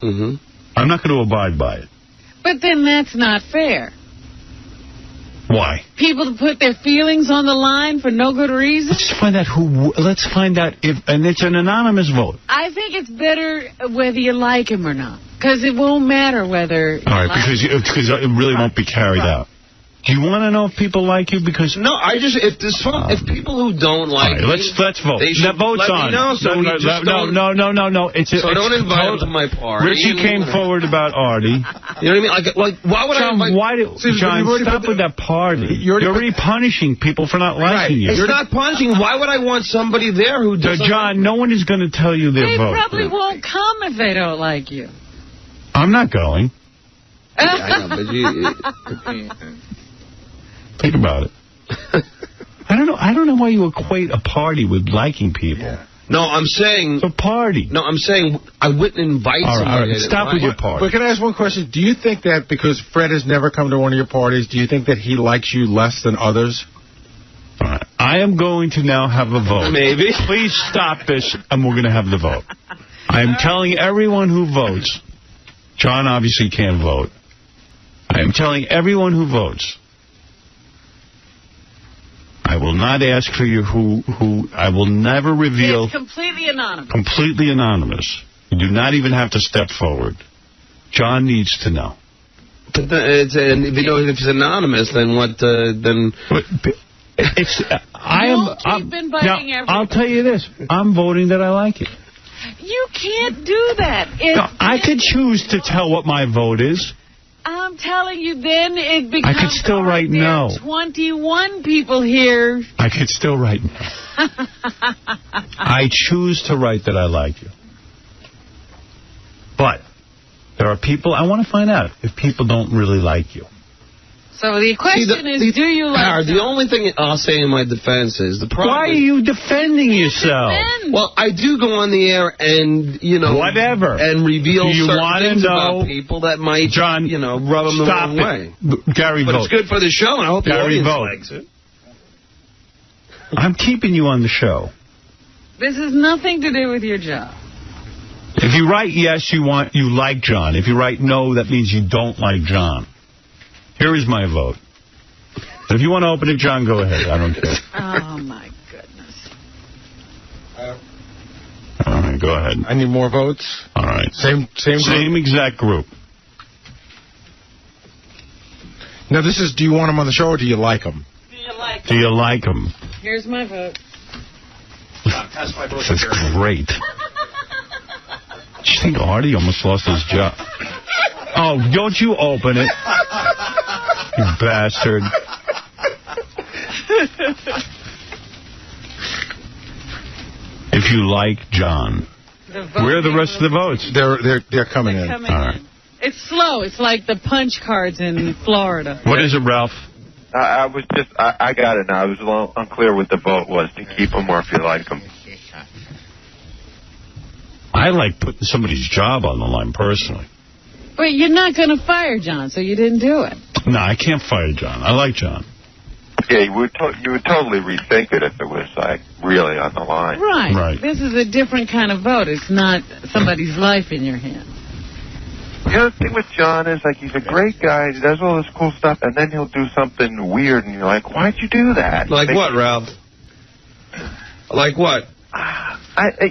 I'm not going to abide by it. But then that's not fair. Why? People to put their feelings on the line for no good reason? Let's find out who. Let's find out if, and it's an anonymous vote. I think it's better whether you like him or not, because it won't matter whether. All right, because it really won't be carried out. Do you want to know if people like you? Because no, if people who don't like me, let's vote. The vote's on. No. Don't invite him to my party. Richie came forward about Artie. You know what I mean? Like why would John, stop with that party. You're already punishing people for not liking you. It's not punishing. Why would I want somebody there who doesn't? John, no one is going to tell you their vote. They probably won't come if they don't like you. I'm not going. I know, but think about it. I don't know why you equate a party with liking people. Yeah. No, I'm saying... It's a party. No, I'm saying I wouldn't invite somebody. All right. Stop with your party. But can I ask one question? Do you think that because Fred has never come to one of your parties, do you think that he likes you less than others? All right. I am going to now have a vote. Maybe. Please stop this, and we're going to have the vote. I am telling everyone who votes. John obviously can't vote. I am telling everyone who votes. I will not ask for you who I will never reveal. It's completely anonymous. Completely anonymous. You do not even have to step forward. John needs to know. But if it's anonymous, then what? Then it's. I'm inviting everyone. I'll tell you this. I'm voting that I like it. You can't do that. I could choose to tell what my vote is. I'm telling you, then it becomes... I could still write no. 21 people here. I could still write no. I choose to write that I like you. But there are people... I want to find out if people don't really like you. So the question is, do you like the only thing I'll say in my defense is... Why are you defending yourself? Well, I do go on the air and, whatever. And reveal certain things about people that might, John, rub them the wrong way. Gary, but vote. It's good for the show, and I hope Gary, the audience likes it. I'm keeping you on the show. This has nothing to do with your job. If you write yes, you like John. If you write no, that means you don't like John. Here is my vote. If you want to open it, John, go ahead. I don't care. Oh, my goodness. All right, go ahead. I need more votes. All right. Same exact group. Now, this is, do you want him on the show or do you like him? Do you like him? Here's my vote. That's great. Do you think Artie almost lost his job? Oh, don't you open it. You bastard. If you like John. Where are the rest of the votes? They're coming in. All right. It's slow. It's like the punch cards in Florida. What is it, Ralph? I got it now. I was a little unclear what the vote was, to keep him or if you like him. I like putting somebody's job on the line, personally. But you're not going to fire John, so you didn't do it. No, I can't fire John. I like John. Yeah, you would totally rethink it if it was, like, really on the line. Right. This is a different kind of vote. It's not somebody's life in your hands. The other thing with John is, like, he's a great guy. He does all this cool stuff, and then he'll do something weird, and you're like, why'd you do that? Like what, Ralph? Like what?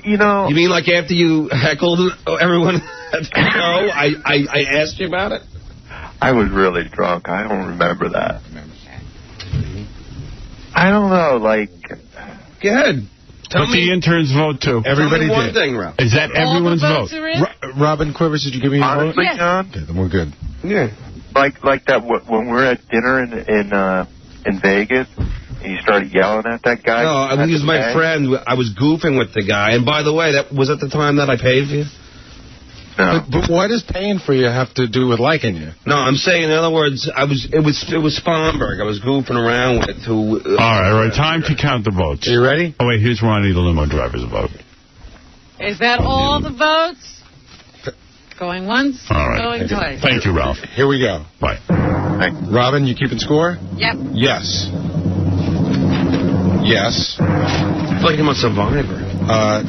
You mean like after you heckled everyone at the show, I asked you about it? I was really drunk. I don't remember that. I don't know, like... Go ahead. What's the intern's vote to? Everybody one did. thing, Ralph. Is that everyone's vote? Robin Quivers, did you give me a vote? Honestly, yes. John? Okay, then we're good. Yeah. Like that when we were at dinner in Vegas, and you started yelling at that guy. No, I mean, he was my friend. I was goofing with the guy. And by the way, that was at the time that I paid for you? No. But what does paying for you have to do with liking you? No, I'm saying, in other words, it was Sponberg. I was goofing around with who... all right. Time to count the votes. Are you ready? Oh, wait, here's Ronnie, the limo driver's vote. Is that all the votes? Going once, all right. going twice. Thank you, Ralph. Here we go. Bye. Robin, you keeping score? Yep. Yes. Yes. I feel like I'm a survivor.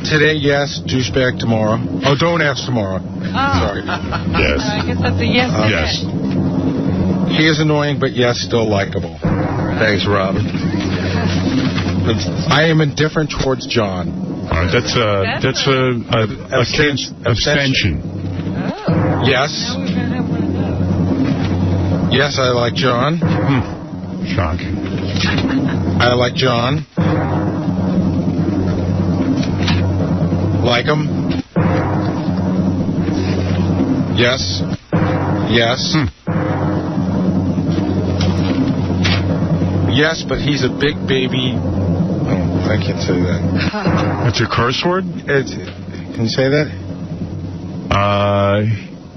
Today, yes. Douchebag tomorrow. Oh, don't ask tomorrow. Sorry. Yes. I guess that's a yes. Yes. He is annoying, but yes, still likable. Thanks, Robin. I am indifferent towards John. All right, that's abstention. Oh. Yes. Yes, I like John. Shocking. I like John. Like him. Yes. Yes. Yes, but he's a big baby. Oh, I can't say that. That's a curse word? Can you say that?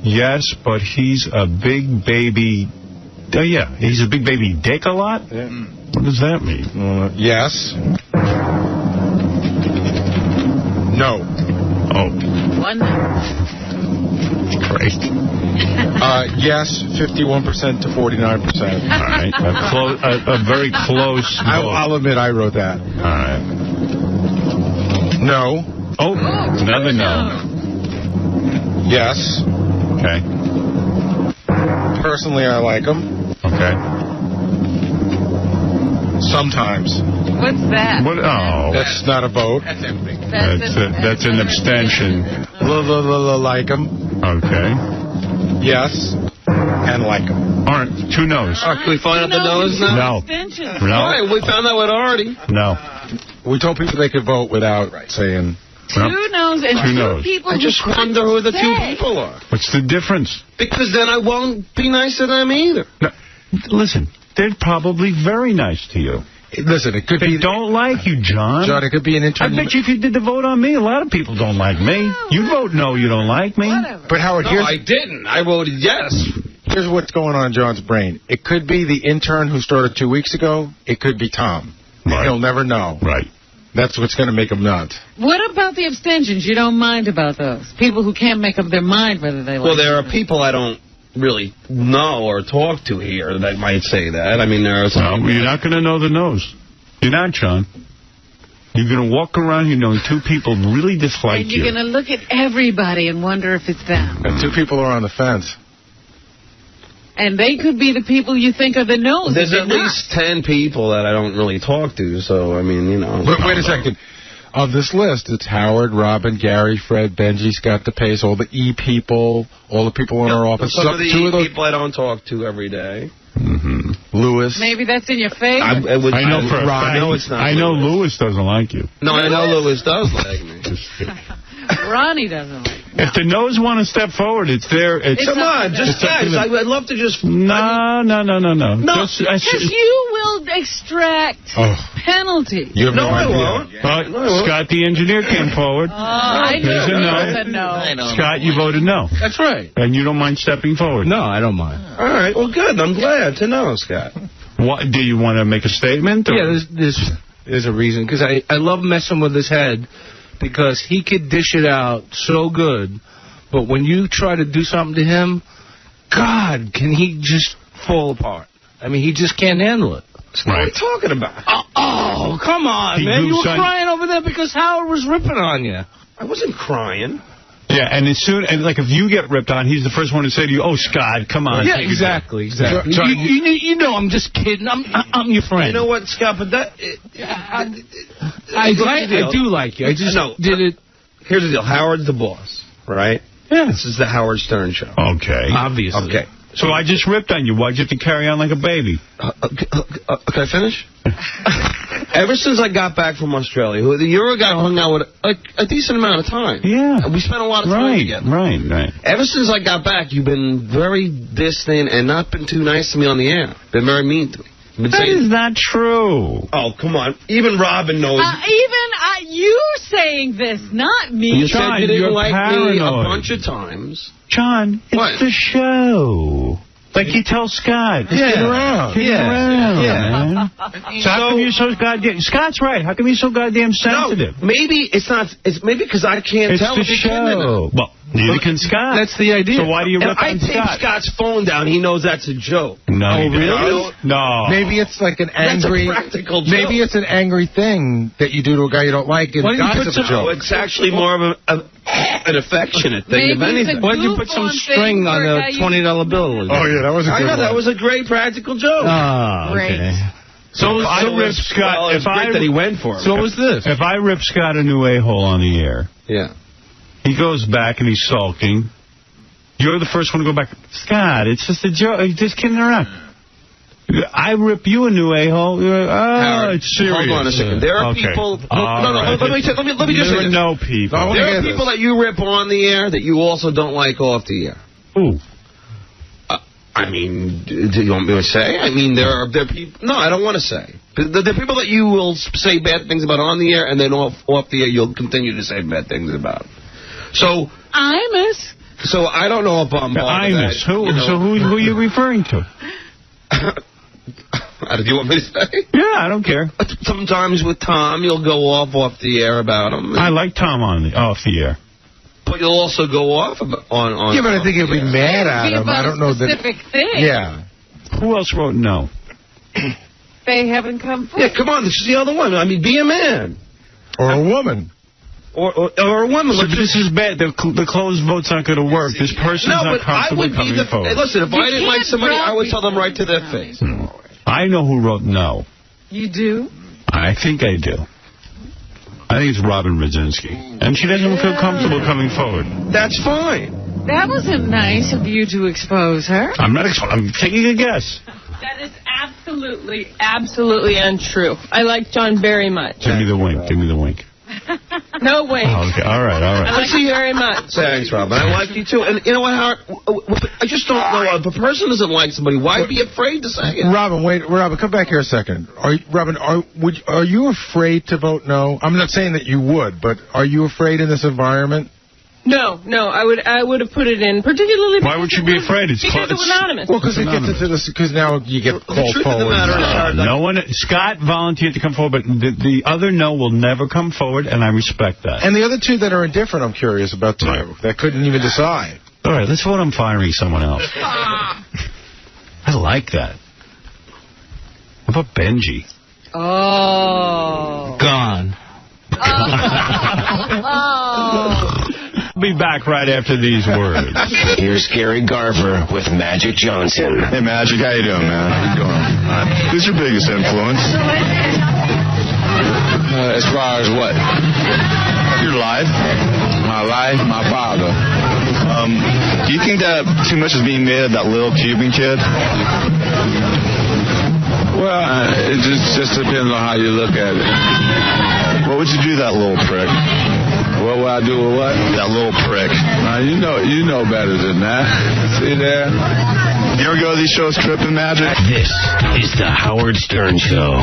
Yes, but he's a big baby. Oh, yeah. He's a big baby dick a lot? Yeah. What does that mean? Yes. No. Oh. One. Great. Yes, 51% to 49%. All right. A very close vote. I'll admit I wrote that. All right. No. Oh, another no. Yes. Okay. Personally, I like him. Okay. What's Sometimes. that? What? Oh. That's not a vote. That's an abstention. Like him. Okay. Yes. And like him. All right. 2 no's. Can we find out the no's now? No. All right, we found out with Artie. No. We told people they could vote without saying... 2 no's and 2 no's. people. I just wonder who the 2 people are. What's the difference? Because then I won't be nice to them either. No. Listen, they're probably very nice to you. Listen, it could They be... don't like you, John. John, it could be an I intern... bet you if you did the vote on me, a lot of people don't like me. You vote no, you don't like me. Whatever. But Howard, No, I didn't. I voted yes. here's what's going on in John's brain. It could be the intern who started 2 weeks ago. It could be Tom. Right. He'll never know. Right. That's what's going to make him nuts. What about the abstentions? You don't mind about those? People who can't make up their mind whether they like Well, there it are people I don't really know or talk to here that might say that. I mean, there are some... No, you're not going to know the no's. You're not, John. You're going to walk around here knowing 2 people really dislike and you. you're going to look at everybody and wonder if it's them. And 2 people are on the fence. And they could be the people you think are the no's. There's at least 10 people that I don't really talk to, so, I mean, you know. But wait a second. Of this list, it's Howard, Robin, Gary, Fred, Benji, Scott DePace, all the E people, all the people in our office. Some of the 2 of those people I don't talk to every day. Lewis. Maybe that's in your favor. I know for a fact. I know it's not. I know Lewis doesn't like you. No, I know Lewis does like me. Ronnie doesn't like me. If the no's want to step forward, it's there. Come on, just guys. I'd love to just... No. Because you will extract penalty. You have no I idea. won't. Scott, the engineer, came forward. I knew There's a no. it was a no. Scott, you voted no. That's right. And you don't mind stepping forward? No, I don't mind. All right, well, good. I'm glad to know, Scott. What, do you want to make a statement? Or? Yeah, there's a reason. Because I love messing with his head because he could dish it out so good. But when you try to do something to him, God, can he just fall apart. I mean, he just can't handle it. What are you talking about? Oh, come on, man. You were crying over there because Howard was ripping on you. I wasn't crying. Yeah, and if you get ripped on, he's the first one to say to you, "Oh, Scott, come on." Yeah, exactly. You know, I'm just kidding. I'm your friend. You know what, Scott? But that I do like you. I just did it. Here's the deal. Howard's the boss, right? Yeah. This is the Howard Stern show. Okay. Obviously. Okay. So I just ripped on you. Why'd you have to carry on like a baby? Can I finish? Ever since I got back from Australia, you're a guy who hung out with a decent amount of time. Yeah. We spent a lot of time together. Right. Ever since I got back, you've been very distant and not been too nice to me on the air. Been very mean to me. That is not true. Oh, come on. Even Robin knows. You're saying this, not me. You John, said you didn't like paranoid. me a bunch of times. John, it's What? the show. Like you tell Scott. Just get around. Get around, man. So how come you're so goddamn... Scott's right. How come you're so goddamn sensitive? No, maybe it's not... It's maybe because I can't It's tell the if you're kidding or show. not. Well, Neither can Scott. That's the idea. So why do you rip I on take Scott? Scott's phone down. He knows that's a joke. No, Oh, really? No. Maybe it's like an angry... That's a practical joke. Maybe it's an angry thing that you do to a guy you don't like. And Why don't you God's put a joke. It's actually more of an affectionate thing, if anything. Why don't you put some string on a $20 bill? Oh, yeah, that was a good one. That was a great practical joke. Ah, Great. okay. So if I rip Scott... It's great that he went for it. So what was this? If I rip Scott a new a-hole on the air, Yeah. he goes back and he's sulking. You're the first one to go back. Scott, it's just a joke. You're just kidding around. I rip you a new a-hole. Howard, It's serious. hold on a second. There are people... Let me just say this. No people. There are people that you rip on the air that you also don't like off the air. Ooh. I mean, do you want me to say? I mean, there are people... No, I don't want to say. There are people that you will say bad things about on the air, and then off the air you'll continue to say bad things about. So... Imus. So I don't know if I'm... Imus. Who are you referring to? Do you want me to say? Yeah, I don't care. Sometimes with Tom, you'll go off the air about him. I like Tom off the air. But you'll also go off on... Yeah, but I think he'll be mad at him. I don't know that... Specific thing. Yeah. Who else wrote no? They haven't come forward. Yeah, come on, this is the other one. I mean, be a man. Or a woman. Or a woman. So this is bad. The closed vote's not going to work. This person's not comfortable coming forward. Listen, if I didn't like somebody, I would tell them right to their face. I know who wrote no. You do? I think I do. I think it's Robin Brzezinski. And she doesn't feel comfortable coming forward. That's fine. That wasn't nice of you to expose her. I'm taking a guess. That is absolutely untrue. I like John very much. Give me the wink. Give me the wink. No wink. Oh, okay. All right. I like you very much. Thanks, Robin. I like you, too. And you know what, Howard? I just don't know. If a person doesn't like somebody, why be afraid to say it? Robin, wait. Robin, come back here a second. Are you afraid to vote no? I'm not saying that you would, but are you afraid in this environment? No. I would have put it in, particularly. Why would you be afraid? Because it's anonymous. Well, because it gets into this. Because now you get called forward. No one. Scott volunteered to come forward, but the other no will never come forward, and I respect that. And the other two that are indifferent, I'm curious about too. Right. That couldn't even decide. All right, let's vote on firing someone else. I like that. How about Benji? Oh. Gone. Be back right after these words. Here's Gary Garver with Magic Johnson. Hey, Magic, how you doing, man? How you doing? Who's your biggest influence? As far as what? Your life. My life? My father. Do you think that too much is being made of that little Cuban kid? Well, it just depends on how you look at it. What would you do to that little prick? What would I do with what? That little prick. You know better than that. See there? You ever go to these shows tripping, Magic? This is the Howard Stern Show.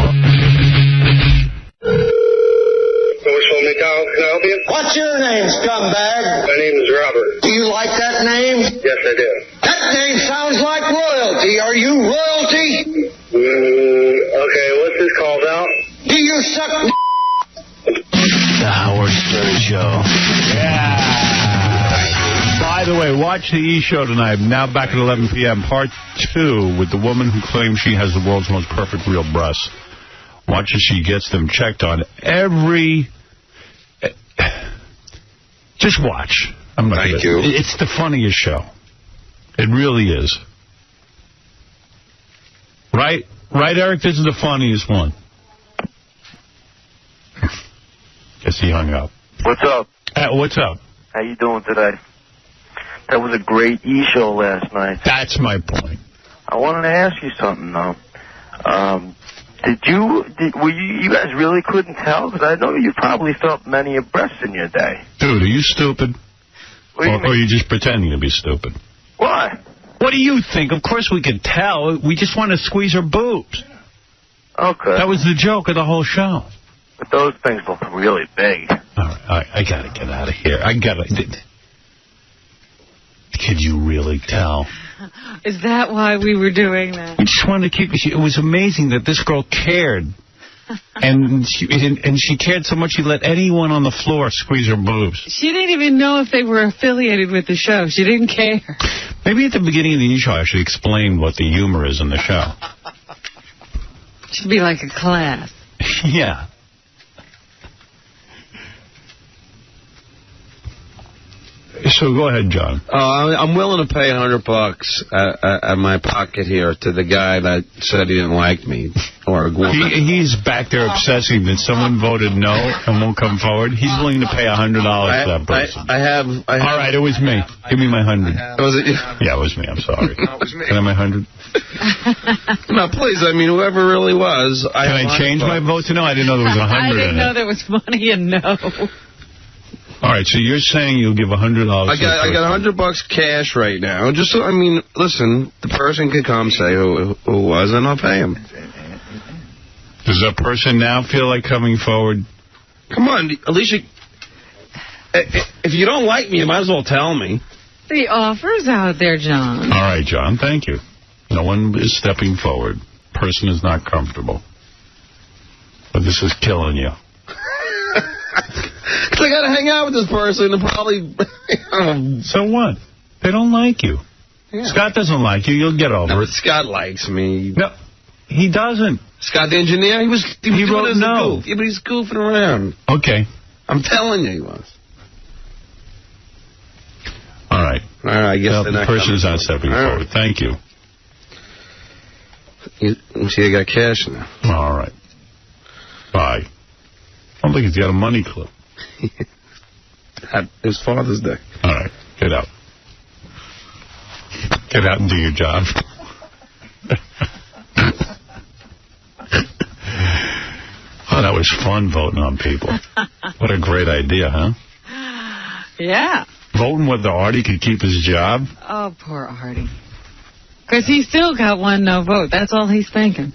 Can I help you? What's your name, scumbag? My name is Robert. Do you like that name? Yes, I do. That name sounds like royalty. Are you royalty? Okay, what's this called out? Do you suck The Howard Stern Show. Yeah. By the way, watch the E! Show tonight. Now back at 11 p.m. Part 2 with the woman who claims she has the world's most perfect real breasts. Watch as she gets them checked on every... Just watch. Thank you. It's the funniest show. It really is. Right, Eric? This is the funniest one. Guess he hung up. What's up? What's up? How you doing today? That was a great E! Show last night. That's my point. I wanted to ask you something, though. You guys really couldn't tell? Because I know you probably felt many a breasts in your day. Dude, are you stupid? Or are you just pretending to be stupid? Why? What do you think? Of course we could tell. We just want to squeeze her boobs. Okay. That was the joke of the whole show. But those things look really big. All right, I got to get out of here. Could you really tell? Is that why we were doing that? We just wanted to keep... It was amazing that this girl cared And she cared so much she let anyone on the floor squeeze her boobs. She didn't even know if they were affiliated with the show. She didn't care. Maybe at the beginning of the show I should explain what the humor is in the show. Should be like a class. Yeah. So go ahead, John. I'm willing to pay $100 at my pocket here to the guy that said he didn't like me. Or he's back there obsessing that someone voted no and won't come forward. He's willing to pay $100 for that person. I have. All right, it was me. Give me my 100. Was it you? Yeah, it was me. I'm sorry. No, it was me. Can I have my 100? No, please. I mean, whoever really was. Can I change my vote to no? I didn't know there was 100 I didn't know there was money in no. All right, so you're saying you'll give $100. I got $100 cash right now. Just so, I mean, listen, the person could come say who was, and I'll pay him. Does that person now feel like coming forward? Come on, Alicia. If you don't like me, you might as well tell me. The offer's out there, John. All right, John, thank you. No one is stepping forward. Person is not comfortable. But this is killing you. Because I got to hang out with this person and probably... So what? They don't like you. Yeah. Scott doesn't like you. You'll get over it. Scott likes me. No, he doesn't. Scott the engineer? He wrote no. Yeah, but he's goofing around. Okay. I'm telling you he was. All right. I guess the person is not stepping forward. Right. Thank you. You see, I got cash now. All right. Bye. I don't think he's got a money clip. It was Father's Day. All right. Get out. Get out and do your job. Oh, that was fun voting on people. What a great idea, huh? Yeah. Voting whether Artie could keep his job? Oh, poor Artie. Because he still got one no vote. That's all he's thinking.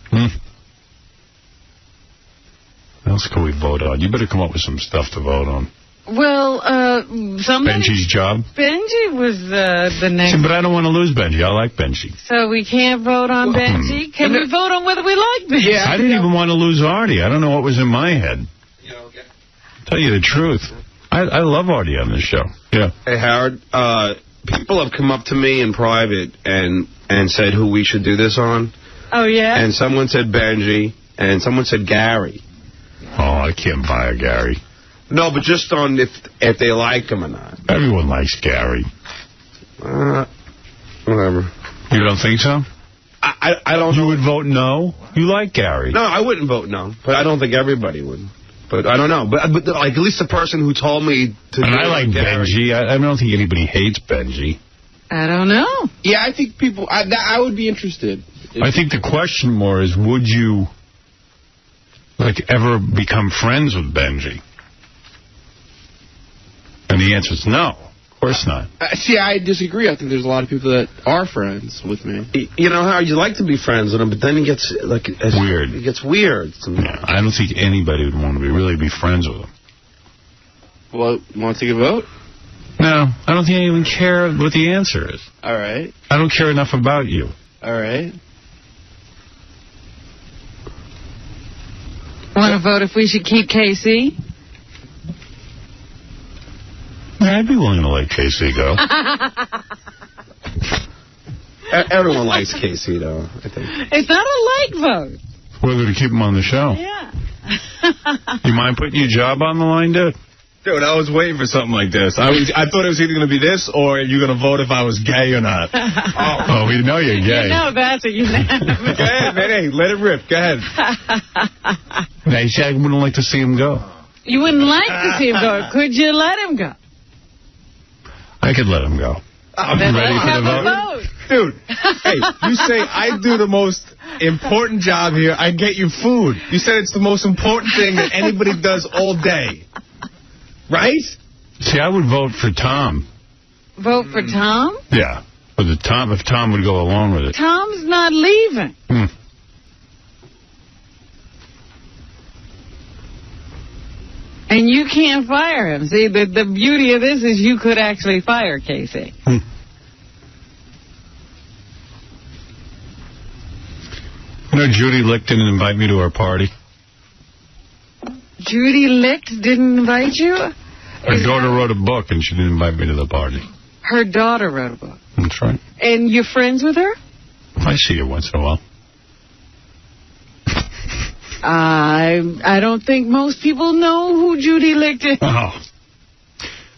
What else can we vote on? You better come up with some stuff to vote on. Well, Benji's job? Benji was the next... See, but I don't want to lose Benji. I like Benji. So we can't vote on Benji? Can we vote on whether we like Benji? Yeah, I didn't even want to lose Artie. I don't know what was in my head. Yeah, okay. Tell you the truth. I love Artie on this show. Yeah. Hey, Howard, people have come up to me in private and said who we should do this on. Oh, yeah? And someone said Benji, and someone said Gary. Oh, I can't buy a Gary. No, but just on if they like him or not. Everyone likes Gary. Whatever. You don't think so? I don't know. You would vote no? You like Gary. No, I wouldn't vote no. But I don't think everybody would. But I don't know. But like, at least the person who told me to and I like Benji. I don't think anybody hates Benji. I don't know. Yeah, I think people... I would be interested. I think the question more is, would you... like, ever become friends with Benji? And the answer is no. Of course not. See, I disagree. I think there's a lot of people that are friends with me. You know how you like to be friends with him, but then it gets like weird. It gets weird. Yeah, I don't think anybody would want to really be friends with him. Well, want to take a vote? No, I don't think I even care what the answer is. All right. I don't care enough about you. All right. Want to vote if we should keep KC? Yeah, I'd be willing to let KC go. Everyone likes KC, though, I think. It's not a like vote. Whether to keep him on the show. Yeah. You mind putting your job on the line, dude? Dude, I was waiting for something like this. I thought it was either going to be this or you're going to vote if I was gay or not. Oh, we know you're gay. You know that's a unanimous. Go ahead, man. Hey, let it rip. Go ahead. Now, you said I wouldn't like to see him go. You wouldn't like to see him go. Could you let him go? I could let him go. I'm ready for the vote. Dude, hey, you say I do the most important job here. I get you food. You said it's the most important thing that anybody does all day. Right? See, I would vote for Tom. Vote for Tom? Yeah. But if Tom would go along with it. Tom's not leaving. And you can't fire him. See, the beauty of this is you could actually fire Casey. You know, Judy Lick didn't invite me to her party. Judy Licht didn't invite you? Her daughter wrote a book, and she didn't invite me to the party. Her daughter wrote a book. That's right. And you're friends with her? I see her once in a while. I don't think most people know who Judy Licht is. Oh.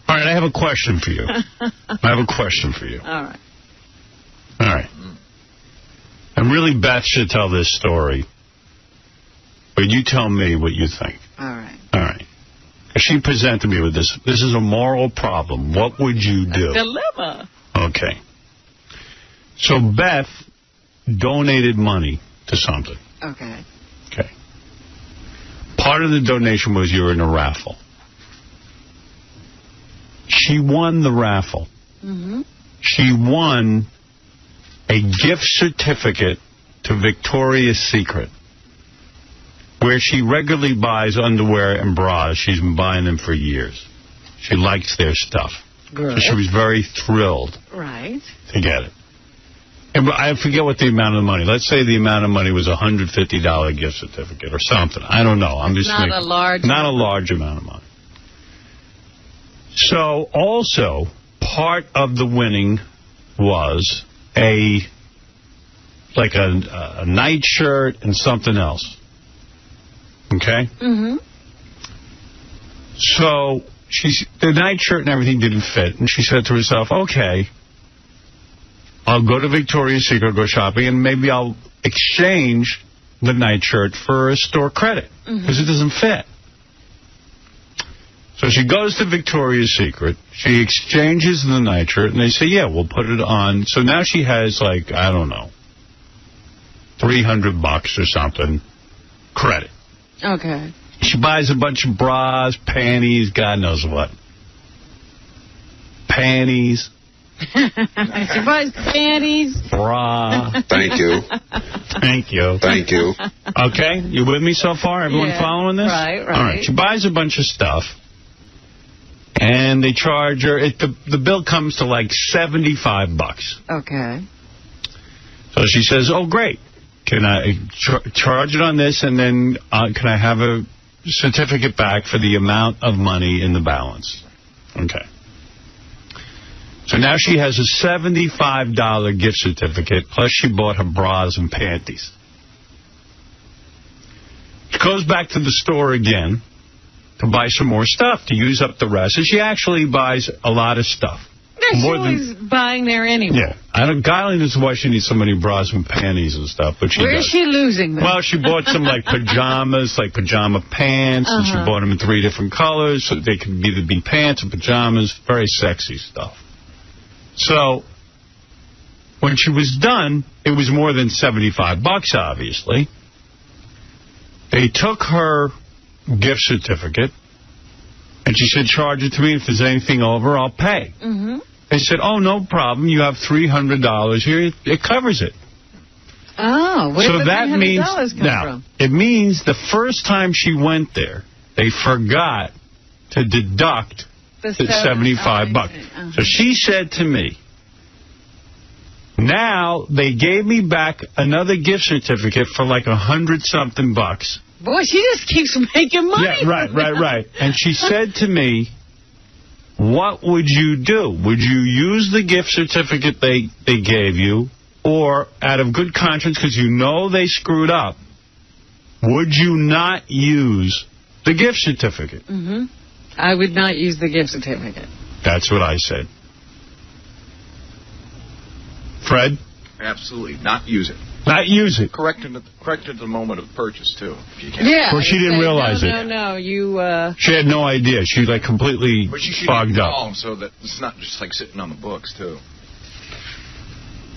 All right, I have a question for you. All right. All right. And really, Beth should tell this story. But you tell me what you think. All right. All right. She presented me with this. This is a moral problem. What would you do? A dilemma. Okay. So Beth donated money to something. Okay. Okay. Part of the donation was you were in a raffle. She won the raffle. Mm-hmm. She won a gift certificate to Victoria's Secret, where she regularly buys underwear and bras. She's been buying them for years. She likes their stuff. Good. So she was very thrilled Right. to get it. And I forget what the amount of money. Let's say the amount of money was a $150 gift certificate or something. I don't know. I'm just not a large amount of money. So also, part of the winning was a nightshirt and something else. Okay? Mm-hmm. So the nightshirt and everything didn't fit, and she said to herself, okay, I'll go to Victoria's Secret, go shopping, and maybe I'll exchange the nightshirt for a store credit, because it doesn't fit. So she goes to Victoria's Secret, she exchanges the nightshirt, and they say, yeah, we'll put it on. So now she has, like, I don't know, $300 or something credit. Okay. She buys a bunch of bras, panties, God knows what. Panties. She buys panties. Bra. Thank you. Thank you. Thank you. Okay? You with me so far? Everyone following this? Right. All right. She buys a bunch of stuff, and they charge her. The bill comes to like $75. Okay. So she says, oh, great. Can I charge it on this, and then can I have a certificate back for the amount of money in the balance? Okay. So now she has a $75 gift certificate, plus she bought her bras and panties. She goes back to the store again to buy some more stuff, to use up the rest. And she actually buys a lot of stuff. She's always buying there anyway. Yeah. God knows why she needs so many bras and panties and stuff, but she Where does. is she losing them? Well, she bought some, like, pajamas, like pajama pants, and she bought them in 3 different colors, so they could either be pants or pajamas. Very sexy stuff. So, when she was done, it was more than $75, obviously. They took her gift certificate, and she said, charge it to me. If there's anything over, I'll pay. They said, oh, no problem. You have $300 here. It covers it. Oh, where did the $300 come from? It means the first time she went there, they forgot to deduct the $75. So she said to me, now they gave me back another gift certificate for like $100-something. Boy, she just keeps making money. Yeah, right. And she said to me, what would you do? Would you use the gift certificate they gave you, or out of good conscience, because you know they screwed up, would you not use the gift certificate? I would not use the gift certificate. That's what I said. Fred? Absolutely. Not use it. Not use it. Correct at the moment of purchase, too, if you can. Yeah. Well, she didn't realize it. No, you... She had no idea. She, like, completely fogged up. So that it's not just, like, sitting on the books, too.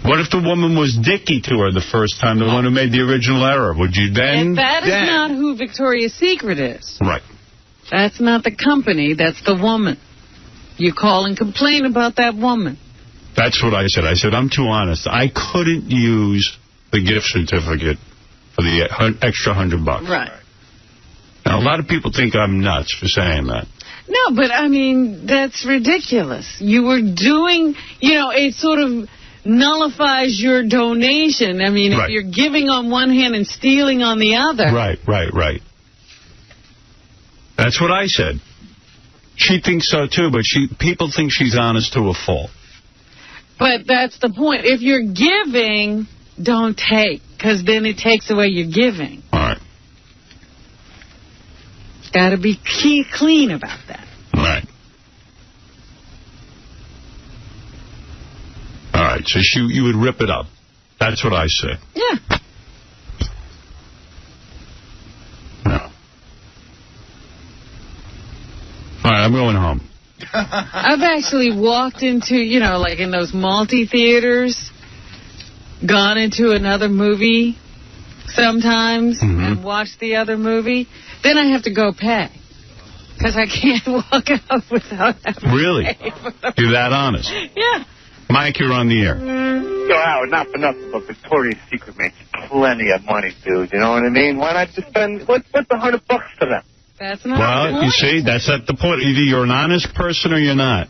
What if the woman was dicky to her the first time, the one who made the original error? Would you then... That is not who Victoria's Secret is. Right. That's not the company. That's the woman. You call and complain about that woman. That's what I said. I said, I'm too honest. I couldn't use the gift certificate for the extra $100. Right. Now, a lot of people think I'm nuts for saying that. No, but, I mean, that's ridiculous. You were doing, it sort of nullifies your donation. I mean, if you're giving on one hand and stealing on the other. Right. That's what I said. She thinks so, too, but people think she's honest to a fault. But that's the point. If you're giving, don't take, because then it takes away your giving. All right. Got to be clean about that. All right. All right, so you would rip it up. That's what I say. Yeah. No. All right, I'm going home. I've actually walked into, you know, like in those multi-theaters, gone into another movie sometimes and watched the other movie. Then I have to go pay. Because I can't walk out without having to Really? pay. You're that honest? Yeah. Mike, you're on the air. Yo, Howard, not for nothing, but Victoria's Secret makes plenty of money, dude. You know what I mean? Why not just spend, what's $100 to them? That's not Well, you see, that's at the point. Either you're an honest person or you're not.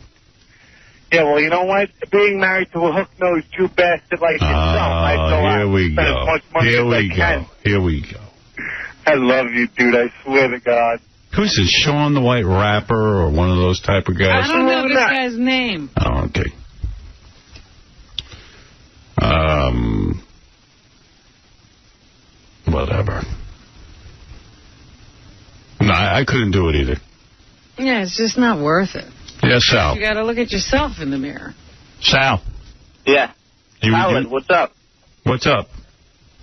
Yeah, well, you know what? Being married to a hook-nosed Jew bastard like yourself, I go out here we and spend as much money Here as I we can. go. Here we go. I love you, dude. I swear to God. Who's this, Sean the White Rapper or one of those type of guys? I don't know this guy's name. Oh, okay. Whatever. No, I couldn't do it either. Yeah, it's just not worth it. Yes, Sal. You got to look at yourself in the mirror. Sal. Yeah. Howard, what's up? What's up?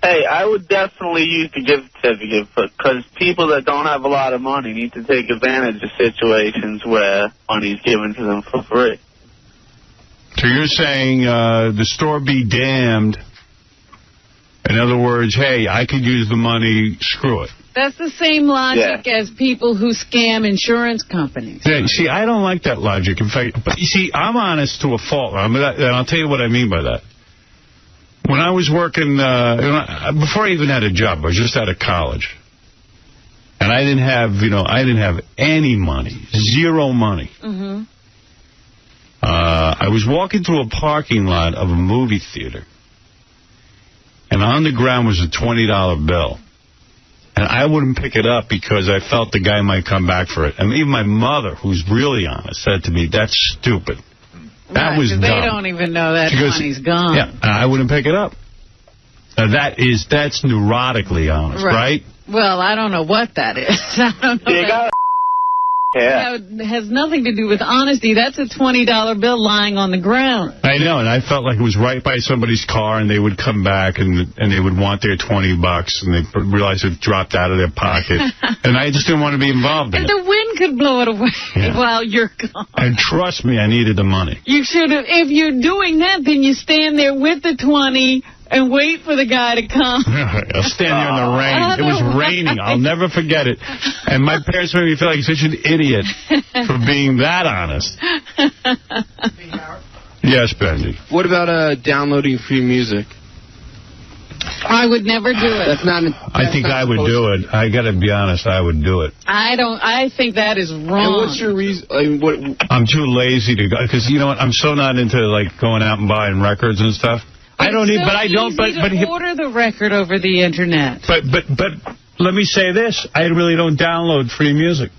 Hey, I would definitely use the gift certificate because people that don't have a lot of money need to take advantage of situations where money's given to them for free. So you're saying the store be damned. In other words, hey, I could use the money, screw it. That's the same logic as people who scam insurance companies. Yeah, see, I don't like that logic. In fact, but you see, I'm honest to a fault. And I'll tell you what I mean by that. When I was working, before I even had a job, I was just out of college. And I didn't have any money, zero money. Mm-hmm. I was walking through a parking lot of a movie theater. And on the ground was a $20 bill. And I wouldn't pick it up because I felt the guy might come back for it. And even my mother, who's really honest, said to me, that's stupid. That was dumb. They don't even know that money's gone. Yeah, I wouldn't pick it up. That's neurotically honest, right? Well, I don't know what that is. I don't know. That has nothing to do with honesty. That's a $20 bill lying on the ground. I know, and I felt like it was right by somebody's car, and they would come back, and they would want their $20, and they realized it dropped out of their pocket. And I just didn't want to be involved in it. And the wind could blow it away while you're gone. And trust me, I needed the money. You should have. If you're doing that, then you stand there with the 20 and wait for the guy to come. I'll stand there in the rain. It was raining. I'll never forget it. And my parents made me feel like such an idiot for being that honest. Yes, Benji. What about downloading free music? I would never do it. I think I would do it. I got to be honest, I would do it. I think that is wrong. And what's your reason? I'm too lazy to go, because you know what? I'm so not into like going out and buying records and stuff. I don't need, but I don't. But order the record over the internet. But let me say this: I really don't download free music.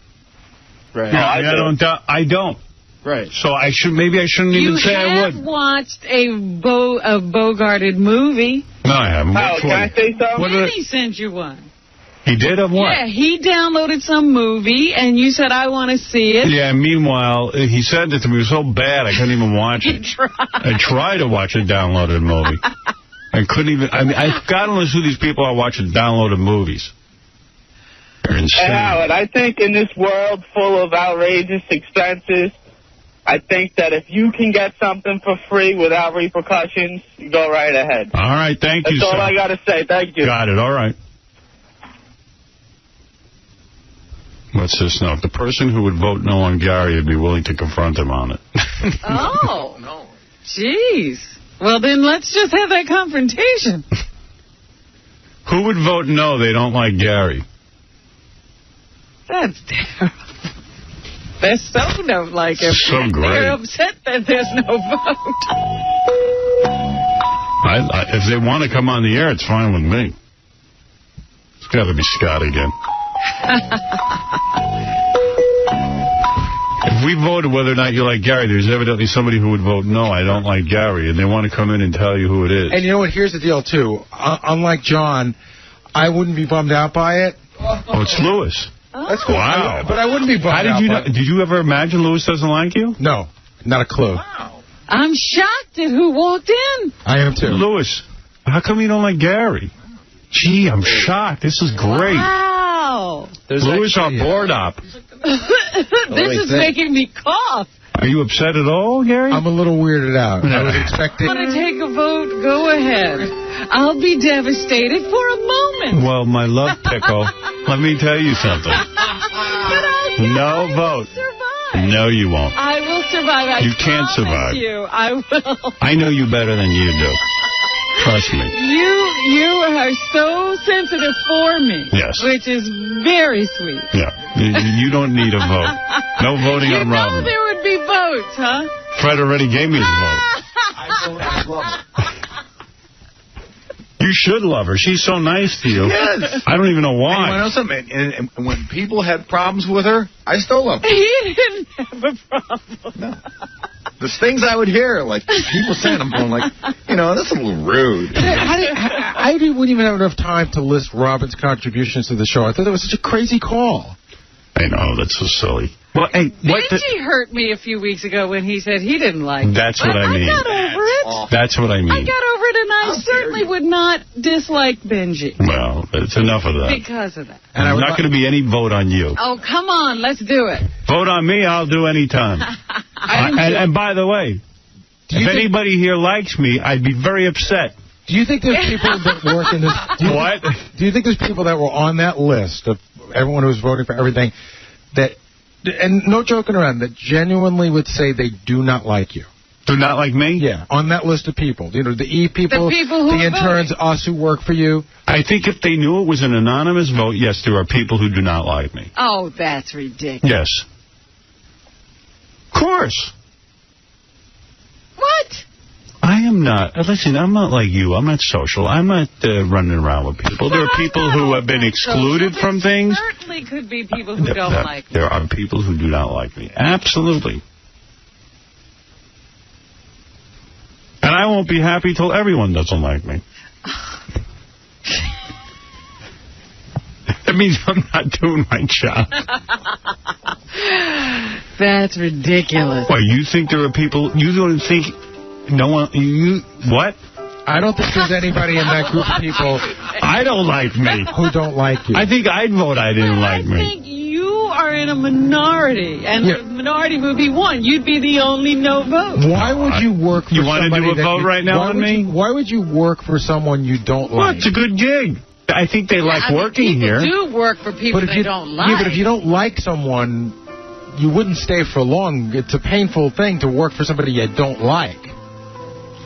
Right. No, I don't. Right. So maybe I shouldn't even say I would. You have watched a Bogarted movie. No, I haven't. Can I say something? Danny sent you one. He did? Of what? Yeah, he downloaded some movie, and you said, I want to see it. Yeah, meanwhile, he sent it to me. It was so bad, I couldn't even watch it. I tried to watch a downloaded movie. I couldn't even. I mean, I've got to listen to these people are watching downloaded movies. They're insane. Hey, Howard, I think in this world full of outrageous expenses, I think that if you can get something for free without repercussions, you go right ahead. All right, thank you, That's all sir. I got to say. Thank you. Got it. All right. What's this note? The person who would vote no on Gary would be willing to confront him on it. Oh. No. Jeez. Well, then let's just have that confrontation. Who would vote no? They don't like Gary. That's terrible. They so don't like him. So great. They're upset that there's no vote. If they want to come on the air, it's fine with me. It's got to be Scott again. If we voted whether or not you like Gary, there's evidently somebody who would vote, no, I don't like Gary, and they want to come in and tell you who it is. And you know what? Here's the deal, too. Unlike John, I wouldn't be bummed out by it. Oh, it's Lewis. That's cool. Wow. But I wouldn't be bummed out by it. Did you ever imagine Lewis doesn't like you? No, not a clue. Wow. I'm shocked at who walked in. I am, too. Lewis, how come you don't like Gary? Gee, I'm shocked. This is great. Wow. Lewis, our board op. This is making me cough. Are you upset at all, Gary? I'm a little weirded out. I was expecting... Want to take a vote? Go ahead. I'll be devastated for a moment. Well, my love, Pickle, let me tell you something. No vote. Survive. No, you won't. I will survive. You can't survive. You. I will. I know you better than you do. Trust me. You are so sensitive for me. Yes. Which is very sweet. Yeah. You don't need a vote. No voting on Robin. You know there would be votes, huh? Fred already gave me his vote. You should love her. She's so nice to you. Yes. I don't even know why. And you know something? And when people had problems with her, I still love her. He didn't have a problem. No. There's things I would hear, like people saying, I'm going like, you know, that's a little rude. I wouldn't even have enough time to list Robin's contributions to the show. I thought that was such a crazy call. I know, that's so silly. Well, hey, Benji hurt me a few weeks ago when he said he didn't like it. That's what I mean. I got over it. That's what I mean. I got over it, and I certainly would not dislike Benji. Well, it's enough of that. Because of that. And there's not going to be any vote on you. Oh, come on. Let's do it. Vote on me, I'll do any time. And by the way, if anybody here likes me, I'd be very upset. Do you think there's people that work in this... What? Do you think there's people that were on that list of everyone who was voting for everything that, and no joking around, that genuinely would say they do not like you? Do not like me? Yeah, on that list of people. You know, the people, the people who the interns, us who work for you. I think if they knew it was an anonymous vote, yes, there are people who do not like me. Oh, that's ridiculous. Yes. Of course. What? I am not. Listen, I'm not like you. I'm not social. I'm not running around with people. There are people who have been excluded from things. There certainly could be people who don't like me. There are people who do not like me. Absolutely. And I won't be happy till everyone doesn't like me. That means I'm not doing my job. That's ridiculous. What, you think there are people... You don't think... No one... You... What? I don't think there's anybody in that group of people... I don't like me. Who don't like you. I think I'd vote I didn't like me. I think you are in a minority, and the minority movie won. You'd be the only no vote. Why would you work for somebody... You want to do a vote right now on me? Why would you work for someone you don't like? Well, it's a good gig. I think they like working here. People do work for people they don't like. Yeah, but if you don't like someone, you wouldn't stay for long. It's a painful thing to work for somebody you don't like.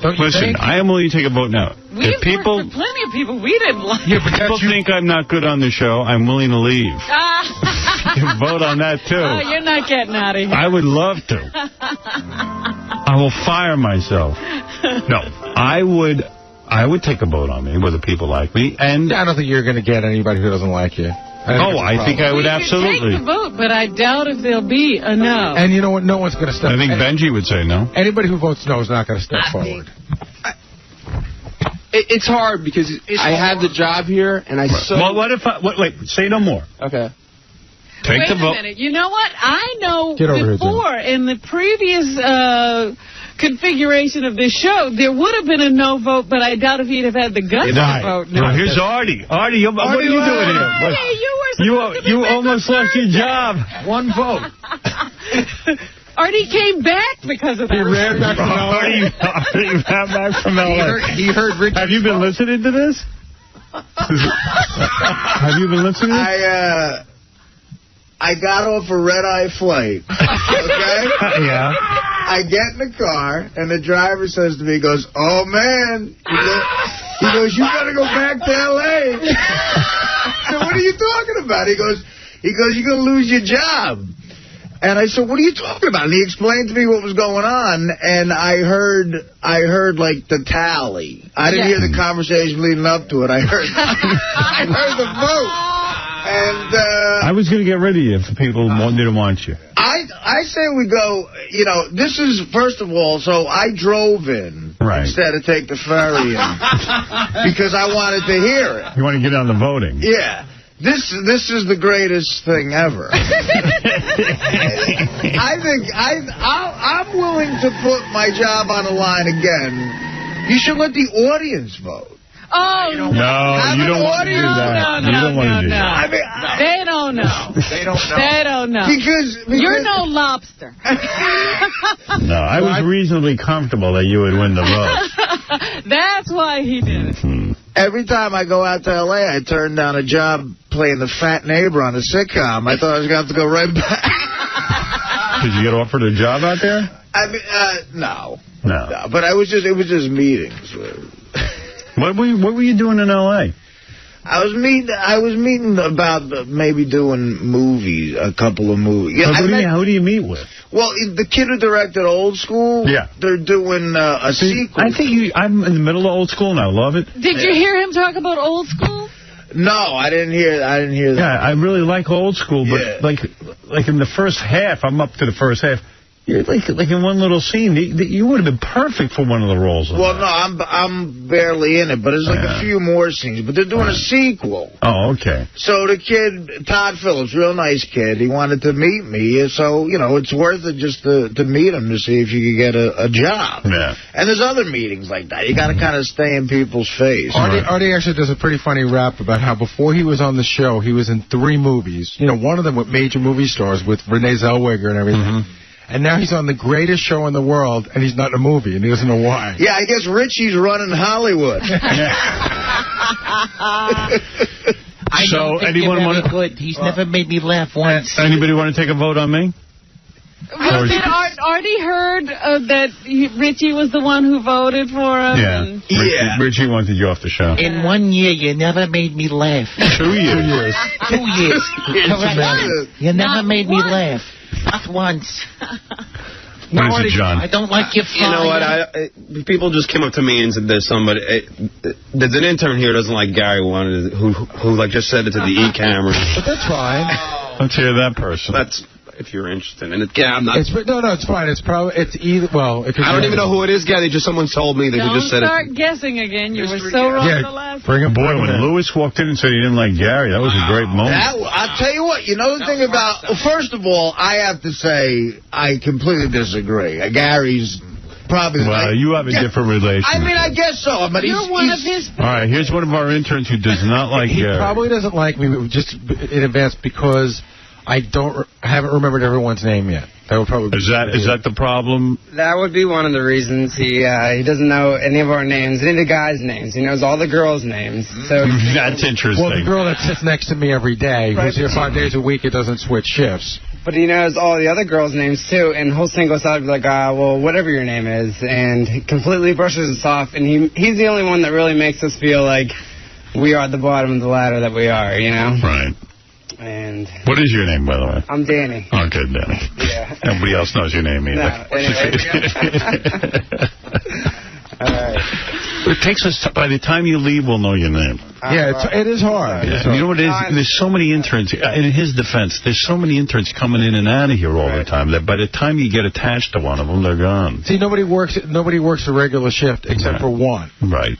Don't you Listen, think? I am willing to take a vote now. We've worked for plenty of people we didn't like. Yeah, but people think I'm not good on the show, I'm willing to leave. Vote on that, too. Oh, you're not getting out of here. I would love to. I will fire myself. No, I would take a vote on me, whether people like me. And I don't think you're going to get anybody who doesn't like you. I think I would absolutely. Take the vote, but I doubt if there'll be a no. And you know what? No one's going to step. I think Benji would say no. Anybody who votes no is not going to step forward. It's hard because I have the job here, and I so... Well, what if I... Wait, say no more. Okay. Take the vote. Wait a minute. You know what? I know Get over before, in the previous configuration of this show, there would have been a no vote, but I doubt if he'd have had the guts to vote no. Well, here's Artie. Artie, what are you doing here? Artie, you almost lost your job. One vote. Artie came back because of that. He ran back from L.A. Artie ran back from L.A. He heard Richard. Have you been listening to this? Have you been listening? I got off a red-eye flight, okay? Yeah. I get in the car, and the driver says to me, he goes, oh, man. He goes, you got to go back to L.A. I said, what are you talking about? He goes, you're going to lose your job. And I said, what are you talking about? And he explained to me what was going on, and I heard like, the tally. I didn't hear the conversation leading up to it. I heard the vote. And I was going to get rid of you if people didn't want you. I say we go, you know, this is, first of all, so I drove in instead of take the ferry in because I wanted to hear it. You want to get on the voting? Yeah. This is the greatest thing ever. I think I'm willing to put my job on the line again. You should let the audience vote. Oh, no, you don't want to do that. You don't want to do that. I mean, they don't know. They don't know. They don't know. Because you're no lobster. No, I was reasonably comfortable that you would win the vote. That's why he did it. Every time I go out to L.A., I turn down a job playing the fat neighbor on a sitcom. I thought I was going to have to go right back. Did you get offered a job out there? I mean, no. No. But it was just meetings. What were you doing in L.A.? I was meeting about maybe doing movies, a couple of movies. Yeah, who do you meet with? Well, the kid who directed Old School, they're doing a sequel. I think I'm in the middle of Old School and I love it. Did you hear him talk about Old School? No, I didn't hear that. Yeah, I really like Old School, but like in the first half, I'm up to the first half. You're like in one little scene, you would have been perfect for one of the roles. Well, no, I'm barely in it, but there's like a few more scenes. But they're doing a sequel. Oh, okay. So the kid, Todd Phillips, real nice kid, he wanted to meet me. So, you know, it's worth it just to meet him to see if you could get a job. Yeah. And there's other meetings like that. You got to kind of stay in people's face. Artie actually does a pretty funny rap about how before he was on the show, he was in 3 movies. You know, one of them with major movie stars with Renee Zellweger and everything. And now he's on the greatest show in the world, and he's not in a movie, and he doesn't know why. Yeah, I guess Richie's running Hollywood. So, anyone want to... He's never made me laugh once. Anybody want to take a vote on me? Well, did Artie heard that Richie was the one who voted for him? Yeah. Richie wanted you off the show. In 1 year, you never made me laugh. 2 years. 2 years. Correct. You never made me laugh. Not once. What is it, John? I don't like your fire. You know what? People just came up to me and said there's somebody. There's an intern here who doesn't like Gary who like just said it to the e-cameras. But that's fine. Let's hear that person. That's if you're interested in it. Yeah, I'm not. It's fine. It's either. Well, I don't even know who it is, Gary. Just someone told me. They just said it. Don't start guessing again. You were so wrong the last time. Boy, when Lewis walked in and said he didn't like Gary, that was a great moment. I'll tell you what. You know the thing about. First of all, I have to say I completely disagree. Gary's probably. Well, you have a different relationship. I mean, I guess so. But you're one of his. All right, here's one of our interns who does not like Gary. He probably doesn't like me just in advance because I haven't remembered everyone's name yet. That would probably be is that the problem? That would be one of the reasons. He doesn't know any of our names, any of the guys' names. He knows all the girls' names. So that's interesting. Well, the girl that sits next to me every day, who's here 5 days a week, it doesn't switch shifts. But he knows all the other girls' names, too, and he'll single us out and be like, well, whatever your name is, and he completely brushes us off, and he's the only one that really makes us feel like we are at the bottom of the ladder that we are, you know? Right. And what is your name, by the way? I'm Danny. Okay, Danny. Yeah. Nobody else knows your name either. No, anyway. All right. It takes us, by the time you leave, we'll know your name. Yeah, it is hard. Yeah. You know what it is? There's so many interns. In his defense, there's so many interns coming in and out of here all the time that by the time you get attached to one of them, they're gone. See, nobody works a regular shift except for one. Right.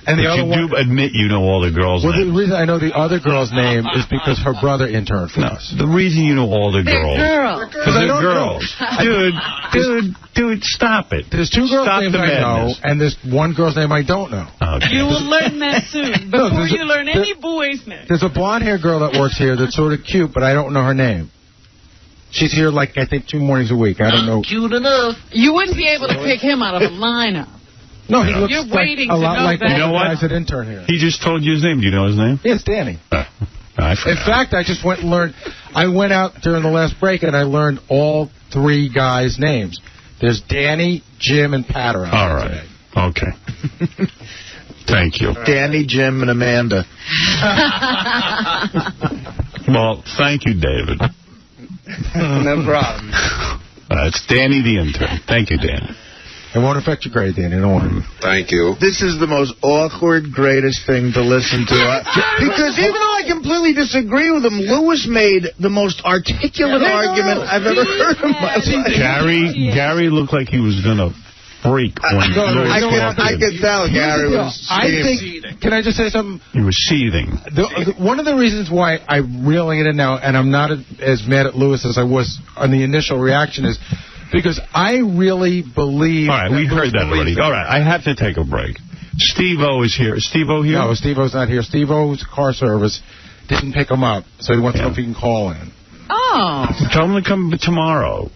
And the other you do admit you know all the girls' names. The reason I know the other girl's name is because her brother interned for us. The reason you know all the girls. Because they're girls. Dude, stop it. There's 2 girls' names I know, and there's 1 girl's name I don't know. Okay. You will learn that soon, before you learn any boy's name. There's a blonde-haired girl that works here that's sort of cute, but I don't know her name. She's here, like, I think 2 mornings a week. I don't know. Cute enough. You wouldn't be able to pick him out of a lineup. No, he looks You're waiting a lot like the guys that intern here. He just told you his name. Do you know his name? Yes, Danny. I forgot. In fact, I just went and learned. I went out during the last break, and I learned all 3 guys' names. There's Danny, Jim, and Pat around all right. Today. Okay. Thank you. Danny, Jim, and Amanda. Well, thank you, David. No problem. It's Danny the intern. Thank you, Danny. It won't affect your grade, Danny. Don't worry. Thank you. This is the most awkward, greatest thing to listen to. Because even though I completely disagree with him, Lewis made the most articulate argument I've ever heard in my life. Gary looked like he was going to freak when I could tell Gary was seething. Can I just say something? He was seething. One of the reasons why I'm reeling it in now, and I'm not as mad at Lewis as I was on the initial reaction, is because I really believe... All right, we heard that already. All right, I have to take a break. Steve-O is here. Is Steve-O here? No, Steve-O's not here. Steve-O's car service didn't pick him up, so he wants to know if he can call in. Oh. Tell him to come tomorrow.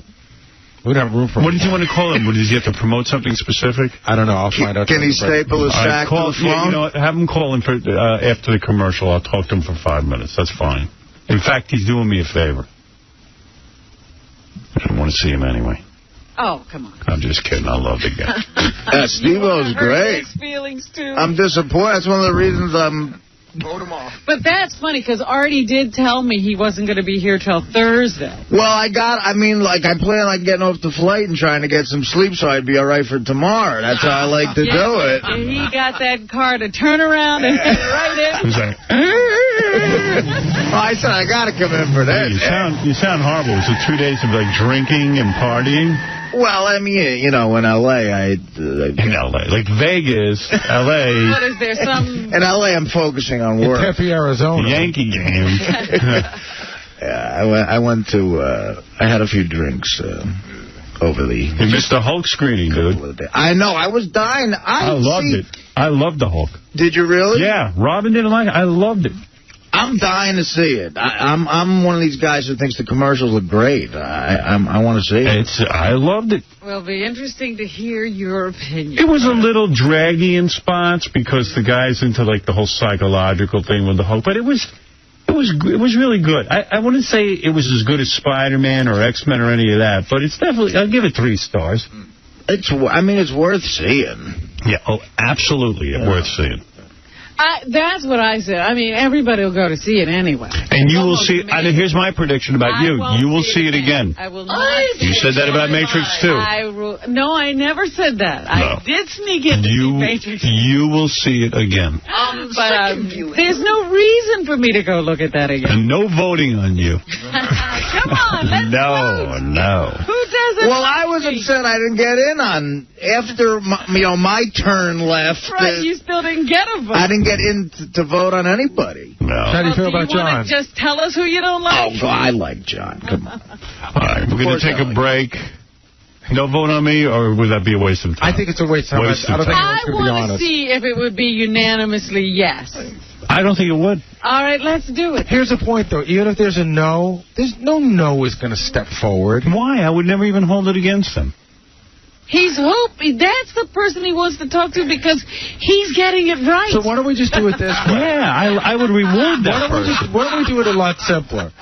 We don't have room for him. What did you want to call him? Does he have to promote something specific? I don't know. I'll find out. Can he staple his sack to the phone? Yeah, you know what? Have him call in for, after the commercial. I'll talk to him for 5 minutes. That's fine. In fact, he's doing me a favor. I don't want to see him anyway. Oh, come on. I'm just kidding. I love the guy. Steve-O's great. Feelings too. I'm disappointed. That's one of the reasons I'm... Vote him off. But that's funny, because Artie did tell me he wasn't going to be here till Thursday. Well, I plan on getting off the flight and trying to get some sleep so I'd be all right for tomorrow. That's how I like to do it. He got that car to turn around and head right in. He's like, well, I said, I got to come in for that. You sound horrible. Was it 2 days of, drinking and partying? Well, I mean, in L.A., in L.A., like Vegas, L.A. What is there some... In L.A., I'm focusing on work. Tempe, Arizona. Yankee game. I went to... I had a few drinks over the... You missed the Hulk screening, dude. I know. I was dying. I loved it. I loved the Hulk. Did you really? Yeah. Robin didn't like it. I loved it. I'm dying to see it. I'm one of these guys who thinks the commercials look great. I want to see it. I loved it. Well, it'll be interesting to hear your opinion. It was a little draggy in spots because the guy's into the whole psychological thing with the Hulk, but it was really good. I wouldn't say it was as good as Spider-Man or X-Men or any of that, but it's definitely, I'll give it 3 stars. It's worth seeing. Yeah, absolutely, worth seeing. That's what I said. I mean, everybody will go to see it anyway. And you will see... here's my prediction about you. You will see it again. I will not. You said that about Matrix 2. No, I never said that. No. I did sneak in to see Matrix 2. You will see it again. But there's no reason for me to go look at that again. And no voting on you. Come on, let's vote. No. Who doesn't? Well, I was upset I didn't get in on... After, my turn left... Right, you still didn't get a vote. I didn't get in to vote on anybody. No. How do you feel about John? Just tell us who you don't like. Oh, I like John. Come on. All right, we're going to take a break. No vote on me, or would that be a waste of time? I think it's a waste of time. I want to see if it would be unanimously yes. I don't think it would. All right, let's do it. Here's the point, though. Even if there's a no, there's no is going to step forward. Why? I would never even hold it against him. He's hoping. That's the person he wants to talk to because he's getting it right. So why don't we just do it this way? Yeah, I would reward that person. Why don't we do it a lot simpler?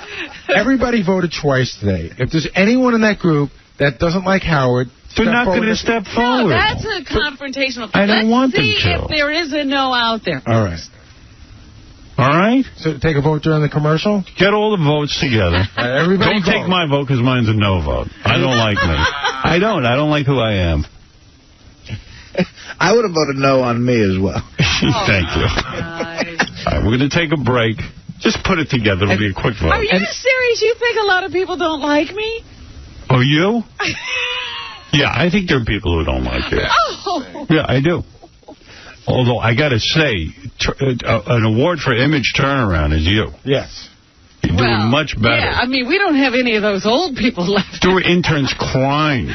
Everybody voted twice today. If there's anyone in that group that doesn't like Howard, they're not going to step forward. No, that's a confrontational. I don't want them to. Let's see if there is a no out there. All right. All right? So take a vote during the commercial? Get all the votes together. Everybody don't take my vote because mine's a no vote. I don't like me. I don't like who I am. I would have voted no on me as well. Thank you. All right, we're going to take a break. Just put it together. It'll be a quick vote. Are you serious? You think a lot of people don't like me? Oh, you? Yeah, I think there are people who don't like you. Oh. Yeah, I do. Although, I got to say, an award for image turnaround is you. Yes. You're doing much better. Yeah, I mean, we don't have any of those old people left. There were interns crying.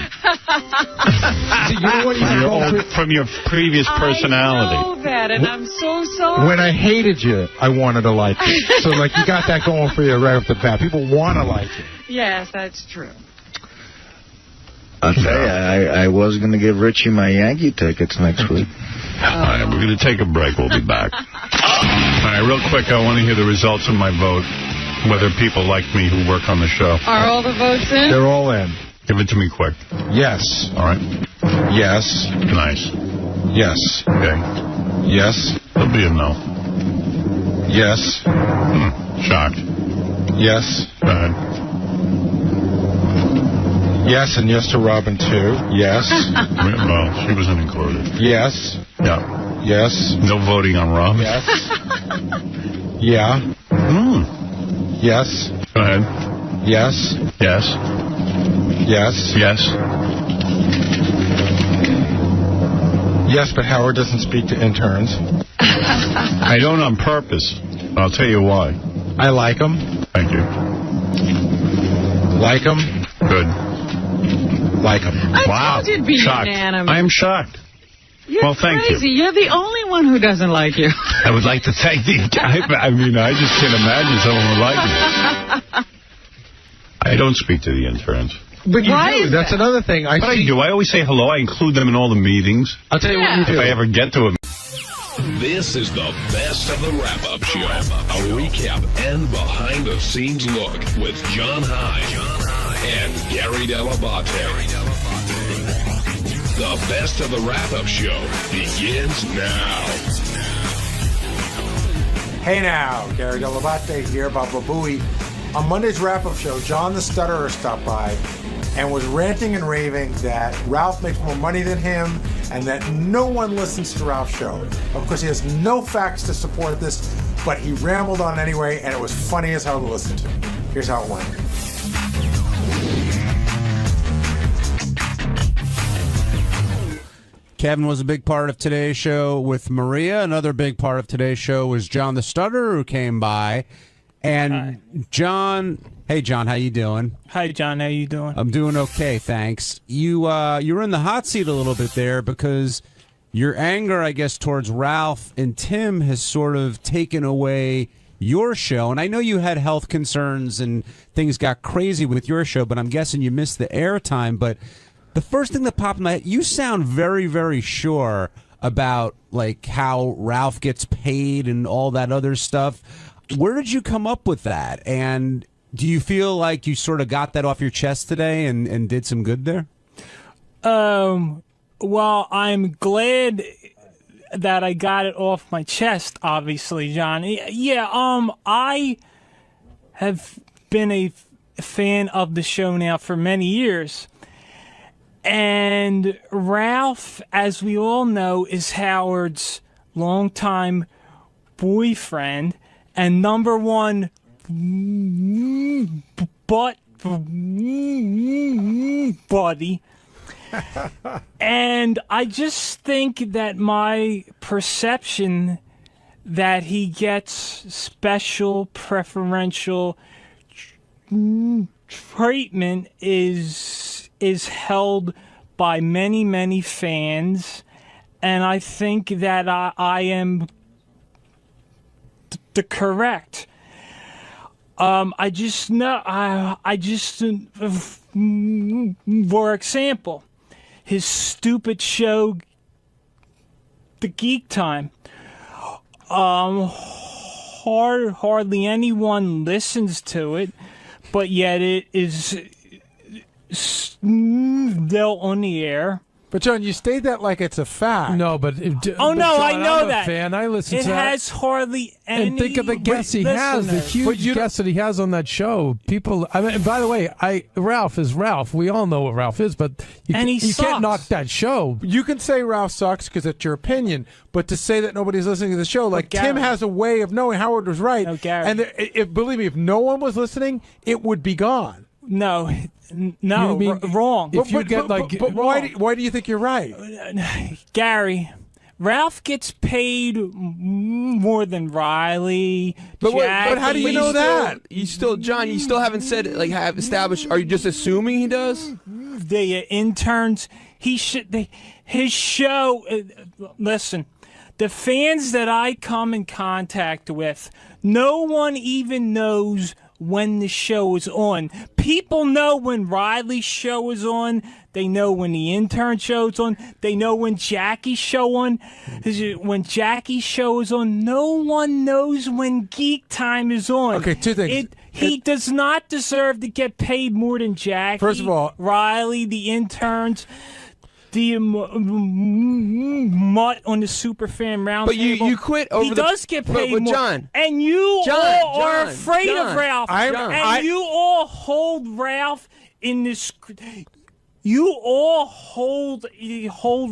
From your previous personality. I know that, and I'm so sorry. When I hated you, I wanted to like you. So, you got that going for you right off the bat. People want to like you. Yes, that's true. I'll tell you, I was going to give Richie my Yankee tickets next week. All right, we're going to take a break. We'll be back. All right, real quick, I want to hear the results of my vote, whether people like me who work on the show. Are all the votes in? They're all in. Give it to me quick. Yes. All right. Yes. Nice. Yes. Okay. Yes. There'll be a no. Yes. Shocked. Yes. Go ahead. Yes, and yes to Robin, too. Yes. Well, she wasn't included. Yes. Yeah. Yes. No voting on Robin. Yes. Yeah. Yes. Go ahead. Yes. Yes. Yes. Yes. Yes, but Howard doesn't speak to interns. I don't on purpose. I'll tell you why. I like him. Thank you. Like him. Good. Like him. I told you it'd be shocked. unanimous. I am shocked. You're well, thank crazy. you. You're the only one who doesn't like you. I would like to thank the... I mean, I just can't imagine someone would like me. I don't speak to the interns. But you do. That's another thing. I do. I always say hello. I include them in all the meetings. I'll tell you what you do. If I ever get to them. This is the best of the wrap-up show. A recap and behind-the-scenes look with John High and Gary 𝗏𝗏𝗏𝗏. The best of the wrap-up show begins now. Hey now, Gary 𝗏𝗏𝗏𝗏 here, Baba Booey. On Monday's wrap-up show, John the Stutterer stopped by and was ranting and raving that Ralph makes more money than him and that no one listens to Ralph's show. Of course, he has no facts to support this, but he rambled on anyway, and it was funny as hell to listen to. Here's how it went. Kevin was a big part of today's show with Maria. Another big part of today's show was John the Stutterer, who came by. And hi. John, hey John, how you doing? Hi John, how you doing? I'm doing okay, thanks. You were in the hot seat a little bit there because your anger, I guess, towards Ralph and Tim has sort of taken away your show. And I know you had health concerns and things got crazy with your show, but I'm guessing you missed the airtime. But the first thing that popped in my head, you sound very, very sure about like how Ralph gets paid and all that other stuff. Where did you come up with that? And do you feel like you sort of got that off your chest today and did some good there? Well, I'm glad that I got it off my chest, obviously, John. Yeah, I have been a fan of the show now for many years. And Ralph, as we all know, is Howard's longtime boyfriend and number one buddy. And I just think that my perception that he gets special preferential treatment is held by many, many fans, and I think that I am the correct. I just know. For example, his stupid show, The Geek Time. Hardly anyone listens to it, but yet it is still on the air. But John, you state that like it's a fact. No, but John, I know I'm that. A fan. I listen it to that. It has hardly any. And think of the guests he has, the huge guests that he has on that show. People. I mean, and by the way, Ralph is Ralph. We all know what Ralph is, but you can't knock that show. You can say Ralph sucks because it's your opinion, but to say that nobody's listening to the show, like Tim has a way of knowing Howard was right. No, Gary. And believe me, if no one was listening, it would be gone. No, wrong. But why do you think you're right? Gary, Ralph gets paid more than Riley. But how do you know that? John, you still haven't said it, have established. Are you just assuming he does? The interns, his show. Listen, the fans that I come in contact with, no one even knows when the show is on. People know when Riley's show is on. They know when the intern show's on. They know when Jackie's show on. When Jackie's show is on, no one knows when Geek Time is on. Okay, two things. He does not deserve to get paid more than Jackie. First of all, Riley, the interns, the mutt on the Superfan Roundtable. But you quit over He does get paid but more. John. And you all are afraid of Ralph. And you all hold Ralph in this... You all hold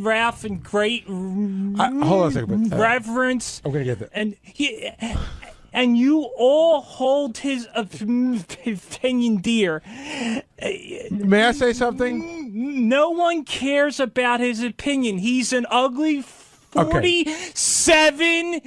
Ralph in great hold on a second. reverence. I'm going to get that. And you all hold his opinion dear. May I say something? No one cares about his opinion. He's an ugly 47.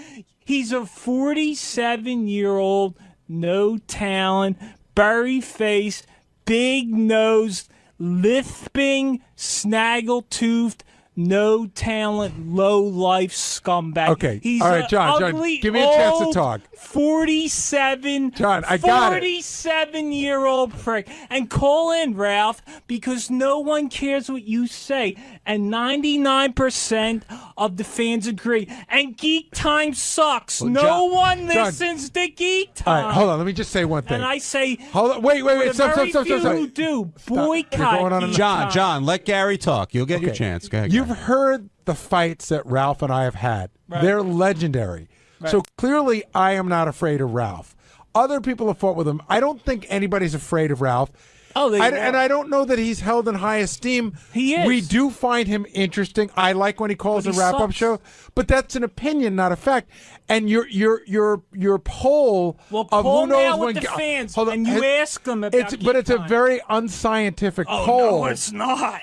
He's a 47-year-old, no talent, berry face, big nose, lisping, snaggle-toothed, no talent, low life scumbag. Okay. He's all right, John, give me a chance to talk. 47. John, I got it. 47-year-old prick. And call in, Ralph, because no one cares what you say. And 99% of the fans agree. And Geek Time sucks. Well, no one listens to Geek Time. All right, hold on. Let me just say one thing. And I say, hold on. Wait. Stop. Who do boycott? John, let Gary talk. You'll get your chance. Go ahead. You've heard the fights that Ralph and I have had. Right. They're legendary. Right. So clearly, I am not afraid of Ralph. Other people have fought with him. I don't think anybody's afraid of Ralph. And I don't know that he's held in high esteem. He is. We do find him interesting. I like when he calls a wrap-up show, but that's an opinion, not a fact. And your poll of who knows when the fans, hold on, and you ask them about but it's a very unscientific poll. No, it's not.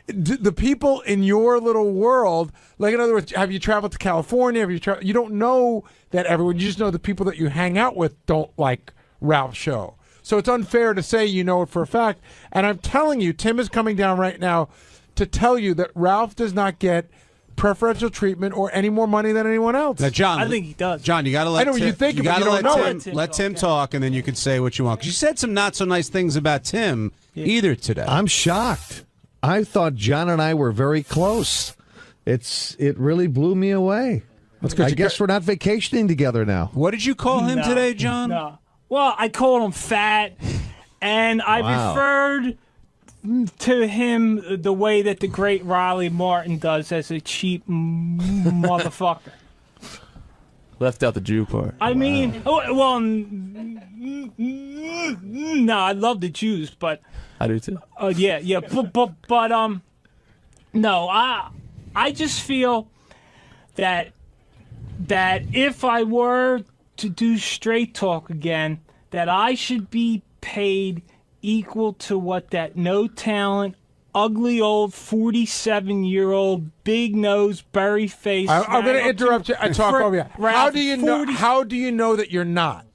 The people in your little world, like in other words, have you traveled to California? You don't know that everyone. You just know the people that you hang out with don't like Ralph's show. So it's unfair to say you know it for a fact. And I'm telling you, Tim is coming down right now to tell you that Ralph does not get preferential treatment or any more money than anyone else. Now, John, I think he does. John, you got to let. I know what you think, but you don't know it. Let Tim talk, and then you can say what you want. 'Cause you said some not so nice things about Tim either today. I'm shocked. I thought John and I were very close. It really blew me away. I guess we're not vacationing together now. What did you call him today, John? No. Well, I called him fat, and I referred to him the way that the great Riley Martin does, as a cheap motherfucker. Left out the Jew part. I mean, no, I love the Jews, but I do too. Yeah, but no, I just feel that if I were to do Straight Talk again, that I should be paid equal to what that no talent, ugly old 47-year-old, big nose, berry face. I'm going to interrupt you. I talk over you. How do you know? How do you know that you're not?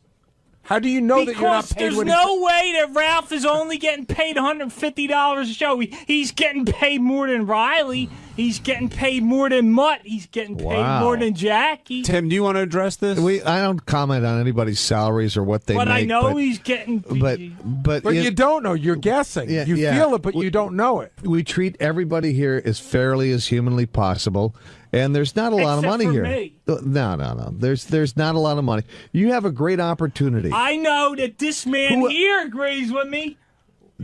How do you know that you're not paid? Because there's no way that Ralph is only getting paid $150 a show. He's getting paid more than Riley. He's getting paid more than Mutt. He's getting paid more than Jackie. Tim, do you want to address this? I don't comment on anybody's salaries or what they make. But I know he's getting. But you don't know. You're guessing. You feel it, but you don't know it. We treat everybody here as fairly as humanly possible, and there's not a lot of money here. Me. No. There's not a lot of money. You have a great opportunity. I know that this man here agrees with me.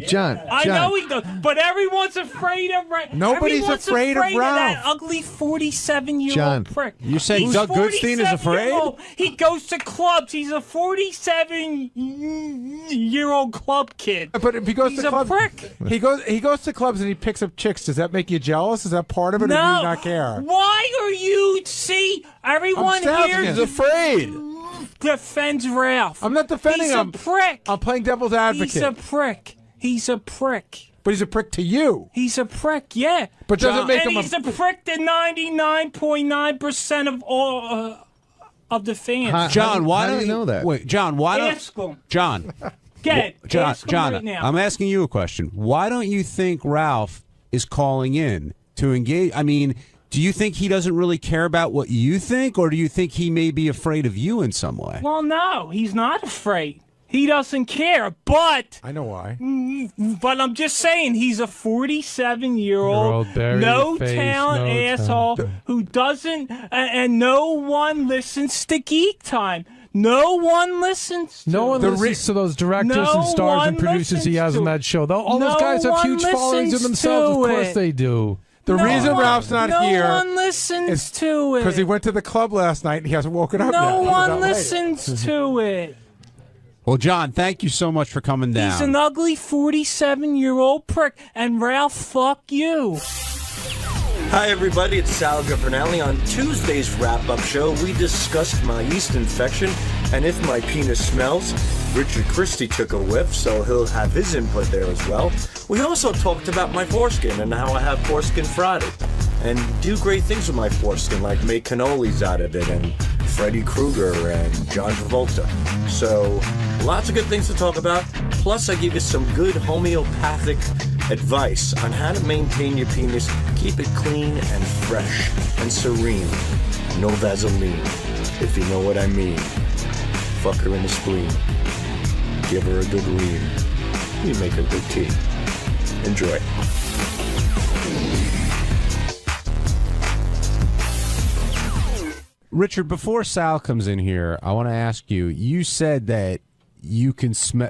John, I know he does, but everyone's afraid of Ralph. Nobody's afraid of Ralph. That ugly 47-year-old prick. You saying Doug Goodstein is afraid? He goes to clubs. He's a 47-year-old club kid. But if he goes He's to a clubs, prick. he goes to clubs and he picks up chicks. Does that make you jealous? Is that part of it, No. or do you not care? Why are you? See, everyone here He's afraid. Defends Ralph. I'm not defending him. He's a prick. I'm playing devil's advocate. He's a prick. He's a prick. But he's a prick to you. He's a prick, yeah. But doesn't make him he's a prick to 99.9% of all of the fans. John, why do don't you know that? Wait, John, why don't Ask him. John? Get it. John, Ask him John, right now. I'm asking you a question. Why don't you think Ralph is calling in to engage? I mean, do you think he doesn't really care about what you think, or do you think he may be afraid of you in some way? Well, no, he's not afraid. He doesn't care, but I know why. But I'm just saying, he's a 47-year-old, no talent asshole who doesn't, and no one listens to Geek Time. No one listens to No one him. listens to those directors and stars and producers he has on that show. All those guys have huge followings of themselves. Of course they do. The reason Ralph's not here no one listens to it. Because he went to the club last night and he hasn't woken up yet. No one listens to it. Well, John, thank you so much for coming down. He's an ugly 47-year-old prick, and Ralph, fuck you. Hi, everybody. It's Sal Governale. On Tuesday's wrap-up show, we discussed my yeast infection and if my penis smells. Richard Christie took a whiff, so he'll have his input there as well. We also talked about my foreskin and how I have Foreskin Friday and do great things with my foreskin, like make cannolis out of it and Freddy Krueger and John Travolta. So, lots of good things to talk about. Plus, I give you some good homeopathic advice on how to maintain your penis, keep it clean and fresh and serene. No Vaseline, if you know what I mean. Fuck her in the spleen. Give her a good ream. You make a good tea. Enjoy. Richard, before Sal comes in here, I want to ask you, you said that you can smell...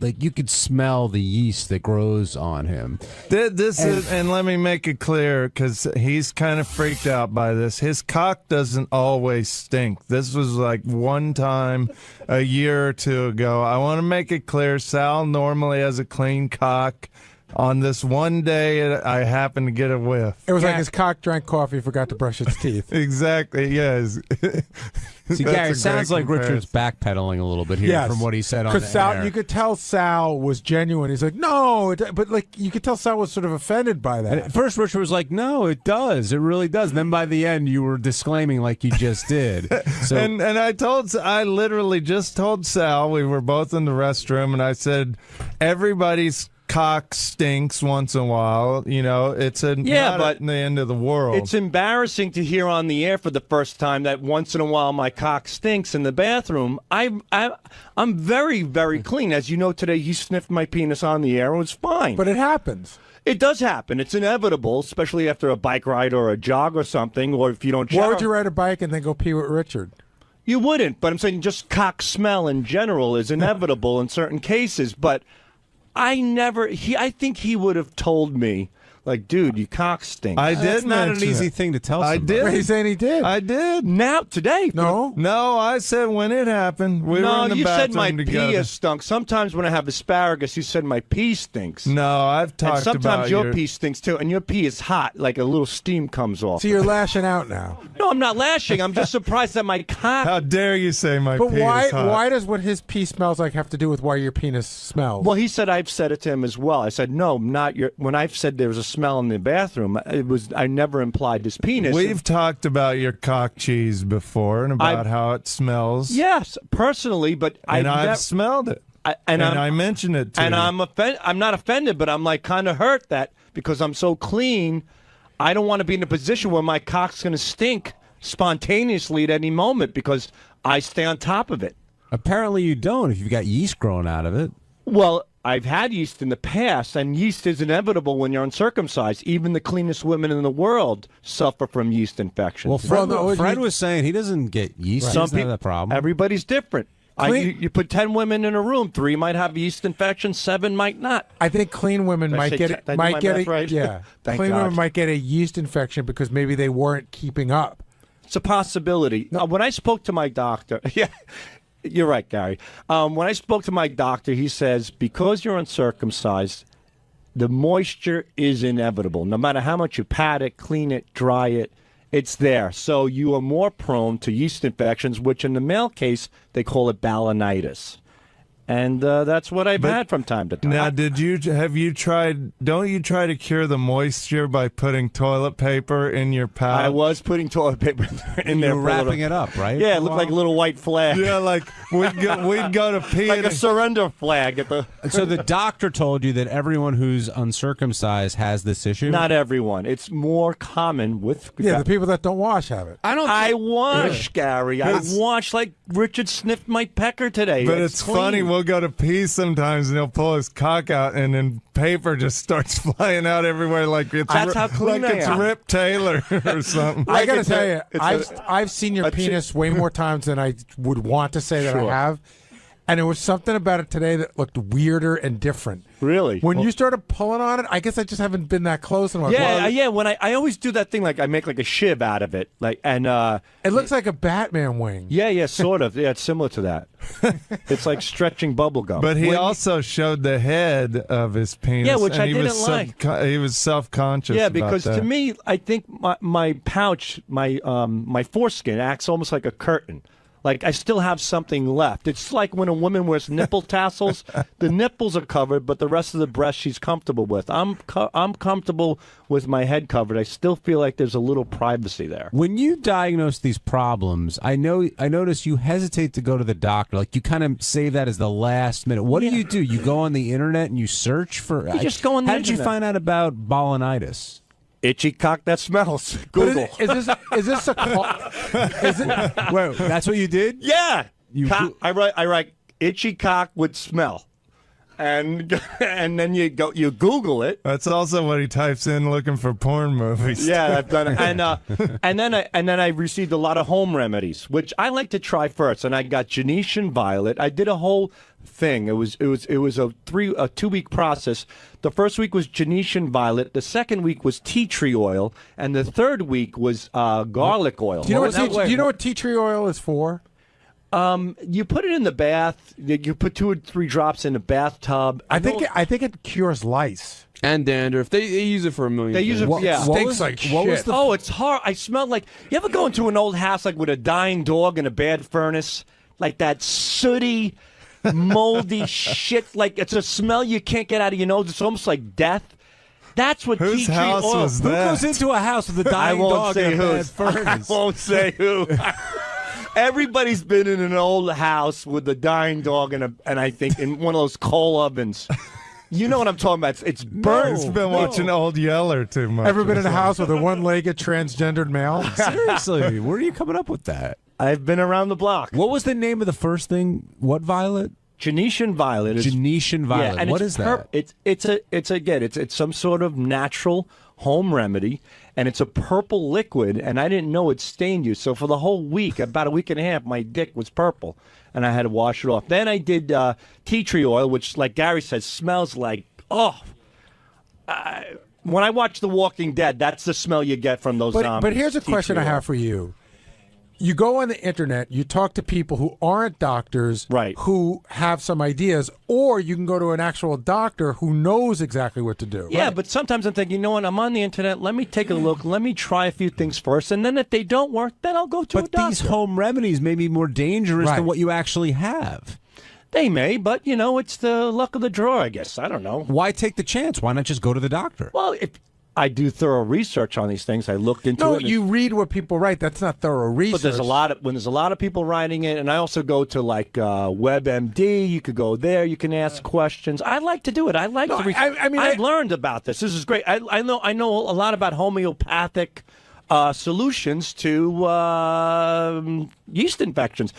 Like, you could smell the yeast that grows on him. And let me make it clear, because he's kind of freaked out by this. His cock doesn't always stink. This was like one time a year or two ago. I want to make it clear, Sal normally has a clean cock. On this one day, I happened to get a whiff. It was like his cock drank coffee, forgot to brush its teeth. Exactly, yes. See, Gary, it sounds like Richard's backpedaling a little bit here from what he said on the air. You could tell Sal was genuine. He's like, no, but like you could tell Sal was sort of offended by that. And at first, Richard was like, no, it does. It really does. And then by the end, you were disclaiming like you just did. So, and I literally just told Sal, we were both in the restroom, and I said, everybody's cock stinks once in a while. You know, it's not the end of the world. It's embarrassing to hear on the air for the first time that once in a while my cock stinks in the bathroom. I'm very, very clean. As you know, today he sniffed my penis on the air and it was fine. But it happens. It does happen. It's inevitable, especially after a bike ride or a jog or something, or if you don't shower. Why would you ride a bike and then go pee with Richard? You wouldn't, but I'm saying just cock smell in general is inevitable in certain cases, but I think he would have told me, like, dude, you cock stink. I did. That's not an easy thing to tell somebody. I did. He's saying he did. I did. Now, today. No, I said when it happened. We were in the you said bathroom my together. pee stunk. Sometimes when I have asparagus, you said my pee stinks. No, I've talked about and sometimes your pee stinks, too, and your pee is hot, like a little steam comes off. So you're lashing out now. No, I'm not lashing. I'm just surprised that my cock... How dare you say my pee is hot? But why does what his pee smells like have to do with why your penis smells? Well, he said I've said it to him as well. I said, no, not your... When I've said there was a smell in the bathroom, I never implied his penis. We've talked about your cock cheese before and about how it smells. Yes, personally, but I've smelled it. I mentioned it to you. And I'm not offended, but I'm like kind of hurt that because I'm so clean, I don't want to be in a position where my cock's going to stink spontaneously at any moment because I stay on top of it. Apparently you don't if you've got yeast growing out of it. Well, I've had yeast in the past, and yeast is inevitable when you're uncircumcised. Even the cleanest women in the world suffer from yeast infections. Well, Fred was saying he doesn't get yeast. Right. He doesn't have that problem. Everybody's different. You put 10 women in a room, 3 might have yeast infection, 7 might not. I think clean women might get it. Yeah, clean women might get a yeast infection because maybe they weren't keeping up. It's a possibility. When I spoke to my doctor, yeah. You're right, Gary. When I spoke to my doctor, he says, because you're uncircumcised, the moisture is inevitable. No matter how much you pat it, clean it, dry it, it's there. So you are more prone to yeast infections, which in the male case, they call it balanitis. And that's what I've had from time to time. Now, don't you try to cure the moisture by putting toilet paper in your pouch? I was putting toilet paper in there. You were wrapping it up, right? Yeah, it looked like a little white flag. Yeah, like we'd go to pee. Like a surrender flag at the... So the doctor told you that everyone who's uncircumcised has this issue? Not everyone. It's more common with... Yeah, the people that don't wash have it. I wash, Gary. I wash like Richard sniffed my pecker today. But it's funny. We'll go to pee sometimes, and he'll pull his cock out, and then paper just starts flying out everywhere like it's how clean it's Rip Taylor or something. I got to tell you, I've seen your penis way more times than I would want to say that I have. And there was something about it today that looked weirder and different. Really? When you started pulling on it, I guess I just haven't been that close. And I'm like, Yeah. When I always do that thing, like I make like a shiv out of it, it looks like a Batman wing. Yeah, sort of. Yeah, it's similar to that. It's like stretching bubble gum. But he also showed the head of his penis. Yeah, which and I he didn't was like. He was self-conscious. Yeah, about because that. to me, I think my pouch, my foreskin acts almost like a curtain. Like, I still have something left. It's like when a woman wears nipple tassels. The nipples are covered, but the rest of the breast she's comfortable with. I'm comfortable with my head covered. I still feel like there's a little privacy there. When you diagnose these problems, I notice you hesitate to go to the doctor. Like, you kind of save that as the last minute. What do? You go on the internet and you search for... You just go on the How did you internet. find out about balanitis? Itchy cock that smells. Google. Is this a... Wait, that's what you did? Yeah. I write itchy cock with smell. And then you Google it. That's also what he types in looking for porn movies. Yeah, I've done it. And then I received a lot of home remedies, which I like to try first. And I got Genetian Violet. I did a whole thing. It was a 2-week process. The first week was Genetian Violet. The second week was tea tree oil, and the third week was garlic oil. Do you know what tea tree oil is for? You put it in the bath. You put 2 or 3 drops in the bathtub. I think it cures lice and dandruff. They use it for a million. They use it. Yeah, stinks like shit. Oh, it's hard. I smell like. You ever go into an old house like with a dying dog and a bad furnace, like that sooty, moldy shit? Like it's a smell you can't get out of your nose. It's almost like death. That's what Whose tea tree house oil. was Who that? goes into a house with a dying dog and a bad furnace? I won't say who. Everybody's been in an old house with a dying dog and I think in one of those coal ovens. You know what I'm talking about? It's burnt. He's been watching Old Yeller too much. Ever been in a house with a one-legged transgendered male? Seriously, where are you coming up with that? I've been around the block. What was the name of the first thing? What violet? Genetian Violet. Genetian Violet. Yeah, and what is that? It's some sort of natural home remedy, and it's a purple liquid, and I didn't know it stained you. So for the whole week, about a week and a half, my dick was purple, and I had to wash it off. Then I did tea tree oil, which, like Gary says, smells like, when I watch The Walking Dead, that's the smell you get from those zombies. But here's a question I have for you. You go on the internet, you talk to people who aren't doctors, right, who have some ideas, or you can go to an actual doctor who knows exactly what to do. Yeah, but sometimes I'm thinking, you know what, I'm on the internet, let me take a look, let me try a few things first, and then if they don't work, then I'll go to a doctor. But these home remedies may be more dangerous than what you actually have. They may, but, it's the luck of the draw, I guess. I don't know. Why take the chance? Why not just go to the doctor? Well, if I do thorough research on these things. I looked into it. No, you read what people write. That's not thorough research. But there's a lot of people writing it, and I also go to like WebMD. You could go there. You can ask questions. I like to do it. I like to. I've learned about this. This is great. I know a lot about homeopathic solutions to yeast infections.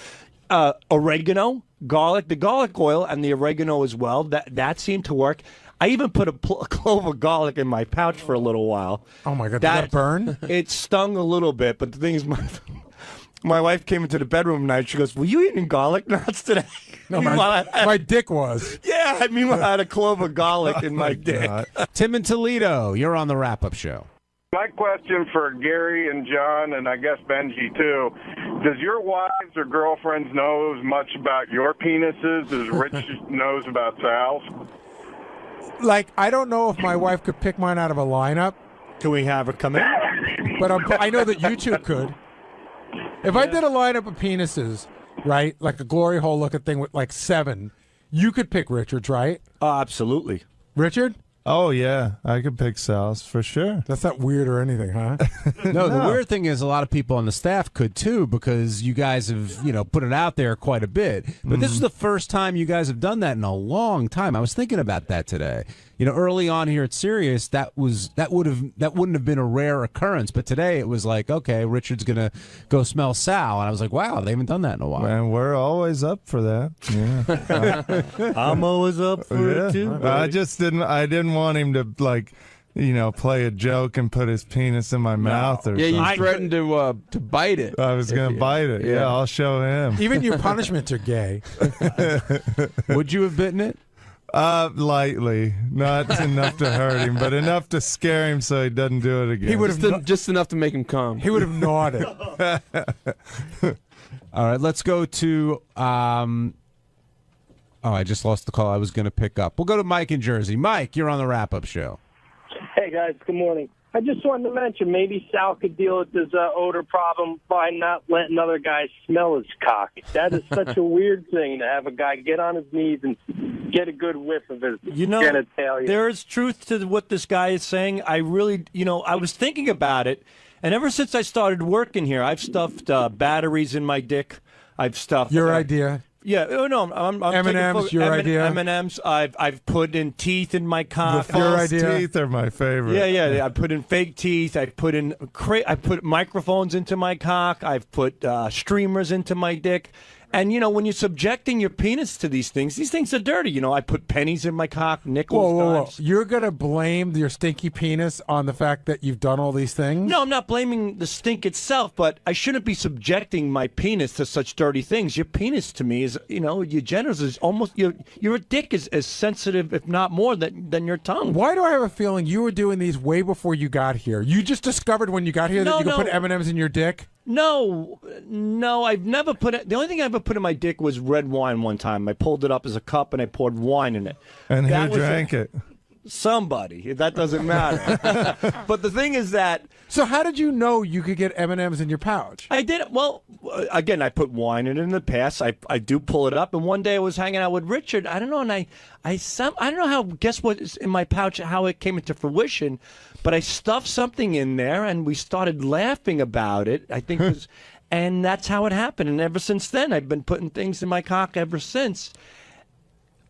Oregano, garlic, the garlic oil, and the oregano as well. That seemed to work. I even put a clove of garlic in my pouch for a little while. Oh, my God. Did that burn? It stung a little bit, but the thing is, my wife came into the bedroom tonight. She goes, were you eating garlic nuts today? No, my dick was. Yeah, I mean, I had a clove of garlic in my dick. Tim in Toledo, you're on the wrap-up show. My question for Gary and John, and I guess Benji too, does your wives or girlfriends know as much about your penises as Rich knows about Sal's? Like, I don't know if my wife could pick mine out of a lineup. Can we have her come in? But I know that you two could. If I did a lineup of penises, right, like a glory hole looking thing with like 7, you could pick Richard's, right? Oh, absolutely. Richard? Oh, yeah. I could pick Sal's for sure. That's not weird or anything, huh? No, the weird thing is a lot of people on the staff could, too, because you guys have, put it out there quite a bit. But this is the first time you guys have done that in a long time. I was thinking about that today. Early on here at Sirius, that wouldn't have been a rare occurrence. But today it was like, okay, Richard's gonna go smell Sal, and I was like, wow, they haven't done that in a while. And we're always up for that. Yeah, I'm always up for it too. I didn't want him to play a joke and put his penis in my mouth or something. Yeah, you threatened to bite it. I was going to bite it. Yeah, I'll show him. Even your punishments are gay. Would you have bitten it? Lightly. Not enough to hurt him, but enough to scare him so he doesn't do it again. He would have just enough to make him come. He would have gnawed it. All right, let's go to... I just lost the call I was going to pick up. We'll go to Mike in Jersey. Mike, you're on the wrap-up show. Hey, guys. Good morning. I just wanted to mention maybe Sal could deal with his odor problem by not letting other guys smell his cock. That is such a weird thing to have a guy get on his knees and get a good whiff of his genitalia. There is truth to what this guy is saying. I really, I was thinking about it, and ever since I started working here, I've stuffed batteries in my dick. I've stuffed... Your idea? Yeah, no, I'm M&M's, your idea? M&M's, I've put in teeth in my cock. The false teeth are my favorite. Yeah. I put in fake teeth. I put microphones into my cock. I've put streamers into my dick. And, when you're subjecting your penis to these things are dirty. I put pennies in my cock, nickels, dimes. You're going to blame your stinky penis on the fact that you've done all these things? No, I'm not blaming the stink itself, but I shouldn't be subjecting my penis to such dirty things. Your penis, to me, is, your genitals is almost, your dick is as sensitive, if not more, than your tongue. Why do I have a feeling you were doing these way before you got here? You just discovered when you got here that you could put M&M's in your dick? No, I've never put it. The only thing I ever put in my dick was red wine one time. I pulled it up as a cup and I poured wine in it. And who drank it? Somebody. That doesn't matter. But the thing is that... So how did you know you could get M&M's in your pouch? I did. Well, again, I put wine in it in the past. I do pull it up. And one day I was hanging out with Richard. I don't know. And I don't know how, guess what is in my pouch, how it came into fruition. But I stuffed something in there and we started laughing about it. I think it was... And that's how it happened. And ever since then, I've been putting things in my cock ever since.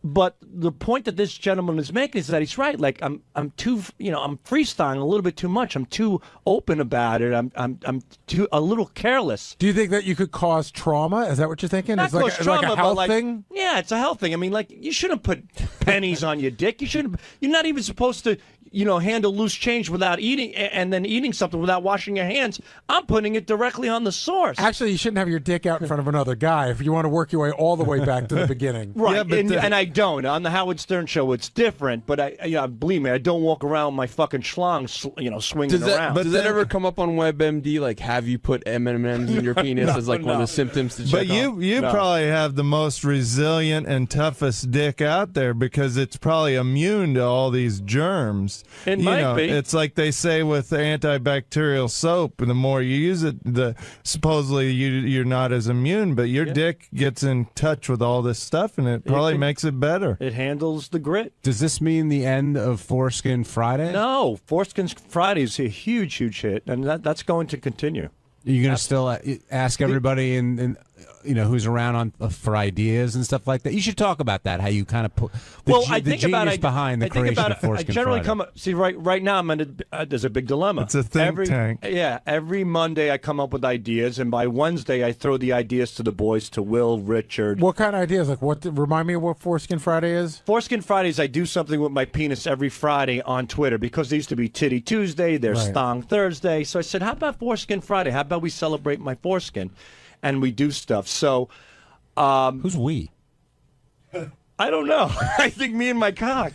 But the point that this gentleman is making is that he's right. Like I'm too, I'm freestyling a little bit too much. I'm too open about it. I'm too a little careless. Do you think that you could cause trauma? Is that what you're thinking? Not it's trauma, like a health but thing. Yeah, it's a health thing. I mean, like you shouldn't put pennies on your dick. You shouldn't. You're not even supposed to. Handle loose change without eating, and then eating something without washing your hands. I'm putting it directly on the source. Actually, you shouldn't have your dick out in front of another guy if you want to work your way all the way back to the beginning. Right, yeah, and I don't. On the Howard Stern show, it's different, but believe me, I don't walk around with my fucking schlong, swinging around. But does that ever come up on WebMD? Like, have you put M&Ms in your penis as like one of the symptoms to check But you probably have the most resilient and toughest dick out there because it's probably immune to all these germs. It might be. It's like they say with antibacterial soap, the more you use it, supposedly you're not as immune, but your dick gets in touch with all this stuff, and it probably makes it better. It handles the grit. Does this mean the end of Foreskin Friday? No, Foreskin Friday is a huge, huge hit, and that's going to continue. Are you going to still ask everybody and who's around for ideas and stuff like that? You should talk about that. How you kind of put the genius behind the creation of Foreskin Friday. I generally right now there's a big dilemma. It's a think tank. Yeah, every Monday I come up with ideas, and by Wednesday I throw the ideas to the boys, to Will, Richard. What kind of ideas? Like what? Remind me of what Foreskin Friday is. Foreskin Fridays, I do something with my penis every Friday on Twitter because there used to be Titty Tuesday, there's Thong Thursday. So I said, how about Foreskin Friday? How about we celebrate my foreskin? And we do stuff. So, who's we? I don't know. I think me and my cock.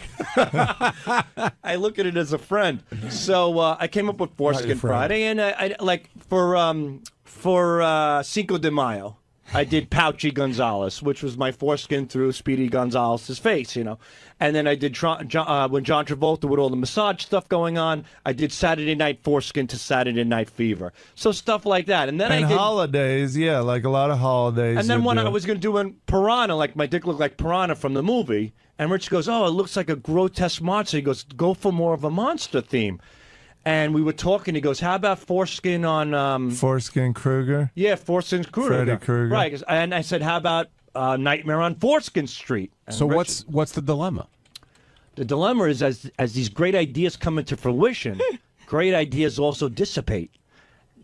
I look at it as a friend. So I came up with Foreskin Friday, and I like for Cinco de Mayo, I did 𝗵𝗁cie 𝗿𝗍𝗿, which was my foreskin through Speedy Gonzalez's face, And then I did when John Travolta with all the massage stuff going on, I did Saturday Night Foreskin to Saturday Night Fever. So stuff like that. And then holidays, yeah, like a lot of holidays. And then I was going to do a piranha, like my dick looked like piranha from the movie. And Rich goes, oh, it looks like a grotesque monster. He goes, go for more of a monster theme. And we were talking. He goes, how about foreskin on... Foreskin Krueger? Yeah, Foreskin Krueger. Freddy Krueger. Right. And I said, how about Nightmare on Foreskin Street? And so what's the dilemma? The dilemma is as these great ideas come into fruition, great ideas also dissipate.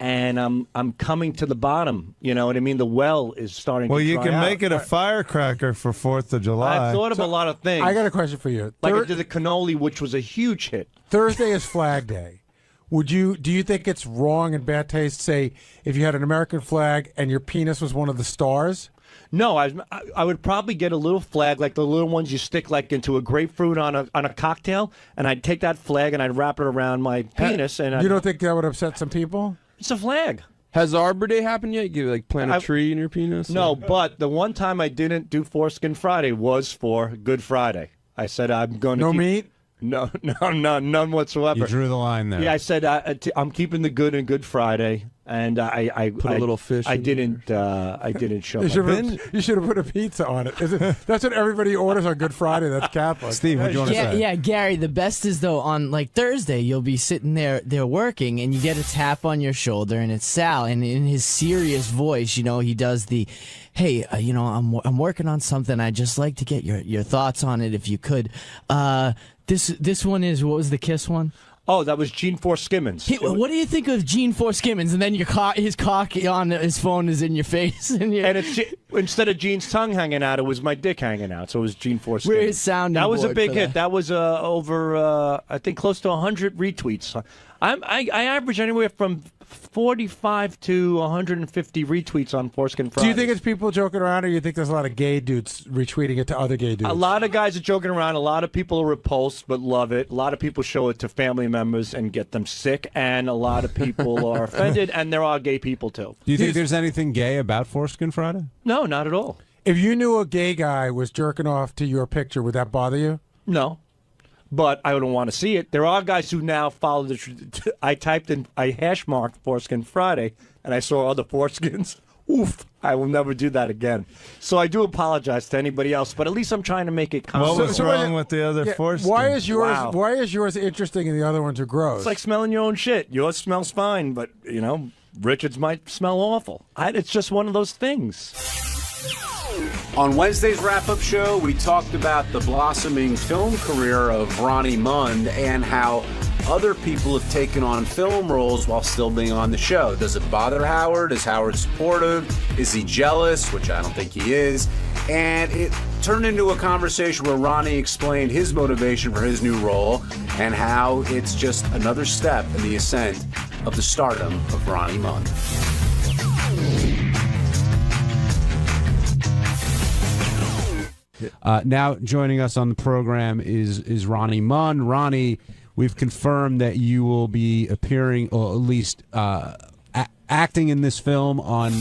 and I'm coming to the bottom. You know what I mean? The well is starting Well, to you dry can out. make it a firecracker for 4th of July. I've thought of a lot of things. I got a question for you. Like I did the cannoli, which was a huge hit. Thursday is Flag Day. Do you think it's wrong and bad taste, say, if you had an American flag and your penis was one of the stars? No, I would probably get a little flag, like the little ones you stick like into a grapefruit on a cocktail, and I'd take that flag and I'd wrap it around my penis. And you don't think that would upset some people? It's a flag. Has Arbor Day happened yet? You like plant a tree in your penis? No, but the one time I didn't do Foreskin Friday was for Good Friday. I said I'm going to No meat? No, none whatsoever. You drew the line there. Yeah, I said I'm keeping the good in Good Friday, and I put a little fish. I didn't show. You should have put a pizza on it. That's what everybody orders on Good Friday. That's Catholic. Steve, what do you want to say? Yeah, Gary. The best is though on like Thursday, you'll be sitting there working, and you get a tap on your shoulder, and it's Sal, and in his serious voice, he does the, "Hey, I'm working on something. I'd just like to get your thoughts on it, if you could." This one is, what was the Kiss one? Oh, that was Gene Fitzsimmons. What do you think of Gene Fitzsimmons? And then his cock on his phone is in your face. And it's instead of Gene's tongue hanging out, it was my dick hanging out. So it was Gene Fitzsimmons. We're his sounding That was a board big for hit. that. That was over, I think, close to 100 retweets. I average anywhere from 45 to 150 retweets on Foreskin Friday. Do you think it's people joking around, or you think there's a lot of gay dudes retweeting it to other gay dudes? A lot of guys are joking around. A lot of people are repulsed but love it. A lot of people show it to family members and get them sick. And a lot of people are offended, and there are gay people, too. Do you think there's anything gay about Foreskin Friday? No, not at all. If you knew a gay guy was jerking off to your picture, would that bother you? No. But I don't want to see it. There are guys who now follow the. I hash marked Foreskin Friday, and I saw other foreskins. Oof! I will never do that again. So I do apologize to anybody else, but at least I'm trying to make it. What was wrong with the other foreskin? Why is yours? Wow. Why is yours interesting and the other ones are gross? It's like smelling your own shit. Yours smells fine, but Richard's might smell awful. It's just one of those things. On Wednesday's wrap-up show, we talked about the blossoming film career of Ronnie Mund and how other people have taken on film roles while still being on the show. Does it bother Howard? Is Howard supportive? Is he jealous? Which I don't think he is. And it turned into a conversation where Ronnie explained his motivation for his new role and how it's just another step in the ascent of the stardom of Ronnie Mund. Now joining us on the program is Ronnie Mund. Ronnie, we've confirmed that you will be appearing, or at least acting in this film on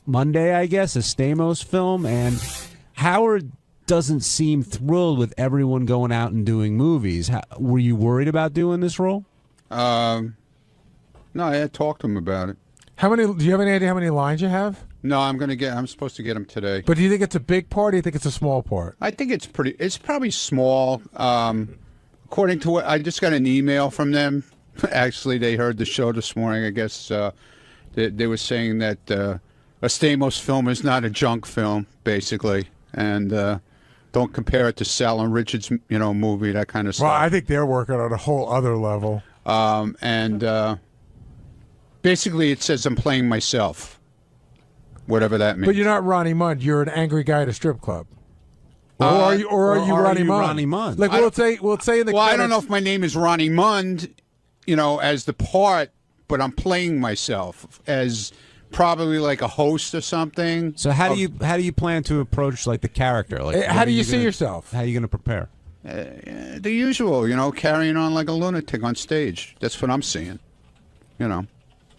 Monday, I guess, a Stamos film. And Howard doesn't seem thrilled with everyone going out and doing movies. Were you worried about doing this role? No, I had talked to him about it. Do you have any idea how many lines you have? No, I'm supposed to get him today. But do you think it's a big part, or do you think it's a small part? I think it's probably small. According to what I just got an email from them. Actually, they heard the show this morning. I guess they were saying that a Stamos film is not a junk film, basically, and don't compare it to Sal and Richard's movie, that kind of stuff. Well, I think they're working on a whole other level. Basically, it says I'm playing myself, whatever that means. But you're not Ronnie Mund. You're an angry guy at a strip club. Or are you Ronnie Mund? Ronnie Mund? Like we'll say in the credits. Well, I don't know if my name is Ronnie Mund, as the part, but I'm playing myself as probably like a host or something. So how do you plan to approach like the character? Like how do you see yourself? How are you going to prepare? The usual, carrying on like a lunatic on stage. That's what I'm seeing.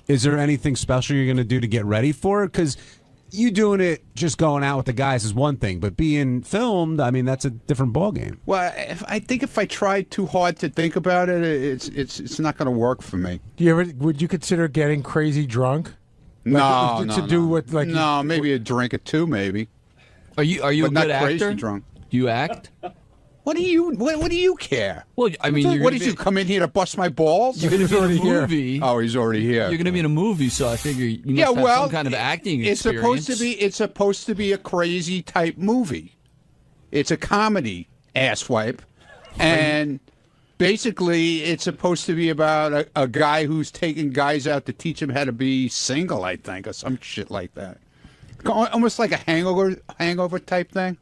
Is there anything special you're going to do to get ready for it? Because you doing it just going out with the guys is one thing, but being filmed, I mean, that's a different ballgame. Well, I think if I try too hard to think about it, it's not going to work for me. Would you consider getting crazy drunk? No, No, maybe a drink or two, maybe. Are you a good not actor? Crazy drunk. Do you act? What do you care? Well, I mean, what did you come in here to bust my balls? You're going to be in a movie. Oh, he's already here. You're going to be in a movie, so I figure you must have some kind of acting experience. It's supposed to be a crazy type movie. It's a comedy, asswipe, and Basically, it's supposed to be about a guy who's taking guys out to teach them how to be single, I think, or some shit like that. Almost like a hangover type thing.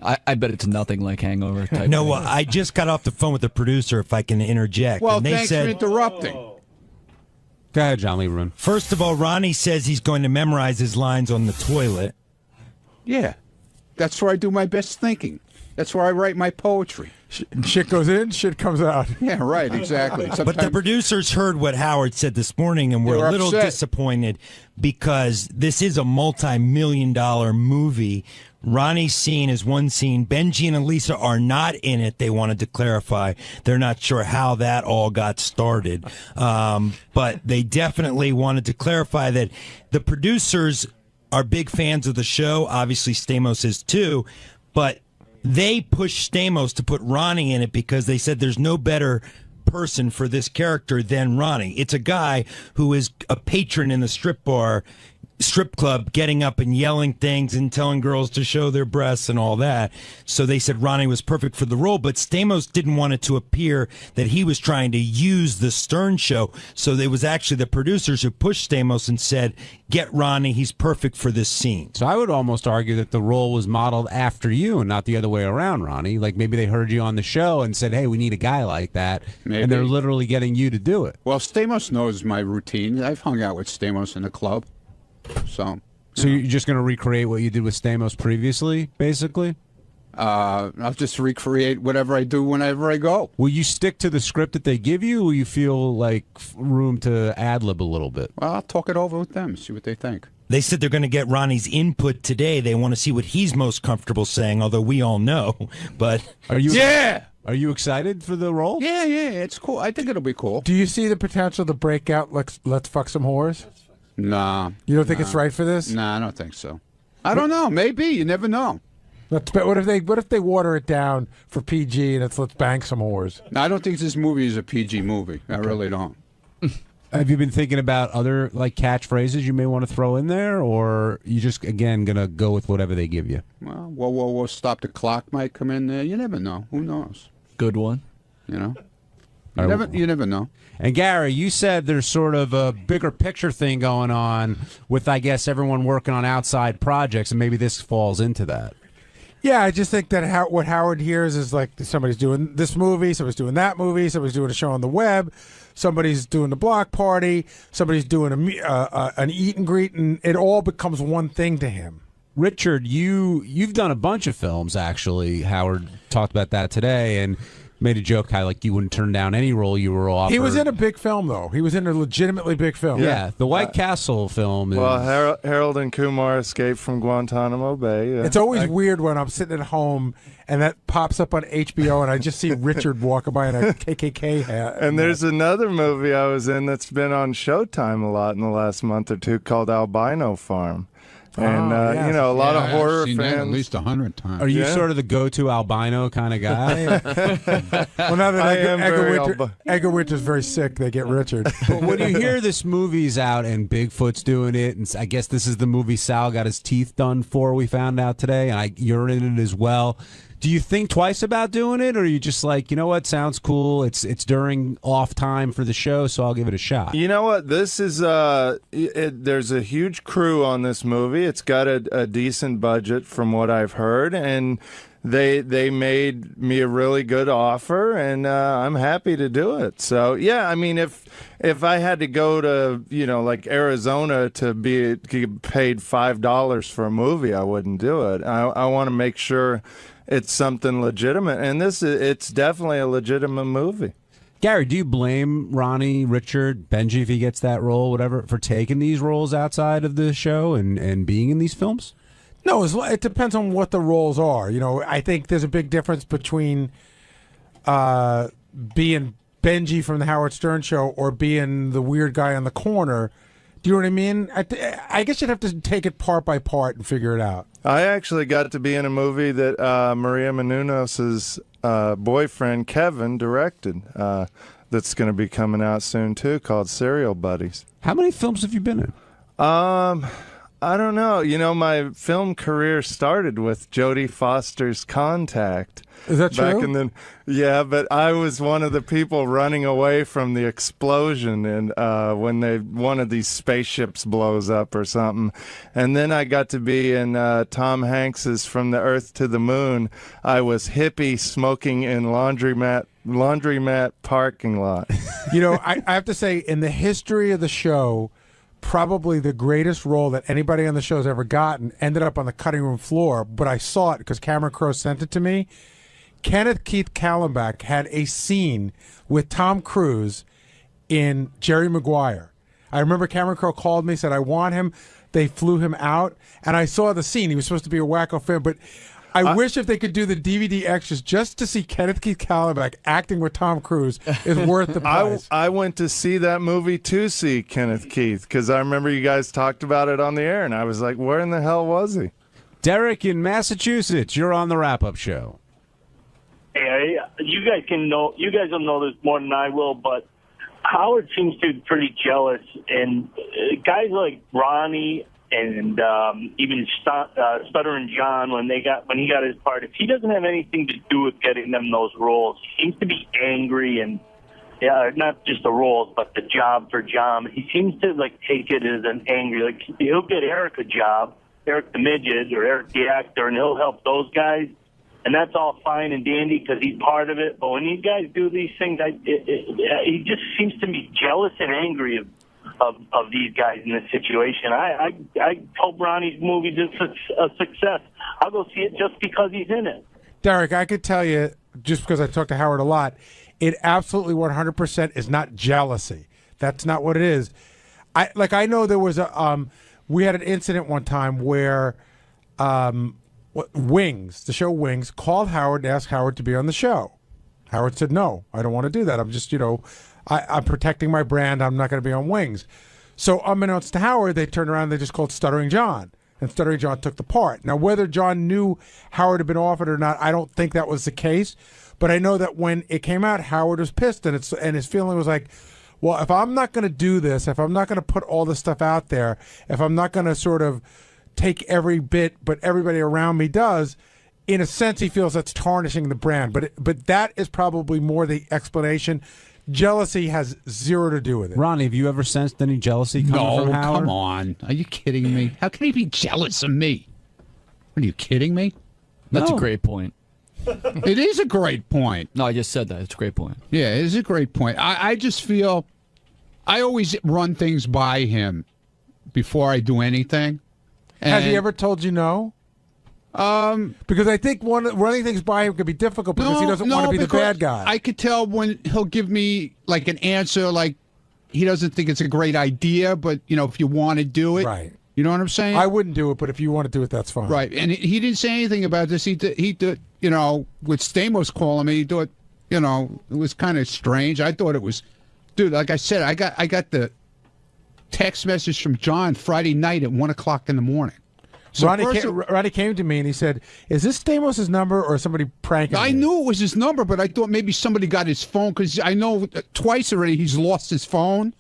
I bet it's nothing like Hangover type. No, thing. I just got off the phone with the producer, if I can interject. Well, and they thanks said, for interrupting. Go ahead, John Lieberman. First of all, Ronnie says he's going to memorize his lines on the toilet. Yeah. That's where I do my best thinking. That's where I write my poetry. Shit goes in, shit comes out. Yeah, right, exactly. But the producers heard what Howard said this morning and were a little disappointed because this is a multi-million-dollar movie. Ronnie's scene is one scene. Benji and Elisa are not in it. They wanted to clarify. They're not sure how that all got started. But they definitely wanted to clarify that the producers are big fans of the show. Obviously, Stamos is too. But they pushed Stamos to put Ronnie in it because they said there's no better person for this character than Ronnie. It's a guy who is a patron in the strip club, getting up and yelling things and telling girls to show their breasts and all that. So they said Ronnie was perfect for the role, but Stamos didn't want it to appear that he was trying to use the Stern show. So it was actually the producers who pushed Stamos and said, get Ronnie, he's perfect for this scene. So I would almost argue that the role was modeled after you and not the other way around, Ronnie. Like maybe they heard you on the show and said, hey, we need a guy like that. Maybe. And they're literally getting you to do it. Well, Stamos knows my routine. I've hung out with Stamos in the club. So you're just going to recreate what you did with Stamos previously, basically? I'll just recreate whatever I do whenever I go. Will you stick to the script that they give you, or will you feel like room to ad-lib a little bit? Well, I'll talk it over with them, see what they think. They said they're going to get Ronnie's input today. They want to see what he's most comfortable saying, although we all know. But Are you Are you excited for the role? Yeah, it's cool. I think it'll be cool. Do you see the potential to break out Let's Fuck Some Whores? Nah. You don't think it's right for this? Nah, I don't think so. I don't know. Maybe. You never know. What if they water it down for PG and it's Let's Bang Some Whores? No, I don't think this movie is a PG movie. I really don't. Have you been thinking about other like catchphrases you may want to throw in there, or you just again gonna go with whatever they give you? Well, whoa, stop the clock might come in there. You never know. Who knows? Good one. You know? You never know. And Gary, you said there's sort of a bigger picture thing going on with, I guess, everyone working on outside projects, and maybe this falls into that. Yeah, I just think that what Howard hears is like somebody's doing this movie, somebody's doing that movie, somebody's doing a show on the web, somebody's doing the block party, somebody's doing an eat and greet, and it all becomes one thing to him. Richard, you've done a bunch of films, actually. Howard talked about that today, and made a joke how like you wouldn't turn down any role you were offered. He was in a big film, though. He was in a legitimately big film. Yeah, the White Castle film. Well, Harold and Kumar escaped from Guantanamo Bay. It's always weird when I'm sitting at home and that pops up on HBO and I just see Richard walking by in a KKK hat. And there's another movie I was in that's been on Showtime a lot in the last month or two called Albino Farm. And, yes. You know, a lot of horror I've seen fans. that at least 100 times. Are you sort of the go-to albino kind of guy? Well, now that Edgar Winter's very sick, they get Richard. But when you hear this movie's out and Bigfoot's doing it, and I guess this is the movie Sal got his teeth done for, we found out today, and you're in it as well. Do you think twice about doing it, or are you just like, you know what, sounds cool, it's during off time for the show, so I'll give it a shot? You know what, this is, there's a huge crew on this movie. It's got a decent budget from what I've heard, and they made me a really good offer, and I'm happy to do it. So, yeah, I mean, if I had to go to, you know, like Arizona to be paid $5 for a movie, I wouldn't do it. I want to make sure it's something legitimate, and it's definitely a legitimate movie. Gary, do you blame Ronnie, Richard, Benji, if he gets that role, whatever, for taking these roles outside of the show and being in these films? No, it depends on what the roles are. You know, I think there's a big difference between being Benji from the Howard Stern Show or being the weird guy on the corner. Do you know what I mean? I guess you'd have to take it part by part and figure it out. I actually got to be in a movie that Maria Menounos' boyfriend, Kevin, directed that's going to be coming out soon, too, called Serial Buddies. How many films have you been in? I don't know. You know, my film career started with Jodie Foster's Contact. Is that true? Yeah, but I was one of the people running away from the explosion and when one of these spaceships blows up or something. And then I got to be in Tom Hanks's From the Earth to the Moon. I was hippie smoking in laundromat parking lot. You know, I have to say, in the history of the show, probably the greatest role that anybody on the show has ever gotten ended up on the cutting room floor, but I saw it because Cameron Crowe sent it to me. 𝗦𝗵cie𝘄𝗿𝗿 had a scene with Tom Cruise in Jerry Maguire. I remember Cameron Crowe called me, said, I want him. They flew him out, and I saw the scene. He was supposed to be a wacko fan, but I wish if they could do the DVD extras just to see 𝗦𝗵cie𝘄𝗿𝗿 acting with Tom Cruise is worth the price. I went to see that movie to see Kenneth Keith because I remember you guys talked about it on the air, and I was like, where in the hell was he? Derek in Massachusetts, you're on the wrap-up show. Hey, you guys will know this more than I will, but Howard seems to be pretty jealous, and guys like Ronnie and even Stuttering John, when he got his part, if he doesn't have anything to do with getting them those roles, he seems to be angry, and not just the roles, but the job for John. He seems to take it as an angry, he'll get Eric a job, Eric the Midget or Eric the actor, and he'll help those guys. And that's all fine and dandy because he's part of it. But when these guys do these things, he just seems to be jealous and angry of these guys in this situation. I hope Ronnie's movie's a success. I'll go see it just because he's in it. Derek, I could tell you, just because I talk to Howard a lot, it absolutely 100% is not jealousy. That's not what it is. I know there was we had an incident one time where Wings, the show Wings, called Howard and asked Howard to be on the show. Howard said, no, I don't want to do that. I'm just, I'm protecting my brand. I'm not going to be on Wings. So unbeknownst to Howard, they turned around and they just called Stuttering John. And Stuttering John took the part. Now, whether John knew Howard had been offered or not, I don't think that was the case. But I know that when it came out, Howard was pissed. And his feeling was like, well, if I'm not going to do this, if I'm not going to put all this stuff out there, if I'm not going to sort of take every bit, but everybody around me does, in a sense, he feels that's tarnishing the brand. But that is probably more the explanation. Jealousy has zero to do with it. Ronnie, have you ever sensed any jealousy coming from Howard? Come on. Are you kidding me? How can he be jealous of me? Are you kidding me? That's a great point. It is a great point. No, I just said that. It's a great point. Yeah, it is a great point. I just feel I always run things by him before I do anything. Has he ever told you no? Because I think running things by him could be difficult because he doesn't want to be the bad guy. I could tell when he'll give me an answer he doesn't think it's a great idea, but if you want to do it, right? You know what I'm saying? I wouldn't do it, but if you want to do it, that's fine. Right, and he didn't say anything about this. He did, with 𝗦𝗵cie calling me, he thought, it was kind of strange. I thought it was, dude. Like I said, I got the text message from John Friday night at 1 o'clock in the morning. So Ronnie came to me and he said, is this 𝗦𝗵ci's number or somebody pranking me? I knew it was his number, but I thought maybe somebody got his phone because I know twice already he's lost his phone.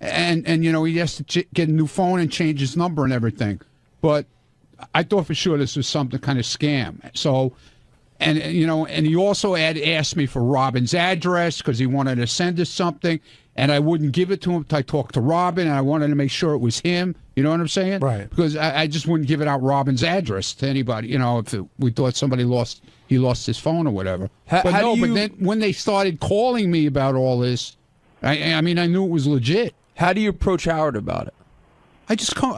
And he has to get a new phone and change his number and everything. But I thought for sure this was some kind of scam. So, and he also asked me for Robin's address because he wanted to send us something. And I wouldn't give it to him until I talked to Robin, and I wanted to make sure it was him. You know what I'm saying? Right. Because I just wouldn't give it out Robin's address to anybody. If we thought somebody lost his phone or whatever. But then when they started calling me about all this, I knew it was legit. How do you approach Howard about it? I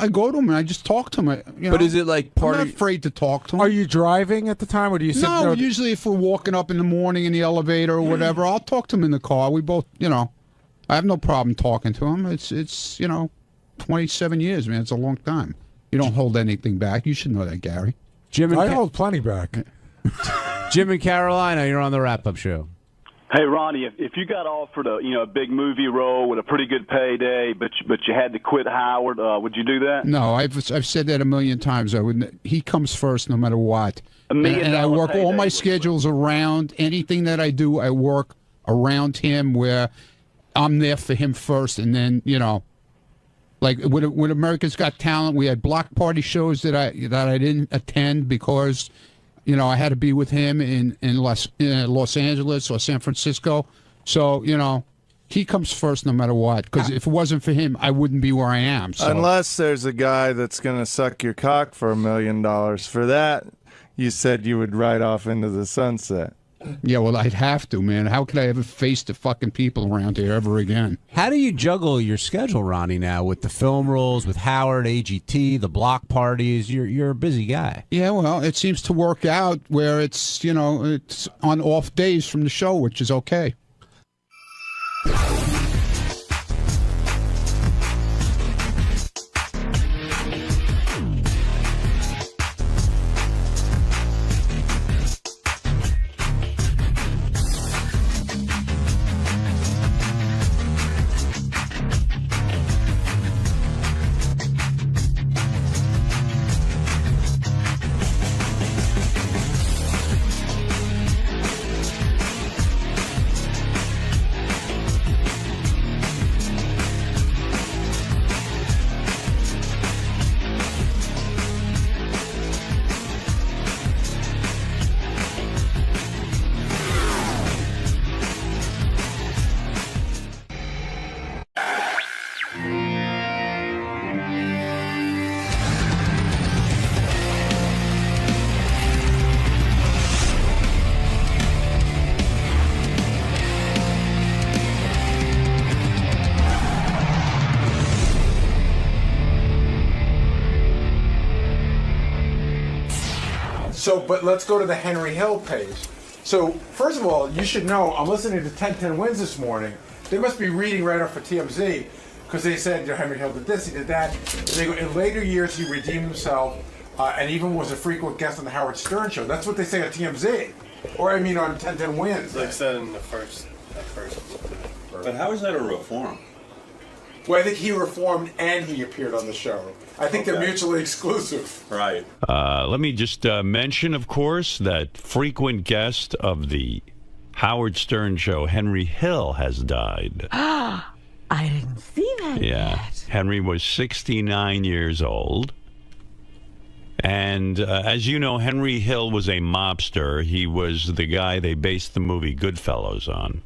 go to him and I just talk to him. But is it like part I'm not afraid to talk to him. Are you driving at the time, or do you sit there? No, usually if we're walking up in the morning in the elevator or whatever, I'll talk to him in the car. We both, I have no problem talking to him. It's 27 years, man. It's a long time. You don't hold anything back. You should know that, Gary. I hold plenty back. Jim in Carolina, you're on the wrap-up show. Hey, Ronnie, if you got offered a big movie role with a pretty good payday, but you had to quit Howard, would you do that? No, I've said that a million times. I wouldn't. He comes first, no matter what. And I work all my schedules around anything that I do. I work around him where I'm there for him first, and then Like with America's Got Talent, we had block party shows that I didn't attend because, you know, I had to be with him in Los Angeles or San Francisco. So, you know, he comes first no matter what. Because if it wasn't for him, I wouldn't be where I am. So. Unless there's a guy that's going to suck your cock for $1 million. For that, you said you would ride off into the sunset. Yeah, well, I'd have to, man. How could I ever face the fucking people around here ever again? How do you juggle your schedule, Ronnie, now with the film roles, with Howard, AGT, the block parties? You're a busy guy. Yeah, well, it seems to work out where it's, you know, it's on off days from the show, which is okay. So, but let's go to the Henry Hill page. So, first of all, you should know, I'm listening to 1010 Wins this morning. They must be reading right off of TMZ, because they said, Henry Hill did this, he did that. And they go, in later years, he redeemed himself, and even was a frequent guest on the Howard Stern Show. That's what they say on TMZ. Or, I mean, on 1010 Wins. Like said in the first. But how is that a reform? Well, I think he reformed and he appeared on the show. I think they're mutually exclusive. Right. Let me just mention, of course, that frequent guest of the Howard Stern Show, Henry Hill, has died. I didn't see that yet. Henry was 69 years old. And as you know, Henry Hill was a mobster. He was the guy they based the movie Goodfellas on.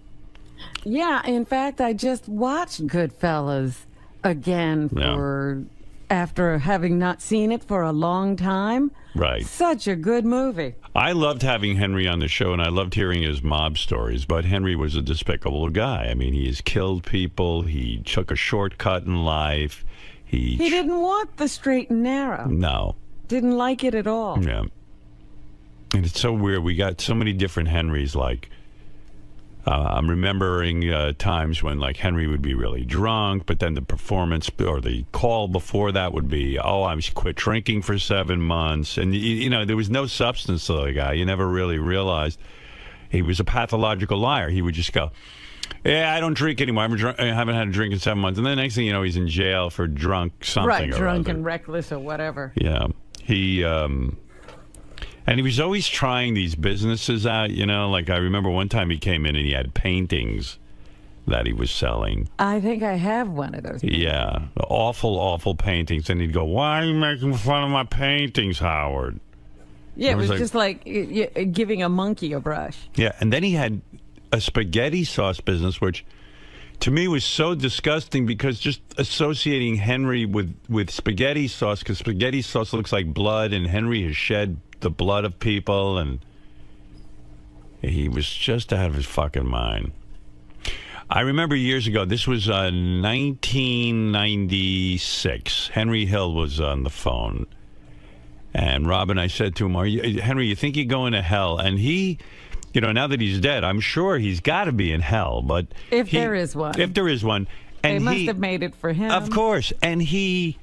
Yeah, in fact, I just watched Goodfellas again after having not seen it for a long time. Right. Such a good movie. I loved having Henry on the show, and I loved hearing his mob stories, but Henry was a despicable guy. I mean, he has killed people. He took a shortcut in life. He didn't want the straight and narrow. No. Didn't like it at all. Yeah. And it's so weird. We got so many different Henrys, like... I'm remembering times when, like, Henry would be really drunk, but then the performance or the call before that would be, oh, I quit drinking for 7 months. And, you know, there was no substance to the guy. You never really realized he was a pathological liar. He would just go, yeah, I don't drink anymore. I haven't had a drink in 7 months. And then the next thing you know, he's in jail for drunk something right, or drunk other. And reckless or whatever. Yeah. And he was always trying these businesses out, you know. Like, I remember one time he came in and he had paintings that he was selling. I think I have one of those. Yeah. Awful, awful paintings. And he'd go, why are you making fun of my paintings, Howard? Yeah, it was just like giving a monkey a brush. Yeah, and then he had a spaghetti sauce business, which to me was so disgusting because just associating Henry with spaghetti sauce, because spaghetti sauce looks like blood, and Henry has shed the blood of people, and he was just out of his fucking mind. I remember years ago, this was 1996. Henry Hill was on the phone, and Rob and I said to him, Henry, you think you're going to hell? And he, you know, now that he's dead, I'm sure he's got to be in hell, but if there is one. If there is one. And they must have made it for him. Of course. And he...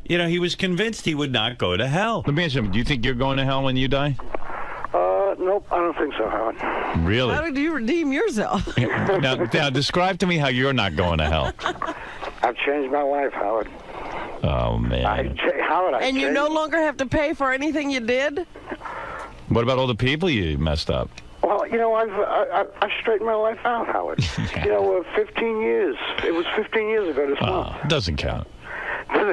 You know, he was convinced he would not go to hell. Let me ask you, do you think you're going to hell when you die? Nope, I don't think so, Howard. Really? How did you redeem yourself? now, describe to me how you're not going to hell. I've changed my life, Howard. Oh, man. And you no longer have to pay for anything you did? What about all the people you messed up? Well, you know, I've straightened my life out, Howard. You know, 15 years. It was 15 years ago this month. It doesn't count. Come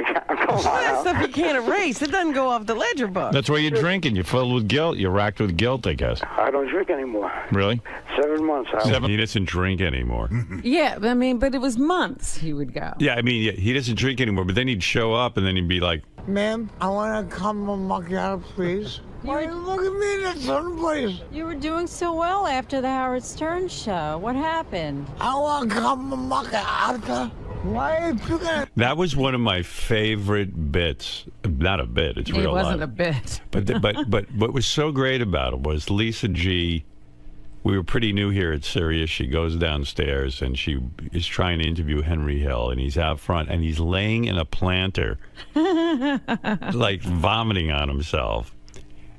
on That stuff you can't erase. It doesn't go off the ledger book. That's why you're drinking. You're filled with guilt. You're racked with guilt, I guess. I don't drink anymore. Really? 7 months. He doesn't drink anymore. Yeah, I mean, but it was months he would go. Yeah, I mean, he doesn't drink anymore, but then he'd show up and then he'd be like, Ma'am, I want to come on macchiato, please. Why you look at me in that certain place? You were doing so well after the Howard Stern show. What happened? I want to come on macchiato. Why are you picking it? That was one of my favorite bits. Not a bit, it's real life. It wasn't a bit. But what was so great about it was Lisa G. We were pretty new here at Sirius. She goes downstairs and she is trying to interview Henry Hill, and he's out front and he's laying in a planter, like vomiting on himself.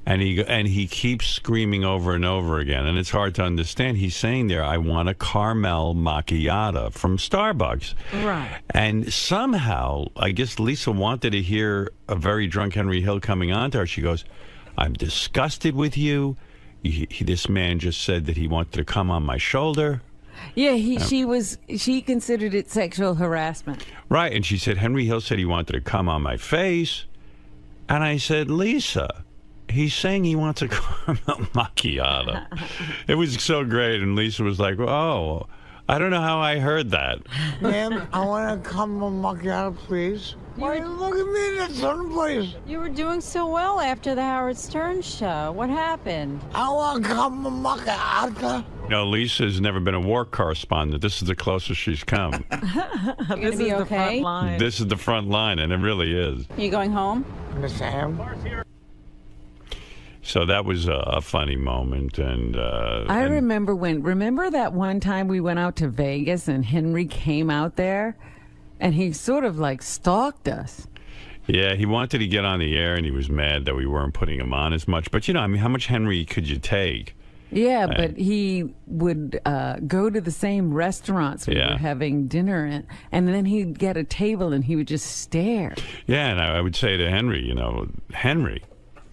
And he keeps screaming over and over again, and it's hard to understand. He's saying there, I want a caramel macchiato from Starbucks. Right. And somehow, I guess Lisa wanted to hear a very drunk Henry Hill coming on to her. She goes, I'm disgusted with you. This man just said that he wanted to come on my shoulder. Yeah, she considered it sexual harassment. Right, and she said, Henry Hill said he wanted to come on my face. And I said, Lisa, he's saying he wants a caramel macchiato. It was so great, and Lisa was like, oh, I don't know how I heard that. Ma'am, I want to come on macchiato, please. Why you look at me in that certain place? You were doing so well after the Howard Stern show. What happened? I want to come on macchiato. Lisa's never been a war correspondent. This is the closest she's come. This is the front line. This is the front line, and it really is. You going home? Miss Sam. So that was a funny moment, and I remember that one time we went out to Vegas and Henry came out there, and he sort of like stalked us. Yeah, he wanted to get on the air, and he was mad that we weren't putting him on as much. But I mean, how much Henry could you take? Yeah, but he would go to the same restaurants we were having dinner in, and then he'd get a table and he would just stare. Yeah, and I would say to Henry, Henry,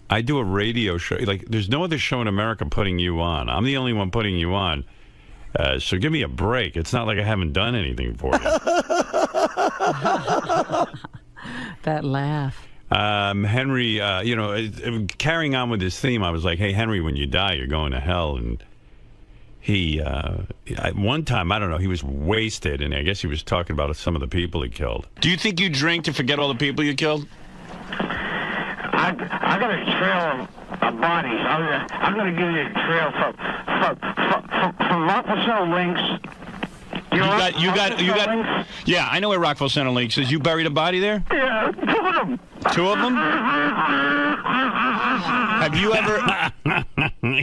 I do a radio show. Like, there's no other show in America putting you on. I'm the only one putting you on. So give me a break. It's not like I haven't done anything for you. That laugh. Henry, carrying on with this theme, I was like, hey, Henry, when you die, you're going to hell. And he, one time, I don't know, he was wasted, and I guess he was talking about some of the people he killed. Do you think you drink to forget all the people you killed? I got a trail of bodies. I'm going to give you a trail from Rockville Center Links. You got. Yeah, I know where Rockville Center Links is. You buried a body there? Yeah, 2 of them. 2 of them? Have you ever?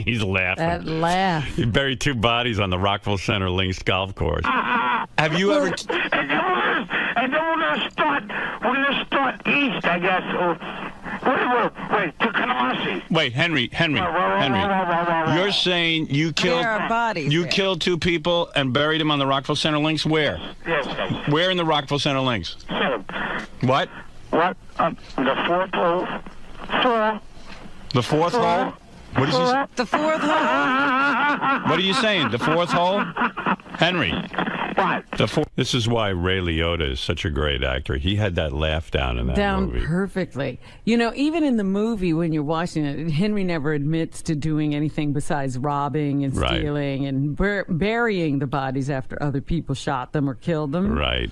He's laughing. That laugh. You buried 2 bodies on the Rockville Center Links golf course. Have you ever? And then we're going to start east, I guess. Wait, to Canarsie. Wait, Henry. You're saying you killed? There are bodies. You killed 2 people and buried them on the Rockville Center Links. Where? Yes. Where in the Rockville Center Links? What? What? The 4th hole. 4. The 4th hole? What is he? The 4th hole. What are you saying? The 4th hole? Henry. What? This is why Ray Liotta is such a great actor. He had that laugh down in that movie. Down perfectly. Even in the movie, when you're watching it, Henry never admits to doing anything besides robbing and stealing and burying the bodies after other people shot them or killed them. Right.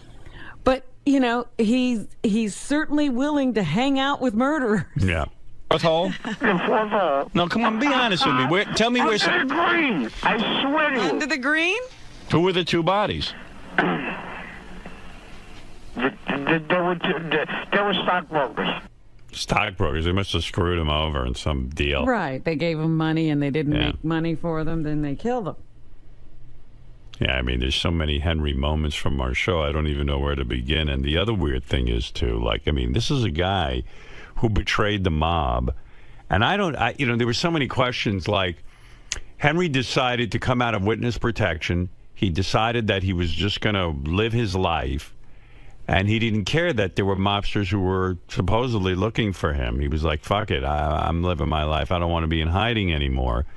But, he's certainly willing to hang out with murderers. Yeah. 4th hole? The 4th hole. No, come on, be honest with me. Tell me where. Under the green. I swear to you. Under the green? Who were the 2 bodies? They were stockbrokers. Stockbrokers. They must have screwed him over in some deal. Right. They gave him money and they didn't make money for them. Then they killed them. Yeah, I mean, there's so many Henry moments from our show. I don't even know where to begin. And the other weird thing is, too, this is a guy who betrayed the mob. And there were so many questions like, Henry decided to come out of witness protection. He decided that he was just going to live his life, and he didn't care that there were mobsters who were supposedly looking for him. He was like, fuck it, I'm living my life. I don't want to be in hiding anymore.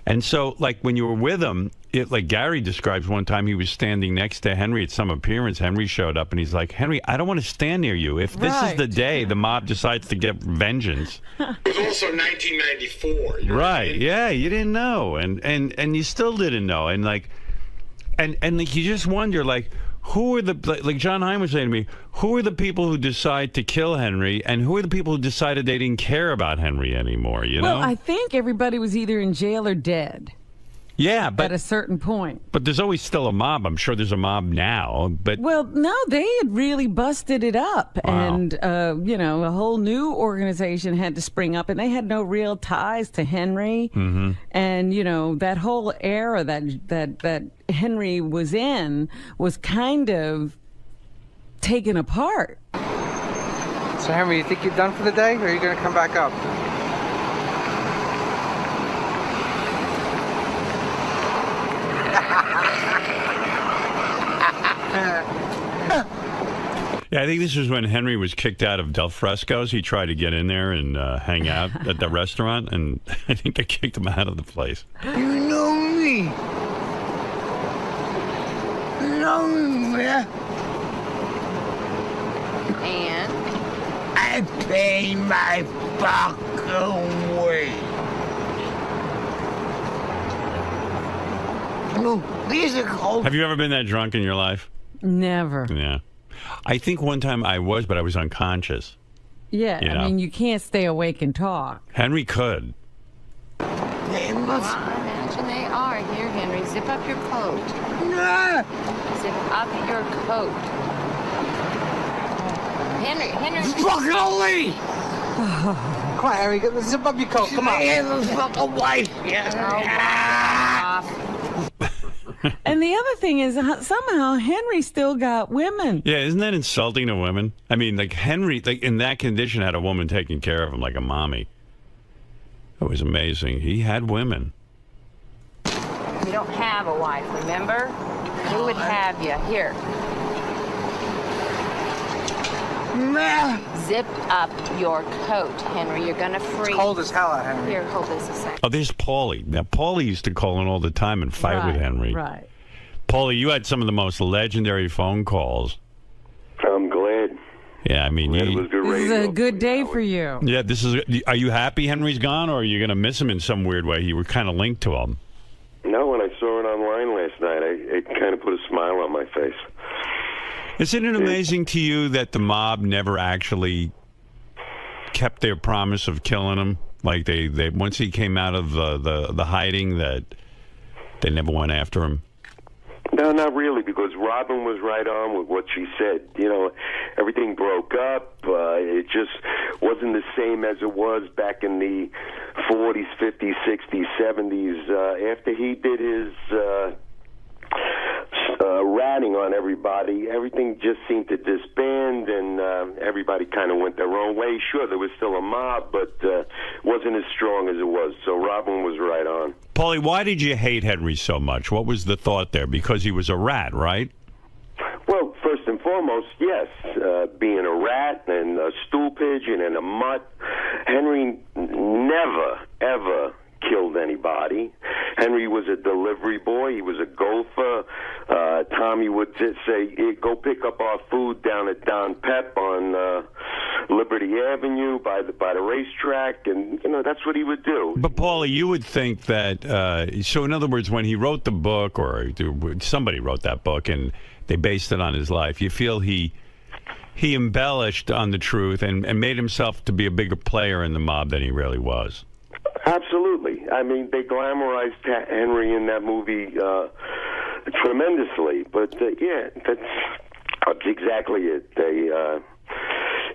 And so, like, when you were with him, like Gary describes one time he was standing next to Henry at some appearance. Henry showed up, and he's like, Henry, I don't want to stand near you. If this is the day the mob decides to get vengeance. It was also 1994. Right, yeah, you didn't know. And you still didn't know. And, like, and like, you just wonder, like, who are the, like John Hein was saying to me, who are the people who decide to kill Henry, and who are the people who decided they didn't care about Henry anymore, you know? Well, I think everybody was either in jail or dead. Yeah, but at a certain point. But there's always still a mob. I'm sure there's a mob now. But well, no, they had really busted it up, Wow. and you know, a whole new organization had to spring up, and they had no real ties to Henry. Mm-hmm. And you know, that whole era that Henry was in was kind of taken apart. So, Henry, you think you're done for the day, or are you going to come back up? Yeah, I think this was when Henry was kicked out of Del Fresco's. He tried to get in there and hang out at the restaurant, and I think they kicked him out of the place. You know me. You know me, yeah? And? I pay my fucking way. No, these are cold. Have you ever been that drunk in your life? Never. Yeah. I think one time I was, but I was unconscious. Yeah, You know? I mean, you can't stay awake and talk. Henry could. They must. I imagine they are. Here, Henry, zip up your coat. Nah. Zip up your coat. Henry. Fucking leave. Come on, Henry, zip up your coat. Come on. I have a fucking wife. And the other thing is, somehow Henry still got women. Yeah, isn't that insulting to women? I mean, like Henry, like in that condition, had a woman taking care of him like a mommy. It was amazing. He had women. You don't have a wife, remember? Who would have you? Here. Zip up your coat, Henry. You're going to freeze. It's cold as hell out, Henry. Here, hold this a second. Oh, there's Paulie. Now, Paulie used to call in all the time and fight with Henry. Right. Paulie, you had some of the most legendary phone calls. I'm glad. Yeah, I mean, It was good This is radio. a good day for you. yeah, this is. Are you happy Henry's gone, or are you going to miss him in some weird way? You were kind of linked to him. No, when I saw it online last night, it kind of put a smile on my face. Isn't it amazing to you that the mob never actually kept their promise of killing him? Like they once he came out of the hiding, that they never went after him. No, not really, because Robin was right on with what she said. You know, everything broke up. It just wasn't the same as it was back in the 40s, 50s, 60s, 70s. After he did his ratting on everybody, everything just seemed to disband, and everybody kind of went their own way. Sure, there was still a mob, but wasn't as strong as it was. So Robin was right on. Paulie, why did you hate Henry so much? What was the thought there? Because he was a rat, right? Well, first and foremost, yes. Being a rat and a stool pigeon and a mutt, Henry never, ever killed anybody. Henry was a delivery boy. He was a gopher. Tommy would just say, hey, go pick up our food down at Don Pep on Liberty Avenue by the racetrack, and, you know, that's what he would do. But, Paulie, you would think that, so in other words, when he wrote the book, or somebody wrote that book, and they based it on his life, you feel he embellished on the truth and made himself to be a bigger player in the mob than he really was. Absolutely. I mean, they glamorized Henry in that movie tremendously, but yeah, that's exactly it. They,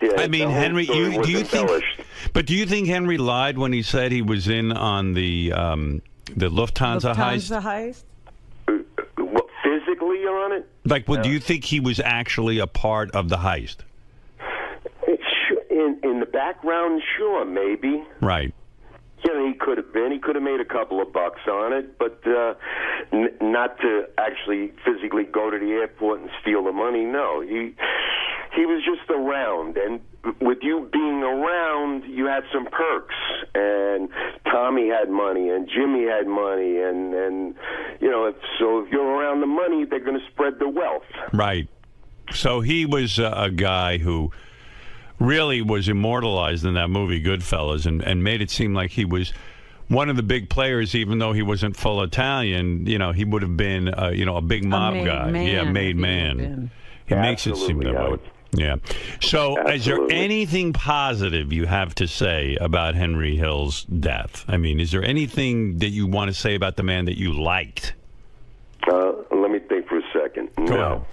yeah, I mean, Henry, do you think? But do you think Henry lied when he said he was in on the Lufthansa heist? What, physically on it? Like, do you think he was actually a part of the heist? In the background, sure, maybe. Right. Yeah, he could have been. He could have made a couple of bucks on it, but not to actually physically go to the airport and steal the money. No, he was just around, and with you being around, you had some perks, and Tommy had money, and Jimmy had money, and you know, if you're around the money, they're going to spread the wealth. Right. So he was a guy who really was immortalized in that movie Goodfellas, and made it seem like he was one of the big players, even though he wasn't full Italian. You know, he would have been a big mob guy. Made man. He makes it seem that way. Yeah. So is there anything positive you have to say about Henry Hill's death? I mean, is there anything that you want to say about the man that you liked? Let me think for a second. No.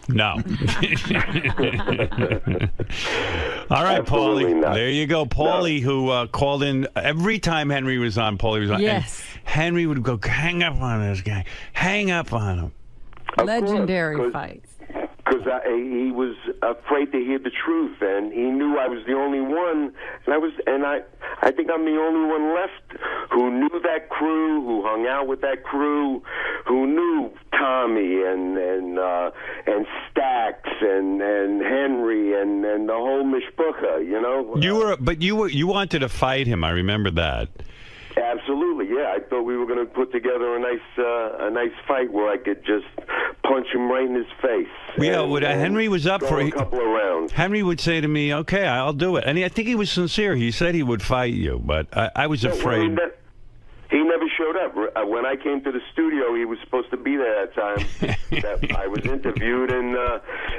All right, Paulie. There you go. Paulie, who called in every time Henry was on. Paulie was on. Yes. And Henry would go, hang up on this guy. Hang up on him. Legendary fights. Because he was afraid to hear the truth, and he knew I was the only one, and I think I'm the only one left who knew that crew, who hung out with that crew, who knew Tommy and Stax and Henry and the whole 𝗦𝗵ci𝘄, you know. You wanted to fight him. I remember that. Absolutely, yeah. I thought we were going to put together a nice fight where I could just punch him right in his face. Yeah, Henry was up for a couple of rounds. Henry would say to me, "Okay, I'll do it," and I think he was sincere. He said he would fight you, but I was afraid. He never showed up. When I came to the studio, he was supposed to be there that time. I was interviewed, and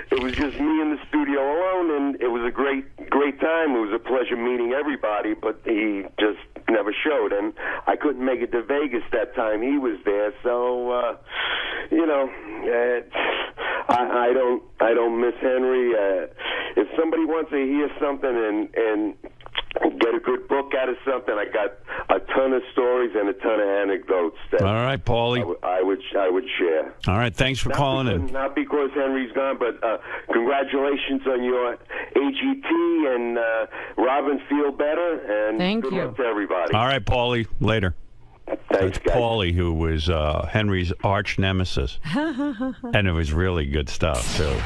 it was just me in the studio alone, and it was a great time. It was a pleasure meeting everybody, but he just never showed, and I couldn't make it to Vegas that time. He was there, so you know, I don't miss Henry. If somebody wants to hear something and get a good book out of something, I got a ton of stories and a ton of anecdotes that all right, Paulie, I would share. All right, thanks for calling in. Not because Henry's gone, but congratulations on your AGT, and Robin, feel better, and good luck to everybody. All right, Paulie, later. Thanks, guys. Paulie, who was Henry's arch nemesis, and it was really good stuff. So,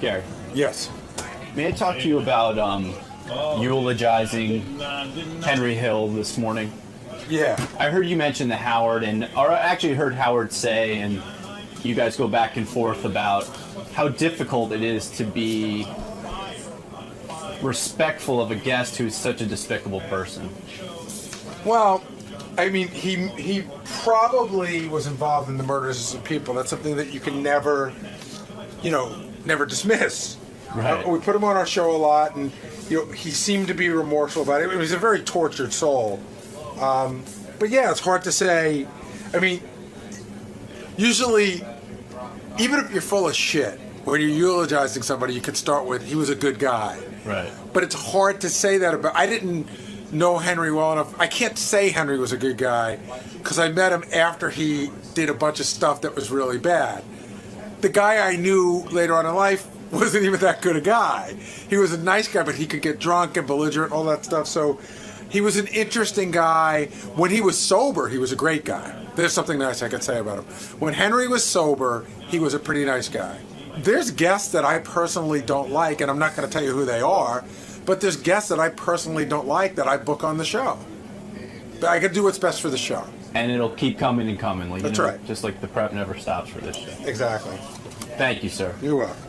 Gary. Yes. May I talk to you about eulogizing Henry Hill this morning? Yeah. I heard you mention the Howard, or I actually heard Howard say, and you guys go back and forth about how difficult it is to be respectful of a guest who's such a despicable person. Well, I mean, he probably was involved in the murders of people. That's something that you can never dismiss. Right. We put him on our show a lot, and he seemed to be remorseful about it. He was a very tortured soul. But yeah, it's hard to say. I mean, usually, even if you're full of shit, when you're eulogizing somebody, you can start with, he was a good guy. Right. But it's hard to say that about. I didn't know Henry well enough. I can't say Henry was a good guy because I met him after he did a bunch of stuff that was really bad. The guy I knew later on in life wasn't even that good a guy. He was a nice guy, but he could get drunk and belligerent, all that stuff. So he was an interesting guy. When he was sober, he was a great guy. There's something nice I could say about him. When Henry was sober, he was a pretty nice guy. There's guests that I personally don't like, and I'm not going to tell you who they are, but there's guests that I personally don't like that I book on the show. But I can do what's best for the show. And it'll keep coming and coming. Like, That's right. Just like the prep never stops for this show. Exactly. Thank you, sir. You're welcome.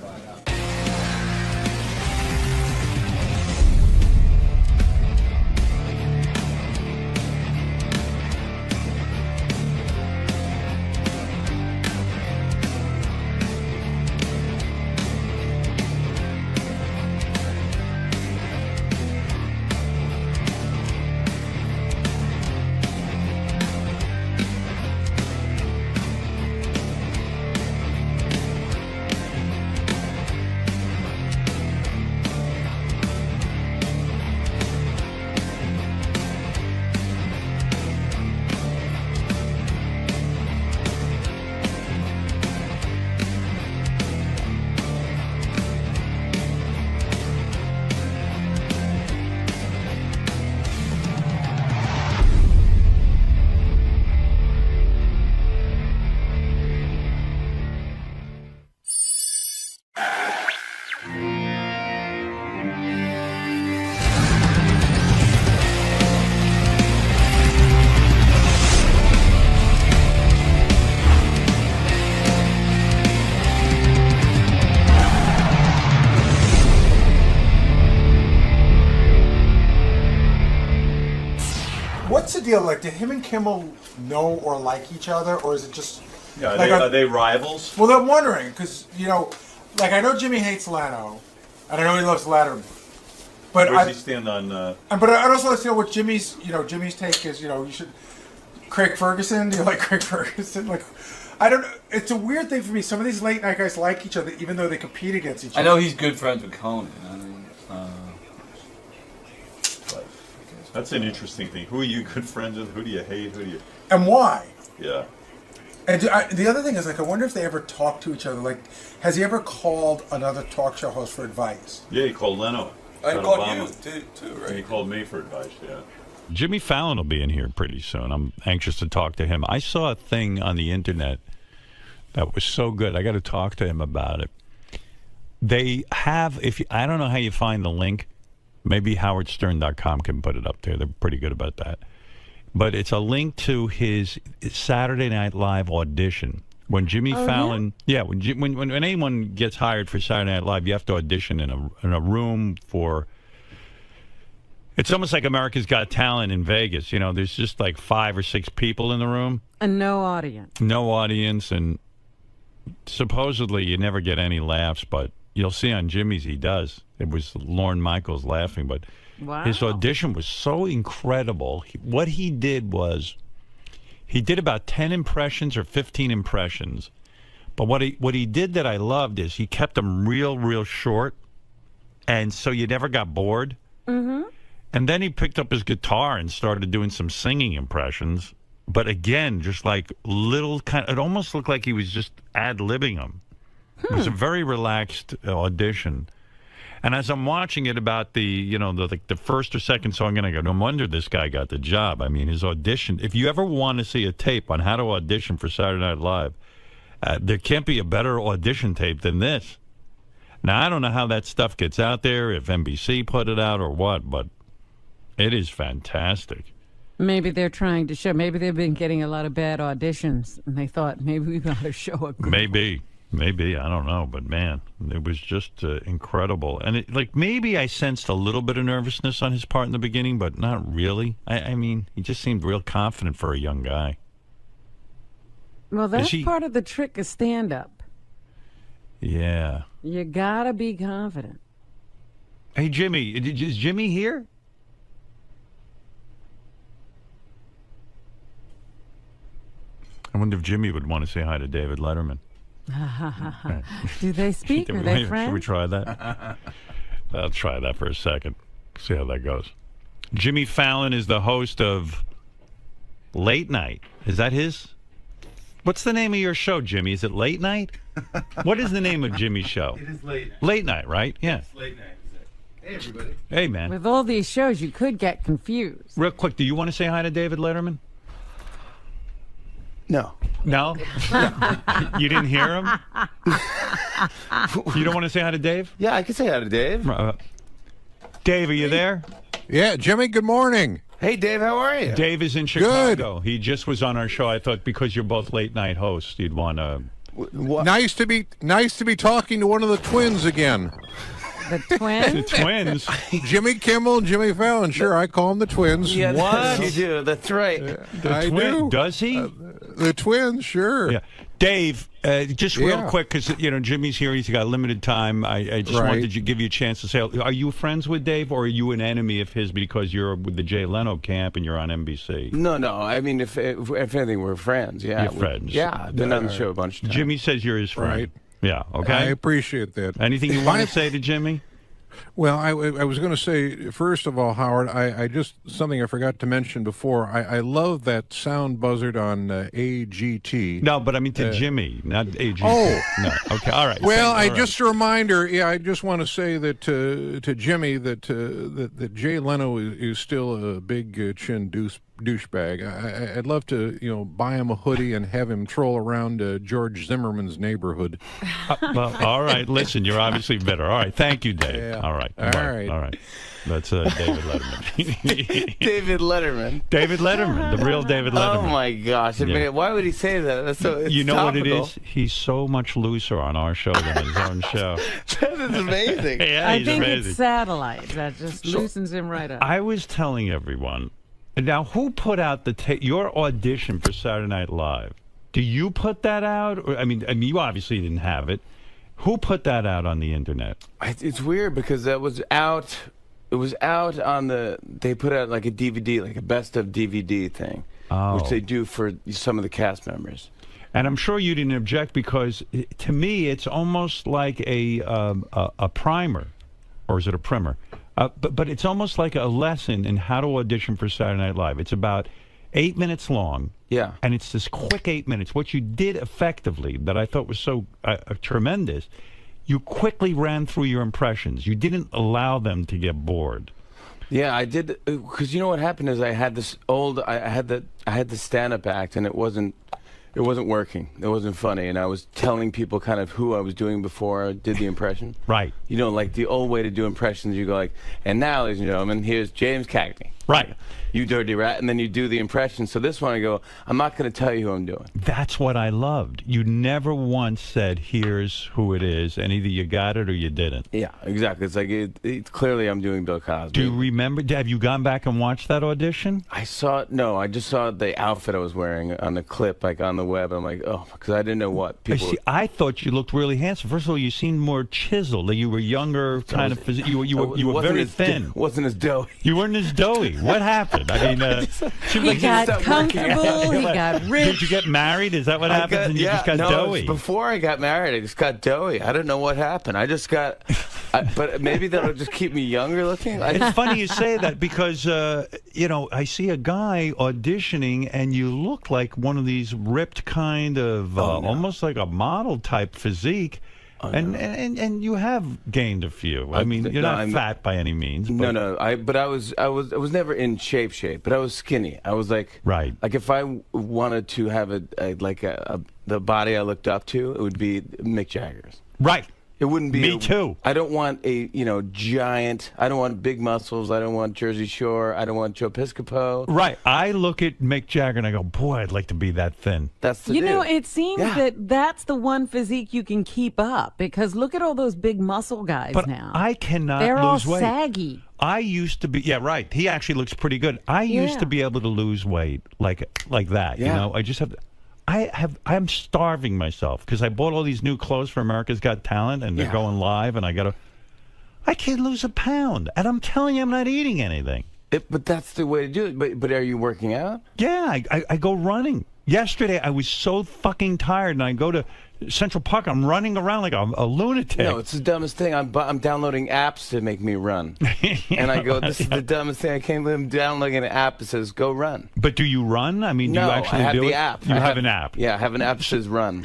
the deal? Like, did him and Kimmel know or like each other, or is it just? Yeah, are they rivals? Well, I'm wondering because like I know Jimmy hates Leno, and I know he loves Letterman. But where does he stand on? But I'd also like to know what Jimmy's take is. You should. Craig Ferguson? Do you like Craig Ferguson? Like, I don't know. It's a weird thing for me. Some of these late night guys like each other, even though they compete against each other. I know he's good friends with Conan. That's an interesting thing. Who are you good friends with? Who do you hate? Who do you? And why? Yeah. And the other thing is, like, I wonder if they ever talk to each other. Like, has he ever called another talk show host for advice? Yeah, he called Leno. I called you too, right? And he called me for advice. Yeah. Jimmy Fallon will be in here pretty soon. I'm anxious to talk to him. I saw a thing on the internet that was so good. I got to talk to him about it. They have, I don't know how you find the link. Maybe HowardStern.com can put it up there. They're pretty good about that. But it's a link to his Saturday Night Live audition. When Jimmy Fallon, when anyone gets hired for Saturday Night Live, you have to audition in a room for. It's almost like America's Got Talent in Vegas. There's just like 5 or 6 people in the room. And no audience. No audience, and supposedly you never get any laughs, but you'll see on Jimmy's he does. It was Lorne Michaels laughing, but his audition was so incredible. What he did was, he did about 10 impressions or 15 impressions, but what he did that I loved is he kept them real short, and so you never got bored. Mm-hmm. And then he picked up his guitar and started doing some singing impressions. But again, just like little it almost looked like he was just ad-libbing them. It was a very relaxed audition. And as I'm watching it about the first or second song, and I go, no wonder this guy got the job. I mean, his audition, if you ever want to see a tape on how to audition for Saturday Night Live, there can't be a better audition tape than this. Now, I don't know how that stuff gets out there, if NBC put it out or what, but it is fantastic. Maybe they're trying to show. Maybe they've been getting a lot of bad auditions, and they thought maybe we got to show a good Maybe. I don't know. But, man, it was just incredible. And, maybe I sensed a little bit of nervousness on his part in the beginning, but not really. I mean, he just seemed real confident for a young guy. Well, that's part of the trick of stand-up. Yeah. You got to be confident. Hey, Jimmy. Is Jimmy here? I wonder if Jimmy would want to say hi to David Letterman. Do they speak? Are they friends? Should we try that? I'll try that for a second. See how that goes. Jimmy Fallon is the host of Late Night. Is that his? What's the name of your show, Jimmy? Is it Late Night? What is the name of Jimmy's show? It is Late Night. Late Night, right? Yeah. It's Late Night. Hey, everybody. Hey, man. With all these shows, you could get confused. Real quick, do you want to say hi to David Letterman? No. No? You didn't hear him? You don't want to say hi to Dave? Yeah, I can say hi to Dave. Dave, are you there? Yeah, Jimmy, good morning. Hey, Dave, how are you? Dave is in Chicago. He just was on our show. I thought because you're both late night hosts, you'd want to... Nice to be talking to one of the twins again. The twins? The twins? Jimmy Kimmel and Jimmy Fallon. Sure, I call them the twins. Yeah, what? You do. That's right. The twin? Does he? The twins, sure. Yeah. Dave, just real quick, because Jimmy's here. He's got limited time. I just wanted to give you a chance to say, are you friends with Dave, or are you an enemy of his because you're with the Jay Leno camp and you're on NBC? No. I mean, if anything, we're friends. Yeah, you're friends. Yeah, I've been on the show a bunch of times. Jimmy says you're his friend. Right. Yeah. Okay. I appreciate that. Anything you want to say to Jimmy? Well, I was going to say, first of all, Howard, I just, something I forgot to mention before, I love that sound buzzard on AGT. No, but I mean to Jimmy, not AGT. Oh. No, okay, all right. Well, just a reminder, I just want to say that to Jimmy that Jay Leno is still a big chin douchebag. I'd love to, buy him a hoodie and have him troll around George Zimmerman's neighborhood. Well, all right. Listen, you're obviously better. All right. Thank you, Dave. Yeah. All right. All right. All right. That's David Letterman. David Letterman. David Letterman, the real David Letterman. Oh, my gosh. I mean, why would he say that? That's so you know topical. what it is? He's so much looser on our show than his own show. That is amazing. Yeah, I think it's satellite that just loosens him right up. I was telling everyone, Now, who put out your audition for Saturday Night Live? Do you put that out? Or, I mean, you obviously didn't have it. Who put that out on the internet? It's weird because that was out. It was out on the. They put out like a DVD, like a best of DVD thing, which they do for some of the cast members. And I'm sure you didn't object because, to me, it's almost like a primer, or is it a primer? But it's almost like a lesson in how to audition for Saturday Night Live. It's about 8 minutes long. Yeah. And it's this quick 8 minutes. What you did effectively that I thought was so tremendous, you quickly ran through your impressions. You didn't allow them to get bored. Yeah, I did, because you know what happened is I had this I had the stand-up act, and it wasn't working. It wasn't funny, and I was telling people kind of who I was doing before I did the impression. Right. You know, like the old way to do impressions, you go like, and now, ladies and gentlemen, here's James Cagney. Right. You dirty rat, and then you do the impression. So this one I go, I'm not going to tell you who I'm doing. That's what I loved. You never once said, here's who it is, and either you got it or you didn't. Yeah, exactly. It's like, clearly I'm doing Bill Cosby. Do you remember, have you gone back and watched that audition? I just saw the outfit I was wearing on the clip, like on the web. I'm like, oh, because I didn't know what people. See, I thought you looked really handsome. First of all, you seemed more chiseled. Like you were younger, kind of. You were very thin. Wasn't as doughy. You weren't as doughy. What happened? I mean, he got comfortable. He got rich. Did you get married? Is that what happened? And you just got doughy. Before I got married, I just got doughy. I don't know what happened. I just got. But maybe that'll just keep me younger looking. It's funny you say that because you know, I see a guy auditioning and you look like one of these ripped kind of almost like a model type physique. And you have gained a few. I mean, you're not fat by any means. But. No. I was never in shape, but I was skinny. I was like, right. Like if I wanted to have the body I looked up to, it would be Mick Jagger's. Right. It wouldn't be. Me too. I don't want a giant. I don't want big muscles. I don't want Jersey Shore. I don't want 𝗲𝗄𝗏. Right. I look at Mick Jagger and I go, boy, I'd like to be that thin. That's the dude. You know, it seems that that's the one physique you can keep up because look at all those big muscle guys now. I cannot They're lose weight. They're all saggy. I used to be, right. He actually looks pretty good. I used to be able to lose weight like that. Yeah. You know, I just have. I'm starving myself because I bought all these new clothes for America's Got Talent and they're going live and I can't lose a pound and I'm telling you I'm not eating anything. But that's the way to do it. But are you working out? Yeah, I go running. Yesterday I was so fucking tired and I go to Central Park. I'm running around like a lunatic. No, it's the dumbest thing. I'm downloading apps to make me run. And I go, this is the dumbest thing. I can't believe I'm downloading an app that says go run. But do you run? I mean, do you actually I have do the it? app. You have an app. Yeah, I have an app that says run.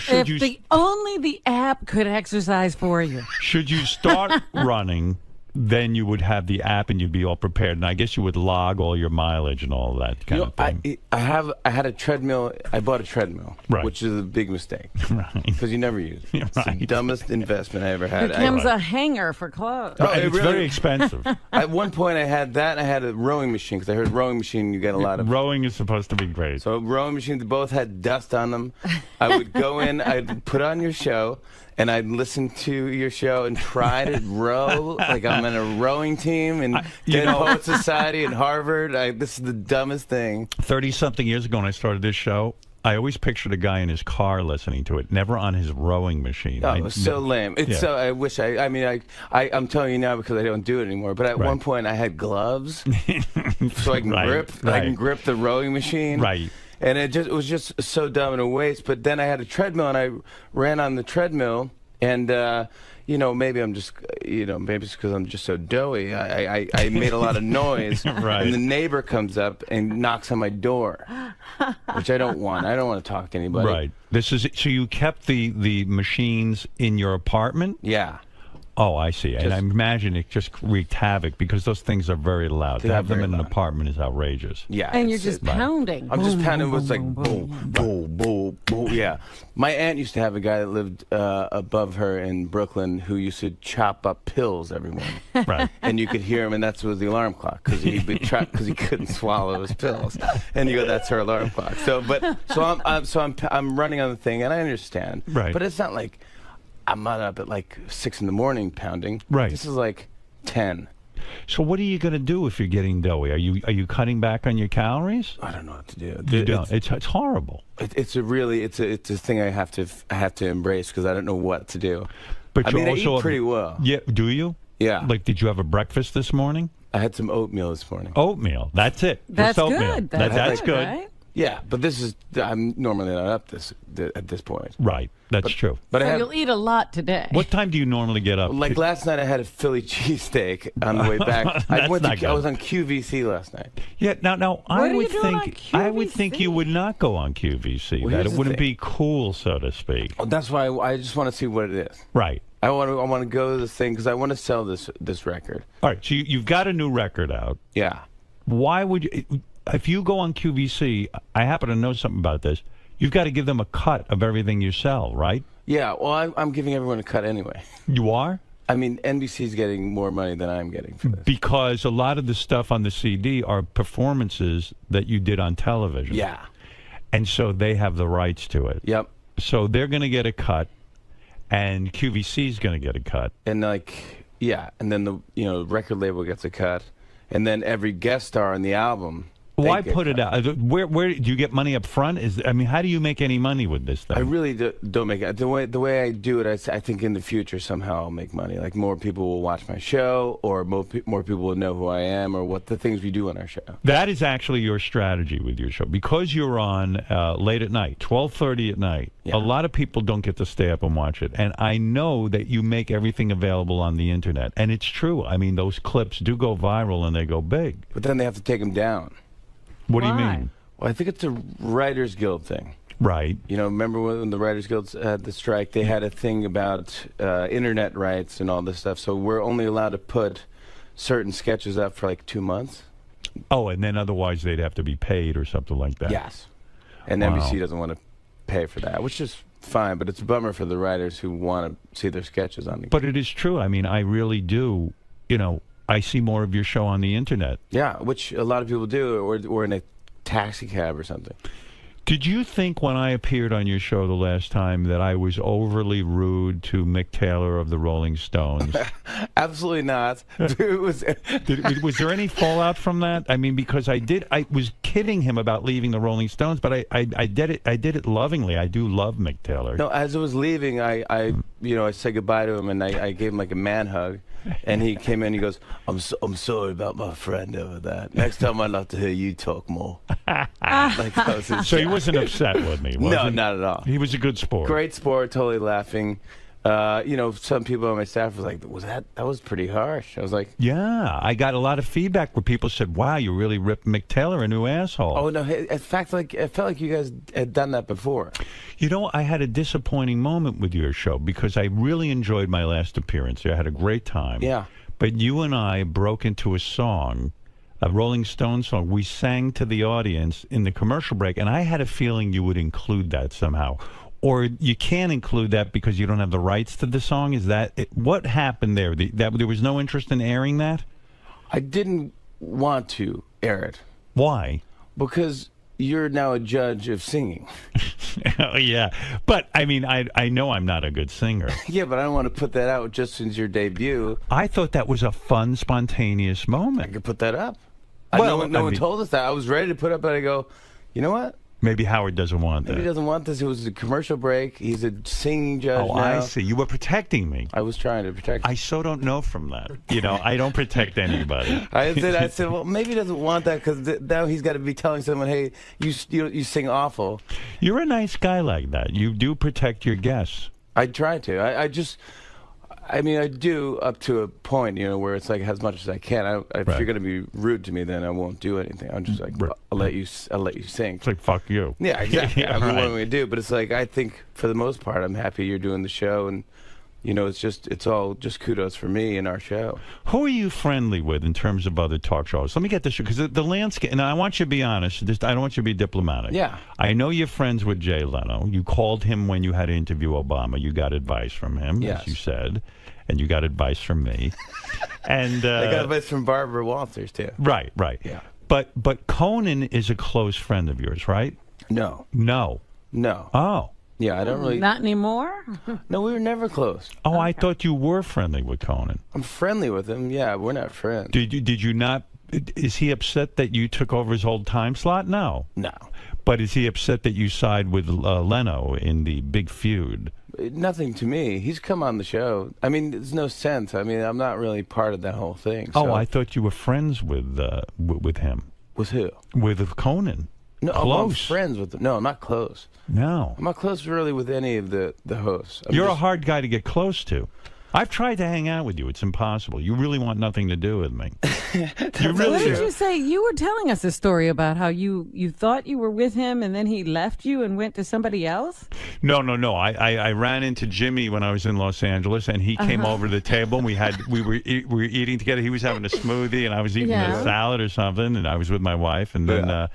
Only the app could exercise for you. Should you start running, then you would have the app and you'd be all prepared. And I guess you would log all your mileage and all that kind of thing. I had a treadmill. I bought a treadmill, which is a big mistake. Right. Because you never use it. It's the dumbest investment I ever had. It becomes a hanger for clothes. It's very expensive. At one point I had that and I had a rowing machine because I heard rowing machine you get a lot of. Rowing is supposed to be great. So rowing machines both had dust on them. I would go in, I'd put on your show, and I'd listen to your show and try to row like I'm in a rowing team in Dead Poet Society at Harvard. This is the dumbest thing. 30-something years ago when I started this show, I always pictured a guy in his car listening to it, never on his rowing machine. Oh, it was so lame. It's so. I wish. I'm telling you now because I don't do it anymore. But at one point, I had gloves, so I can grip. I can grip the rowing machine. Right. And it was just so dumb and a waste. But then I had a treadmill, and I ran on the treadmill, and maybe I'm just, maybe it's because I'm just so doughy. I made a lot of noise, and the neighbor comes up and knocks on my door, which I don't want. I don't want to talk to anybody. Right. So you kept the machines in your apartment? Yeah. Oh, I see. And I imagine it just wreaked havoc because those things are very loud. To have them in an apartment is outrageous. Yeah. And you're just pounding. I'm just pounding. It was like boom, boom, boom, boom. Yeah. My aunt used to have a guy that lived above her in Brooklyn who used to chop up pills every morning. Right. And you could hear him, and that was the alarm clock because he couldn't swallow his pills. And you go, that's her alarm clock. So I'm running on the thing, and I understand. Right. But it's not like I'm not up at like 6 in the morning pounding. Right. This is like 10. So what are you going to do if you're getting doughy? Are you cutting back on your calories? I don't know what to do. You don't. It's horrible. It's a thing I have to embrace because I don't know what to do. But I eat pretty well. Yeah, do you? Yeah. Like, did you have a breakfast this morning? I had some oatmeal this morning. Oatmeal. That's it. That's Just oatmeal. good. That's good. Right? Yeah, but I'm normally not up at this point. Right. That's true. But So you'll eat a lot today. What time do you normally get up? Like last night, I had a Philly cheesesteak on the way back. I was on QVC last night. Yeah. Now I would think you would not go on QVC. Well, that it here's the wouldn't thing. be cool, so to speak. Oh, that's why I just want to see what it is. Right. I want to go to this thing because I want to sell this record. All right. So you've got a new record out. Yeah. Why would you? If you go on QVC, I happen to know something about this. You've got to give them a cut of everything you sell, right? Yeah, well, I'm giving everyone a cut anyway. You are? I mean, NBC's getting more money than I'm getting for this. Because a lot of the stuff on the CD are performances that you did on television. Yeah. And so they have the rights to it. Yep. So they're going to get a cut, and QVC's going to get a cut. And and then the record label gets a cut, and then every guest star on the album. Why put it out? Where do you get money up front? How do you make any money with this thing? I really don't make it. The way I do it, I think in the future somehow I'll make money. Like more people will watch my show, or more people will know who I am, or what the things we do on our show. That is actually your strategy with your show. Because you're on late at night, 12:30 at night, a lot of people don't get to stay up and watch it. And I know that you make everything available on the Internet. And it's true. I mean, those clips do go viral and they go big. But then they have to take them down. What do you mean? Well, I think it's a Writers Guild thing. Right. Remember when the Writers Guild had the strike? They had a thing about internet rights and all this stuff. So we're only allowed to put certain sketches up for like 2 months. Oh, and then otherwise they'd have to be paid or something like that. Yes. And NBC doesn't want to pay for that, which is fine. But it's a bummer for the writers who want to see their sketches on the. But it is true. I mean, I really do. I see more of your show on the Internet. Yeah, which a lot of people do, or in a taxi cab or something. Did you think when I appeared on your show the last time that I was overly rude to Mick Taylor of the Rolling Stones? Absolutely not. Was there any fallout from that? I mean, because I was kidding him about leaving the Rolling Stones, but I did it lovingly. I do love Mick Taylor. No, as I was leaving, I said goodbye to him, and I gave him like a man hug. And he came in, he goes, I'm sorry about my friend over that. Next time I'd love to hear you talk more. So he wasn't upset with me, was No, he? not at all. He was a good sport. Great sport, totally laughing. Some people on my staff was like, that was pretty harsh. I was like, yeah, I got a lot of feedback where people said, wow, you really ripped Mick Taylor a new asshole. Oh, no, in fact, it felt like you guys had done that before. I had a disappointing moment with your show because I really enjoyed my last appearance. I had a great time. Yeah. But you and I broke into a song, a Rolling Stones song. We sang to the audience in the commercial break, and I had a feeling you would include that somehow. Or you can't include that because you don't have the rights to the song? Is that it? What happened there? There was no interest in airing that? I didn't want to air it. Why? Because you're now a judge of singing. Oh, yeah. But, I mean, I know I'm not a good singer. Yeah, but I don't want to put that out just since your debut. I thought that was a fun, spontaneous moment. I could put that up. Well, no one told us that. I was ready to put up, but I go, you know what? Maybe Howard doesn't want that. Maybe he doesn't want this. It was a commercial break. He's a singing judge now. I see. You were protecting me. I was trying to protect you. I so don't know from that. I don't protect anybody. I said, well, maybe he doesn't want that because now he's got to be telling someone, hey, you sing awful. You're a nice guy like that. You do protect your guests. I try to. I do up to a point, where it's like as much as I can. If you're going to be rude to me, then I won't do anything. I'm just like, I'll let you sing. It's like, fuck you. Yeah, exactly. What am I going to do? But it's like, I think for the most part, I'm happy you're doing the show, and it's all just kudos for me and our show. Who are you friendly with in terms of other talk shows? Let me get this, because the landscape, and I want you to be honest, I don't want you to be diplomatic. Yeah. I know you're friends with Jay Leno. You called him when you had to interview Obama. You got advice from him, as you said, and you got advice from me. And I got advice from Barbara Walters, too. Right. Yeah. But Conan is a close friend of yours, right? No. No. No. Oh. Yeah, I don't really. Not anymore? No, we were never close. Oh, I thought you were friendly with Conan. I'm friendly with him. Yeah, we're not friends. Did you not? Is he upset that you took over his old time slot? No. No. But is he upset that you side with Leno in the big feud? Nothing to me. He's come on the show. I mean, there's no sense. I mean, I'm not really part of that whole thing. So. Oh, I thought you were friends with him. With who? With Conan. No, close. I'm friends with him. No, I'm not close. No. I'm not close really with any of the hosts. You're a hard guy to get close to. I've tried to hang out with you. It's impossible. You really want nothing to do with me. You really What did you say? You were telling us a story about how you thought you were with him and then he left you and went to somebody else? No. I ran into Jimmy when I was in Los Angeles, and he came over to the table. And we were eating together. He was having a smoothie, and I was eating a salad or something, and I was with my wife. And then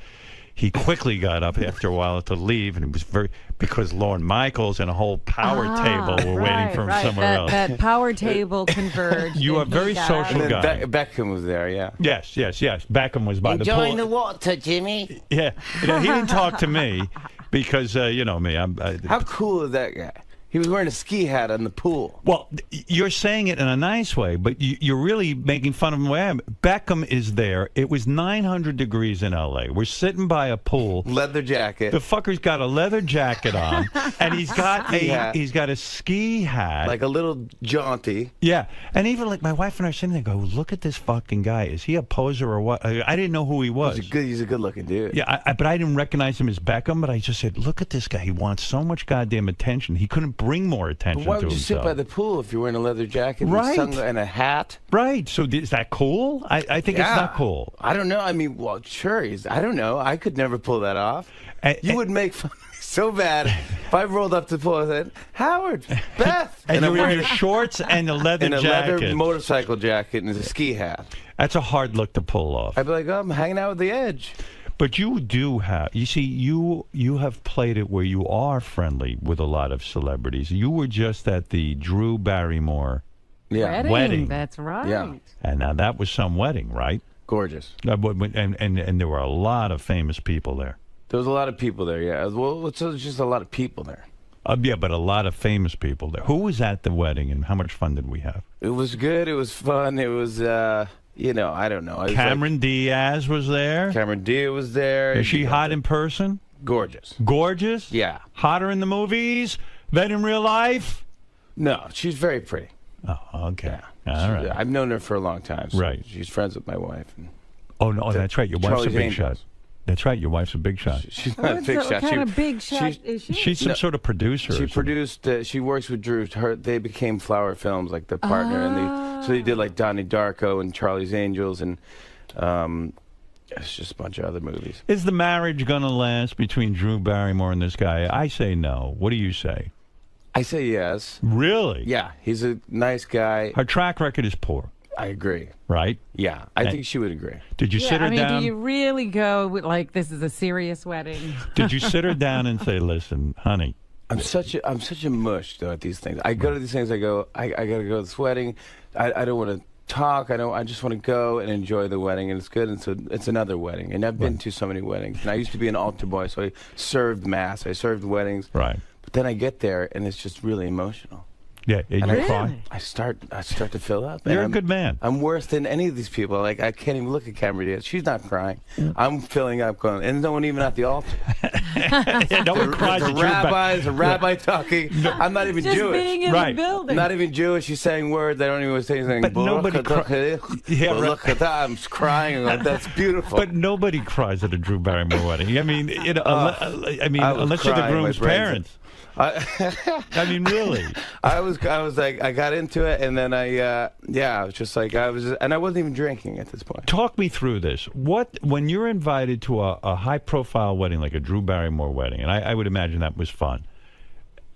he quickly got up after a while to leave, and it was because Lorne Michaels and a whole power table were waiting for him somewhere else. That power table converged. You are a very social guy. Beckham was there, yeah. Yes. Beckham was by the pool. Enjoying the water, Jimmy. Yeah, he didn't talk to me because you know me. How cool is that guy? He was wearing a ski hat on the pool. Well, you're saying it in a nice way, but you're really making fun of him the way I am. Beckham is there. It was 900 degrees in L.A. We're sitting by a pool. Leather jacket. The fucker's got a leather jacket on, and he's got a ski hat. Like a little jaunty. Yeah, and even like my wife and I are sitting there go, look at this fucking guy. Is he a poser or what? I didn't know who he was. He's a good-looking dude. Yeah, but I didn't recognize him as Beckham, but I just said, look at this guy. He wants so much goddamn attention. He couldn't bring more attention to himself. Why would you sit by the pool if you're wearing a leather jacket and a hat? Right. So is that cool? I think it's not cool. I don't know. I mean, well, sure. I don't know. I could never pull that off. You would make fun of me so bad if I rolled up to the pool and said, Howard, Beth. And you're wearing your shorts and a leather jacket. And a leather motorcycle jacket and a ski hat. That's a hard look to pull off. I'd be like, oh, I'm hanging out with the Edge. But you do have, you see, you have played it where you are friendly with a lot of celebrities. You were just at the Drew Barrymore wedding. That's right. Yeah. And now that was some wedding, right? Gorgeous. And there were a lot of famous people there. There was a lot of people there, yeah. Well, it's just a lot of people there. Yeah, but a lot of famous people there. Who was at the wedding, and how much fun did we have? It was good. It was fun. It was... you know, I don't know. Cameron Diaz was there. Cameron Diaz was there. Is she hot in person? Gorgeous. Gorgeous? Yeah. Hotter in the movies than in real life? No, she's very pretty. Oh, okay. Yeah. All right. I've known her for a long time. So right. She's friends with my wife. And oh, no, that's right. Your wife's a big shot. That's right. Your wife's a big shot. She's not a big shot. What kind of big shot is she? She's some sort of producer. She produced. She works with Drew. They became Flower Films, like the partner, and so they did like Donnie Darko and Charlie's Angels, and it's just a bunch of other movies. Is the marriage gonna last between Drew Barrymore and this guy? I say no. What do you say? I say yes. Really? Yeah, he's a nice guy. Her track record is poor. I agree. Right? Yeah, I think she would agree. Did you sit her down? Do you really go with, like, this is a serious wedding? Did you sit her down and say, listen, honey? I'm such a mush, though, at these things. I go to these things, I go, I got to go to this wedding. I don't want to talk. I just want to go and enjoy the wedding, and it's good. And so it's another wedding. And I've been to so many weddings. And I used to be an altar boy, so I served mass. I served weddings. Right. But then I get there, and it's just really emotional. Yeah, and you cry. I start to fill up. You're a good man. I'm worse than any of these people. Like, I can't even look at Cameron Diaz. She's not crying. I'm filling up, going, and no one even at the altar. Yeah, no one cries at a rabbi talking. No. I'm not even just Jewish. Being in the building. Not even Jewish. She's saying words. I don't even say anything. But nobody cries. Yeah, look at that. I'm crying. Like, that's beautiful. But nobody cries at a Drew Barrymore wedding. I mean, unless you're the groom's parents. I mean, really. I was like, I got into it, and then I was just like, and I wasn't even drinking at this point. Talk me through this. When you're invited to a high-profile wedding, like a Drew Barrymore wedding, and I would imagine that was fun.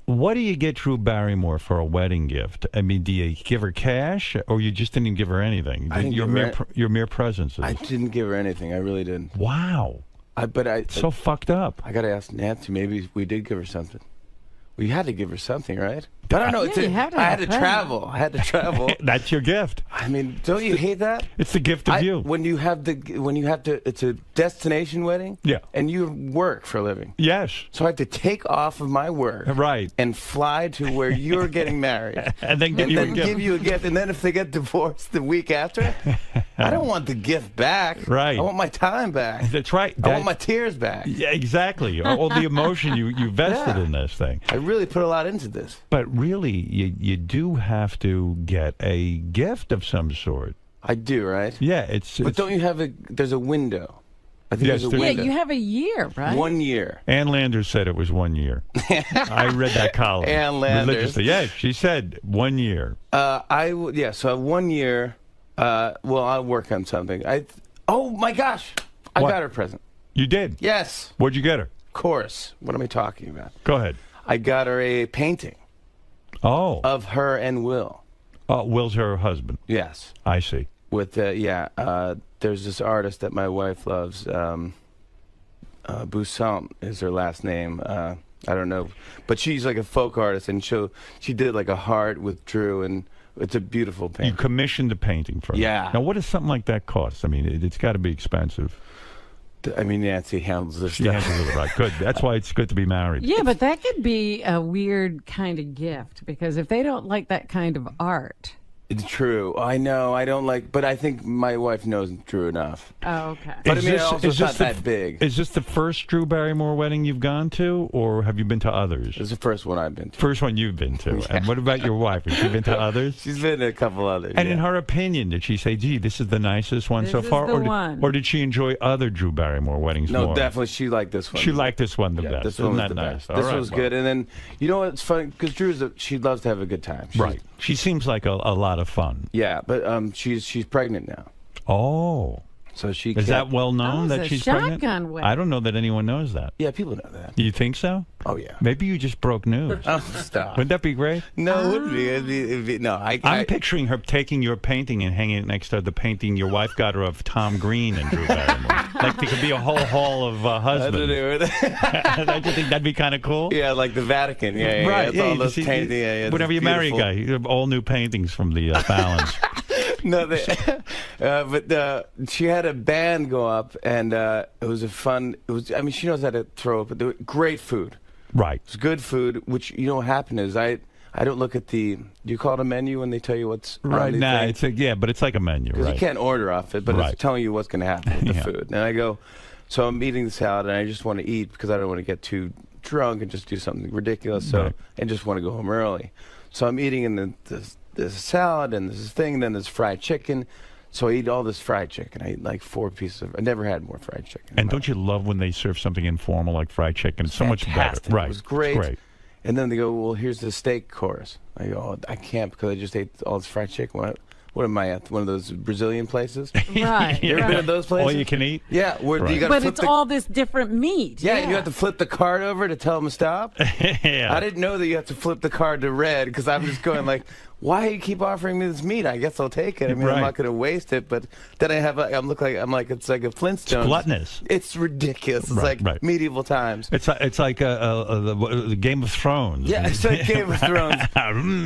What do you get Drew Barrymore for a wedding gift? I mean, do you give her cash, or you just didn't give her anything? Your mere presence. I didn't give her anything. I really didn't. Wow. So fucked up. I got to ask Nancy. Maybe we did give her something. Well, you had to give her something, right? I don't know. Yeah, I had to travel. I had to travel. That's your gift. I mean, don't you hate that? It's the gift of you. When you have to, it's a destination wedding. Yeah. And you work for a living. Yes. So I had to take off of my work. Right. And fly to where you're getting married. And then give you a gift. And then if they get divorced the week after, I don't want the gift back. Right. I want my time back. That's right. I want my tears back. Yeah, exactly. All the emotion you vested in this thing. I really put a lot into this. But really, you do have to get a gift of some sort. I do, right? Yeah, But don't you have there's a window. I think Yes, there's a window. Yeah, you have a year, right? 1 year. Ann Landers said it was 1 year. I read that column. Ann Landers. Religiously. Yeah, she said 1 year. So 1 year. Well, I'll work on something. Oh my gosh, I got her a present. You did? Yes. What'd you get her? Of course. What am I talking about? Go ahead. I got her a painting. Oh. Of her and Will. Will's her husband. Yes. I see. With there's this artist that my wife loves. 𝗵𝗵 is her last name. I don't know, but she's like a folk artist, and she did like a heart with Drew, and it's a beautiful painting. You commissioned a painting for her. Yeah. Now, what does something like that cost? I mean, it's got to be expensive. I mean, Nancy handles this She stuff. handles it right. Good. That's why it's good to be married. Yeah, but that could be a weird kind of gift because if they don't like that kind of art. It's true. I know. I don't like, but I think my wife knows Drew enough. Oh, okay. But I mean, it's not that big. Is this the first Drew Barrymore wedding you've gone to, or have you been to others? It's the first one I've been to. First one you've been to. Yeah. And what about your wife? Has she been to others? She's been to a couple others. And in her opinion, did she say, gee, this is the nicest one so far? Or did she enjoy other Drew Barrymore weddings more? No, definitely she liked this one. She liked this one the best. This one Isn't was that the nice? best. This was good. And then, you know what's funny? Because she loves to have a good time. Right. She seems like a lot of fun. Yeah, but she's pregnant now. Oh. So she is that well known that she's pregnant? Wedding. I don't know that anyone knows that. Yeah, people know that. You think so? Oh yeah. Maybe you just broke news. Oh, stop. Wouldn't that be great? No, it wouldn't be. It'd be no. I'm picturing her taking your painting and hanging it next to the painting your wife got her of Tom Green and Drew Barrymore. Like there could be a whole hall of husbands. Don't you think that'd be kind of cool? Yeah, like the Vatican. Yeah, right. Yeah, yeah, all those paintings. Whenever you marry a guy, you have all new paintings from the Fallons. No, but she had a band go up, and it was a fun. It was. I mean, she knows how to throw up. Great food. Right. It's good food. Which you know what happened is I don't look at the. Do you call it a menu when they tell you what's right? On Nah, it's but it's like a menu. Because right? you can't order off it, but right. it's telling you what's going to happen with the food. And I go, so I'm eating the salad, and I just want to eat because I don't want to get too drunk and just do something ridiculous. So and just want to go home early. So I'm eating in there's a salad and there's this thing, and then there's fried chicken. So I eat all this fried chicken. I eat like 4 pieces of. I never had more fried chicken. And don't you love when they serve something informal like fried chicken? It's so much better. Right. It was great. It's great. And then they go, well, here's the steak course. I go, oh, I can't because I just ate all this fried chicken. What am I at? One of those Brazilian places? Right. You ever been to those places? All you can eat? Yeah. Where you but it's all this different meat. Yeah, you have to flip the card over to tell them to stop. Yeah. I didn't know that you have to flip the card to red because I'm just going like, why do you keep offering me this meat? I guess I'll take it. I mean, I'm not going to waste it. But then I have, I'm like it's like a Flintstone. It's gluttonous. It's ridiculous. It's like medieval times. It's like the Game of Thrones. Yeah, it's like Game of Thrones.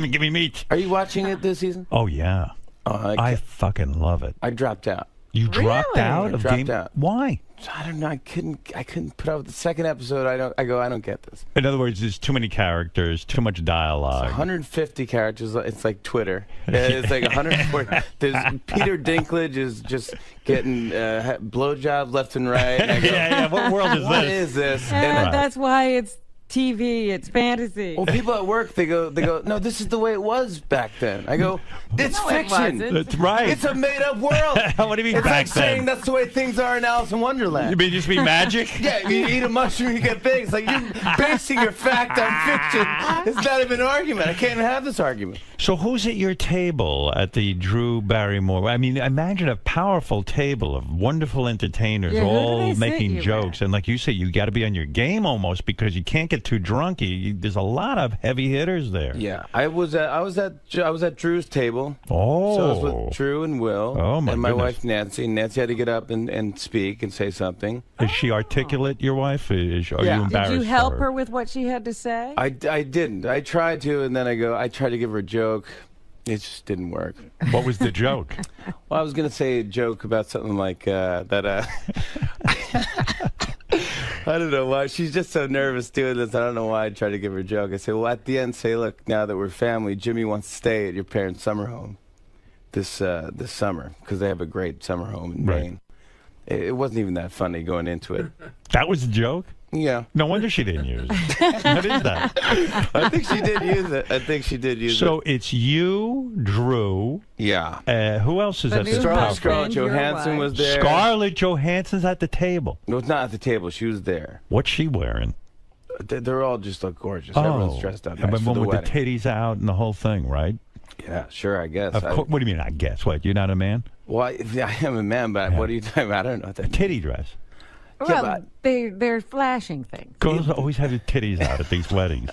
Give me meat. Are you watching it this season? Oh yeah. I fucking love it. I dropped out. You dropped out of dropped Game? Out. Why? I don't know. I couldn't put up with the second episode. I don't get this. In other words, there's too many characters, too much dialogue. It's 150 characters. It's like Twitter. It's like 140. There's Peter Dinklage is just getting blowjobs left and right. And I go, yeah. What world is this? What is this? And that's why it's TV, it's fantasy. Well, people at work, they go, no, this is the way it was back then. I go, it's fiction. That's right. It's a made-up world. What do you mean it's back like then? saying that's the way things are in Alice in Wonderland. You mean just be magic? Yeah, you eat a mushroom, you get big. It's like you're basing your fact on fiction. It's not even an argument. I can't even have this argument. So who's at your table at the Drew Barrymore? I mean, imagine a powerful table of wonderful entertainers all making jokes. And like you say, you got to be on your game almost because you can't get get too drunk. There's a lot of heavy hitters there. Yeah, I was at Drew's table. Oh. So I was with Drew and Will. Oh, my and my goodness. wife Nancy. Nancy had to get up and speak and say something. Is she articulate, your wife? Are you embarrassed? Did you help for her with what she had to say? I didn't. I tried to, and then I tried to give her a joke. It just didn't work. What was the joke? Well, I was going to say a joke about something like that. I don't know why. She's just so nervous doing this. I don't know why I tried to give her a joke. I said, well, at the end, say, look, now that we're family, Jimmy wants to stay at your parents' summer home this summer because they have a great summer home in Maine. It wasn't even that funny going into it. That was a joke? Yeah. No wonder she didn't use it. What is that? I think she did use it. I think she did use it. So it's you, Drew. Yeah. Who else is The at new the table? Scarlett Johansson was there. Scarlett Johansson's at the table. No, it's not at the table. She was there. What's she wearing? They're all just look gorgeous. Everyone's dressed up nice And for the with wedding. the titties out and the whole thing, right? Yeah, sure, I guess. Of course. What do you mean, I guess? What, you're not a man? Well, I am a man, but what are you talking about? I don't know what that means. Titty dress. Well, they're flashing things. Girls always have their titties out at these weddings.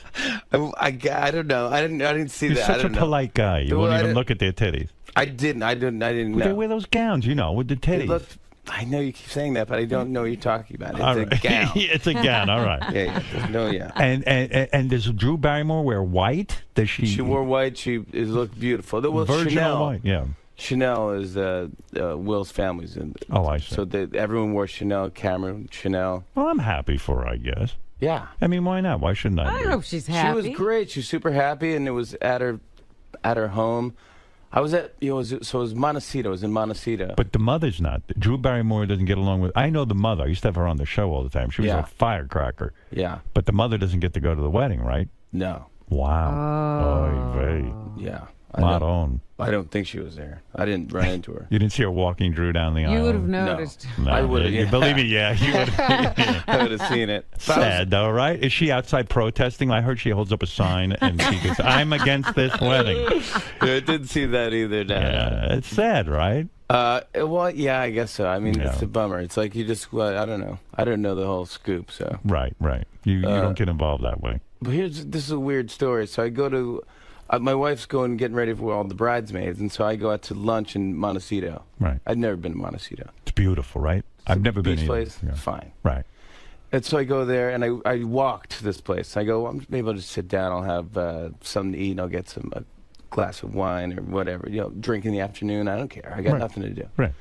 I don't know. I didn't see You're that. such a polite guy. You won't even look at their titties. I didn't know. They wear those gowns, with the titties. I know you keep saying that, but I don't know what you're talking about. It's All a right. gown. It's a gown. All right. Yeah. And does Drew Barrymore wear white? Does she? She wore white. She looked beautiful. Well, Virgin Chanel, or white? Yeah. Chanel is Will's family's in. Oh, I see. So everyone wore Chanel. Cameron, Chanel. Well, I'm happy for her, I guess. Yeah. I mean, why not? Why shouldn't I? I hope she's happy. She was great. She was super happy, and it was at her home. I was at it was Montecito. It was in Montecito. But the mother's not. Drew Barrymore doesn't get along with. I know the mother. I used to have her on the show all the time. She was a firecracker. Yeah. But the mother doesn't get to go to the wedding, right? No. Wow. Oy vey. Yeah. Not on. I don't think she was there. I didn't run into her. You didn't see her walking Drew down the aisle? You would have noticed. No, I would have. You believe me? Yeah, you would have. I would have seen it. Sad, though, right? Is she outside protesting? I heard she holds up a sign and she goes, I'm against this wedding. I didn't see that either. No. Yeah, it's sad, right? Well, yeah, I guess so. I mean, it's a bummer. It's like you just, I don't know. I don't know the whole scoop, so. Right. You don't get involved that way. But this is a weird story. So I go to, my wife's getting ready for all the bridesmaids, and so I go out to lunch in Montecito. Right. I'd never been to Montecito. It's beautiful, right? I've never been beach either. place, Yeah. fine. Right. And so I go there, and I walk to this place. I go, maybe I'll just sit down. I'll have something to eat, and I'll get a glass of wine or whatever. Drink in the afternoon. I don't care. I got nothing to do. Right.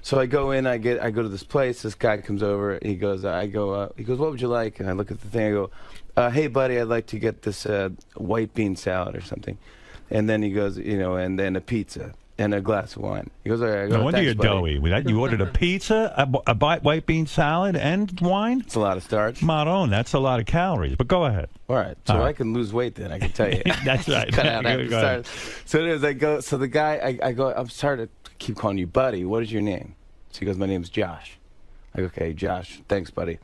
So I go in. I go to this place. This guy comes over. He goes, what would you like? And I look at the thing. I go, hey buddy, I'd like to get this white bean salad or something. And then he goes, and then a pizza and a glass of wine. He goes, all right. I go, No wonder you're buddy." doughy. With that, you ordered a pizza, a white bean salad, and wine? It's a lot of starch. Maron, that's a lot of calories. But go ahead. All right. So I can lose weight then, I can tell you. That's right. Cut out after Go ahead. start. So anyways, I go, so the guy, I go, I'm sorry to keep calling you buddy. What is your name? So he goes, my name's Josh. I go, okay, Josh. Thanks, buddy.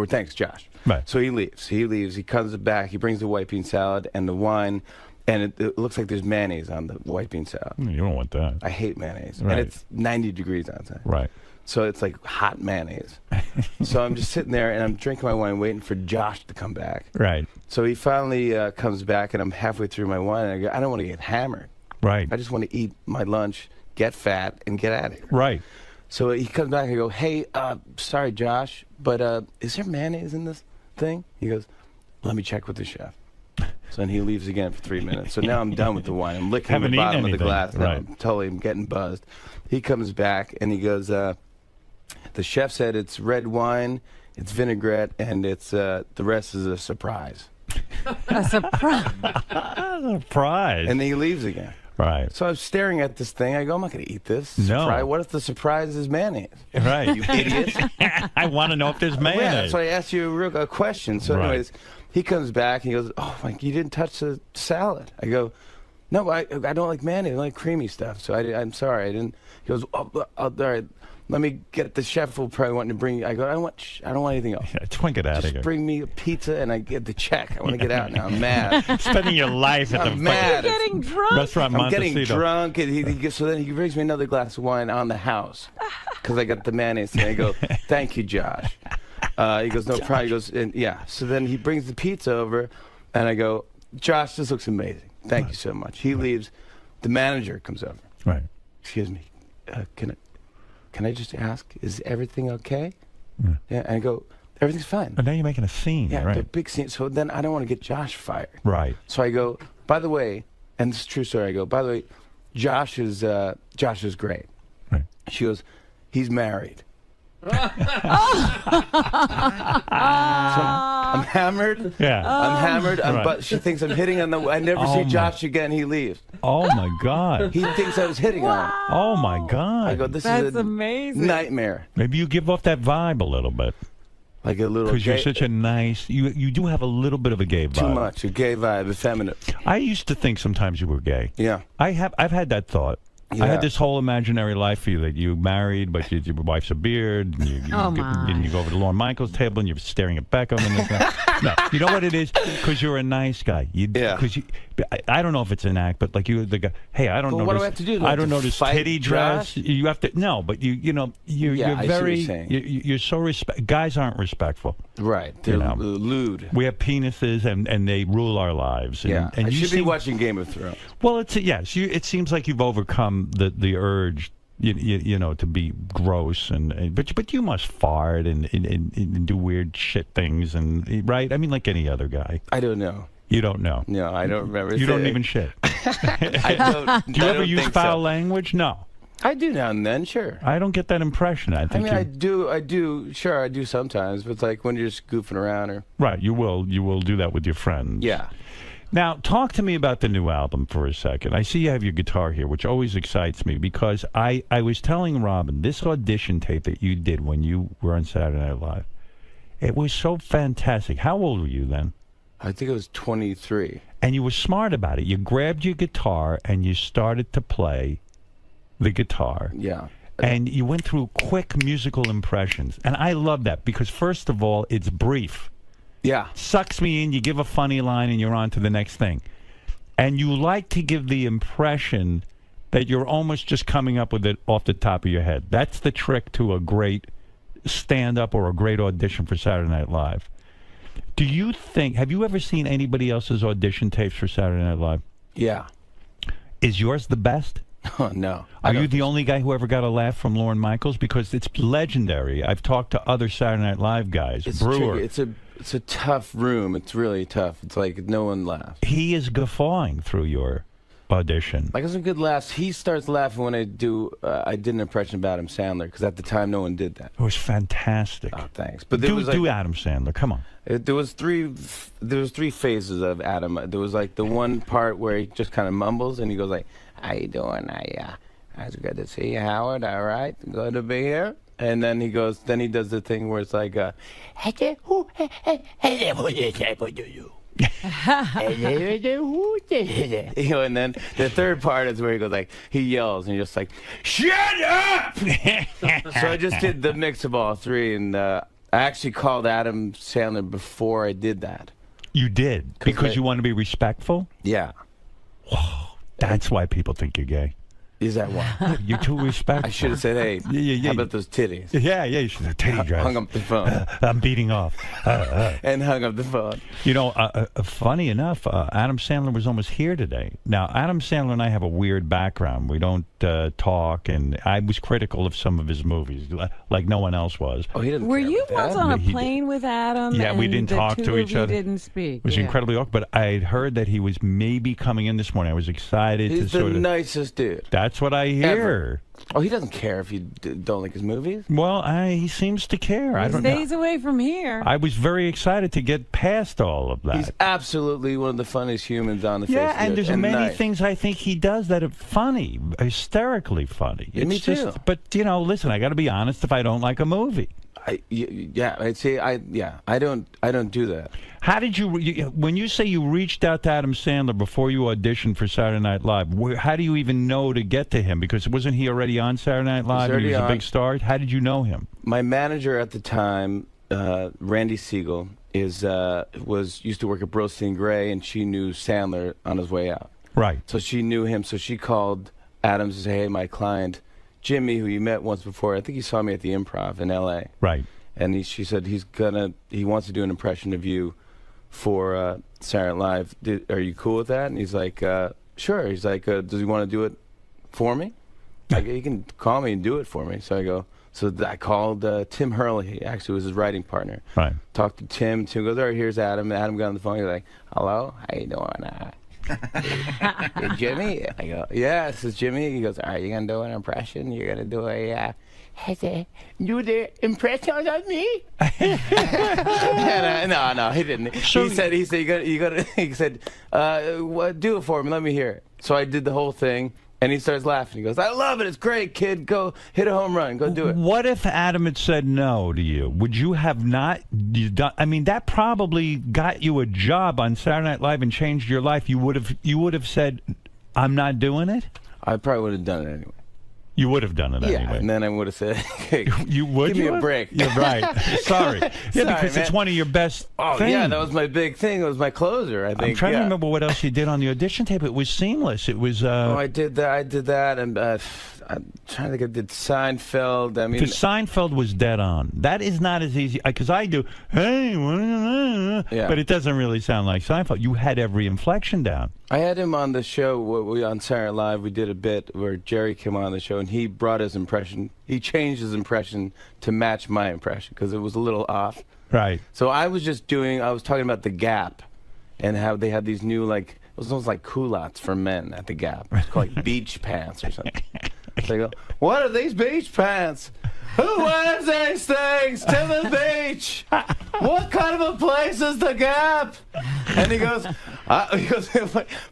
Thanks, Josh. Right. So he leaves. He comes back. He brings the white bean salad and the wine. And it looks like there's mayonnaise on the white bean salad. You don't want that. I hate mayonnaise. Right. And it's 90 degrees outside. Right. So it's like hot mayonnaise. So I'm just sitting there, and I'm drinking my wine, waiting for Josh to come back. Right. So he finally comes back, and I'm halfway through my wine, and I go, I don't want to get hammered. Right. I just want to eat my lunch, get fat, and get out of here. Right. So he comes back, and I go, hey, sorry, Josh, but is there mayonnaise in this thing? He goes, let me check with the chef. So then he leaves again for 3 minutes. So now I'm done with the wine. I'm licking Haven't the eaten bottom of the anything. glass. Now Right. I'm getting buzzed. He comes back and he goes, the chef said it's red wine, it's vinaigrette, and it's the rest is a surprise. A surprise. Surprise. And then he leaves again. Right. So I'm staring at this thing. I go, I'm not going to eat this. No. Surprise. What if the surprise is mayonnaise? Right. You idiot. I want to know if there's Yeah, mayonnaise. so I asked you a question. So Right. anyways, he comes back and he goes, oh, Mike, you didn't touch the salad. I go, no, I don't like mayonnaise. I like creamy stuff. So I'm sorry. I didn't. He goes, all right. Let me get the chef will probably want to bring you. I go, I don't want anything else. Yeah, just want to get out of Just here. bring me a pizza and I get the check. I want to get out now. I'm mad. Spending your life at I'm the mad. You're getting drunk. restaurant I'm Montecito. getting drunk, and so then he brings me another glass of wine on the house because I got the mayonnaise. And I go, thank you, Josh. He goes, no problem. He goes, yeah. So then he brings the pizza over, and I go, Josh, this looks amazing. Thank you so much. He leaves. The manager comes over. Right. Excuse me. Can I just ask, is everything okay? Yeah. And I go, everything's fine. And now you're making a scene, Yeah, right? the big scene. So then I don't want to get Josh fired. Right. So I go, by the way, and this is a true story. I go, by the way, Josh is great. Right. She goes, he's married. So I'm hammered. Yeah. I'm hammered. Right. But she thinks I'm hitting on the. I never see Josh again. He leaves. Oh my God. He thinks I was hitting on him. Oh my God. I go, this That's is a amazing. nightmare. Maybe you give off that vibe a little bit. Like a little. Because you're such a nice. You do have a little bit of a gay vibe. Too much. A gay vibe. Effeminate. I used to think sometimes you were gay. Yeah. I've had that thought. I Yeah. had this whole imaginary life for you that you married, but your wife's a beard, and you go over to 𝗏𝗵ici𝗄's table and you're staring at Beckham. And no, you know what it is? Because you're a nice guy. Because I don't know if it's an act, but like you, the guy. Hey, I don't know. What do I have to do? Do I I have don't to notice fight titty dress. Josh? You have to but you're I see what very you're saying. you're so guys aren't respectful. Right. They're lewd. We have penises and they rule our lives. And, Yeah. and I you should be seem- watching Game of Thrones. Well, yes. It seems like you've overcome the urge, to be gross but you must fart and do weird shit things right. I mean, like any other guy. I don't know. You don't know. No, I don't remember. You don't even shit. I don't. Do you I ever don't use think foul so. language? No. I do now and then, sure. I don't get that impression. I think. I do. Sure, I do sometimes. But it's like when you're just goofing around or. Right. You will do that with your friends. Yeah. Now, talk to me about the new album for a second. I see you have your guitar here, which always excites me because I was telling Robin, this audition tape that you did when you were on Saturday Night Live, it was so fantastic. How old were you then? I think I was 23. And you were smart about it. You grabbed your guitar and you started to play the guitar. Yeah. And you went through quick musical impressions. And I love that because, first of all, it's brief. Yeah. Sucks me in, you give a funny line, and you're on to the next thing. And you like to give the impression that you're almost just coming up with it off the top of your head. That's the trick to a great stand-up or a great audition for Saturday Night Live. Do you think, have you ever seen anybody else's audition tapes for Saturday Night Live? Yeah. Is yours the best? Oh, no. Are you the only guy who ever got a laugh from 𝗏𝗵ici𝗄? Because it's legendary. I've talked to other Saturday Night Live guys. It's Brewer. tricky. It's a tough room. It's really tough. It's like no one laughs. He is guffawing through your audition. Like some good laughs. He starts laughing when I did an impression of Adam Sandler because at the time no one did that. It was fantastic. Oh, thanks. But there was do Adam Sandler. Come on. There was three phases of Adam. There was like the one part where he just kind of mumbles and he goes like, "How you doing? It's good to see you, Howard. All right, good to be here." And then he goes. Then he does the thing where it's like, and then the third part is where he goes like, he yells and you're just like, "Shut up!" So I just did the mix of all three, and I actually called Adam Sandler before I did that. You did? Because you want to be respectful? Yeah. Whoa. That's why people think you're gay. Is that why? You're too respectful. I should have said, "Hey, how about those titties?" Yeah, you should have titty dress. Hung up the phone. I'm beating off. And hung up the phone. You know, funny enough, Adam Sandler was almost here today. Now, Adam Sandler and I have a weird background. We don't talk, and I was critical of some of his movies, like no one else was. Oh, he didn't. Were you once on a plane with Adam? Yeah, we didn't talk to each other. Didn't speak. It was incredibly awkward, but I had heard that he was maybe coming in this morning. I was excited He's to the sort of. nicest dude. That's what I hear. Ever. Oh, he doesn't care if you don't like his movies? Well, he seems to care. I don't know. Stays away from here. I was very excited to get past all of that. He's absolutely one of the funniest humans on the face of the earth. Yeah, and there's many things I think he does that are funny, hysterically funny. Yeah, me too. But, listen, I got to be honest if I don't like a movie. I don't do that. How did when you say you reached out to Adam Sandler before you auditioned for Saturday Night Live, how do you even know to get to him? Because wasn't he already on Saturday Night Live? He was a big star. How did you know him? My manager at the time, Randy Siegel, used to work at Burlstein Gray, and she knew Sandler on his way out. Right. So she knew him. So she called Adam to say, "Hey, my client, Jimmy, who you met once before, I think he saw me at the Improv in L.A. Right. and she said he wants to do an impression of you for Saturday Night Live. Are you cool with that? And he's like, sure. He's like, does he want to do it for me? Like, he can call me and do it for me. So I go. So I called 𝗵𝗵𝗿𝗍. He actually was his writing partner. Right. Talked to Tim. Tim goes, all right, here's Adam. Adam got on the phone. He's like, hello, how you doing? Hey, Jimmy? I go, yeah, this is Jimmy. He goes, all right, you're going to do an impression? You're going to do do the impression of me? No, he didn't. He said, he said, do it for me. Let me hear it. So I did the whole thing. And he starts laughing. He goes, I love it. It's great, kid. Go hit a home run. Go do it. What if Adam had said no to you? Would you have not done? I mean, that probably got you a job on Saturday Night Live and changed your life. You would have said, I'm not doing it? I probably would have done it anyway. You would have done it anyway. Yeah, and then I would have said, hey, you would give me a break. You're right. Sorry. Yeah, Sorry, because it's one of your best things. Yeah, that was my big thing. It was my closer, I think. I'm trying to remember what else you did on the audition tape. It was seamless. It was... I did that, and I'm trying to think. I did Seinfeld. I mean... Because Seinfeld was dead on. That is not as easy... Because I do, hey, yeah. But it doesn't really sound like Seinfeld. You had every inflection down. I had him on the show on Saturday Night Live. We did a bit where Jerry came on the show, and he brought his impression. He changed his impression to match my impression because it was a little off. Right. So I was talking about the Gap and how they had these new, like, it was almost like culottes for men at the Gap. It's called like beach pants or something. So I go, what are these beach pants? Who wears these things to the beach? What kind of a place is the Gap? And he goes,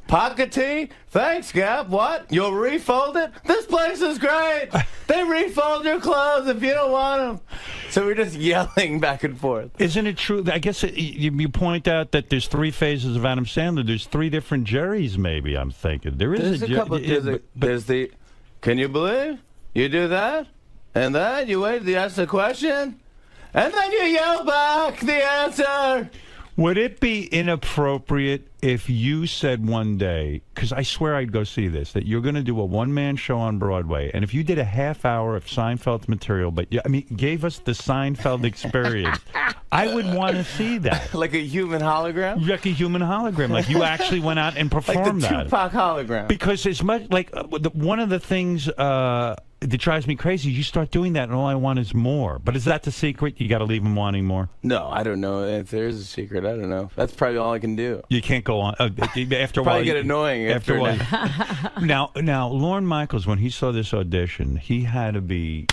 pocket tee? Thanks, Gap. What? You'll refold it? This place is great. They refold your clothes if you don't want them. So we're just yelling back and forth. Isn't it true? I guess you point out that there's 3 phases of Adam Sandler. There's 3 different Jerrys, maybe, I'm thinking. There's a couple. There's the, can you believe you do that? And then you wait to ask the question, and then you yell back the answer. Would it be inappropriate if you said one day, because I swear I'd go see this, that you're going to do a one-man show on Broadway, and if you did a half hour of Seinfeld's material, but gave us the Seinfeld experience, I would want to see that. Like a human hologram? Like a human hologram. Like you actually went out and performed like the that. Tupac hologram. Because as much like one of the things that drives me crazy is you start doing that and all I want is more. But is that the secret? You got to leave them wanting more? No, I don't know. If there's a secret, I don't know. That's probably all I can do. You can't go on. After a while, probably get annoying after a while. Now, Lorne Michaels, when he saw this audition, he had to be,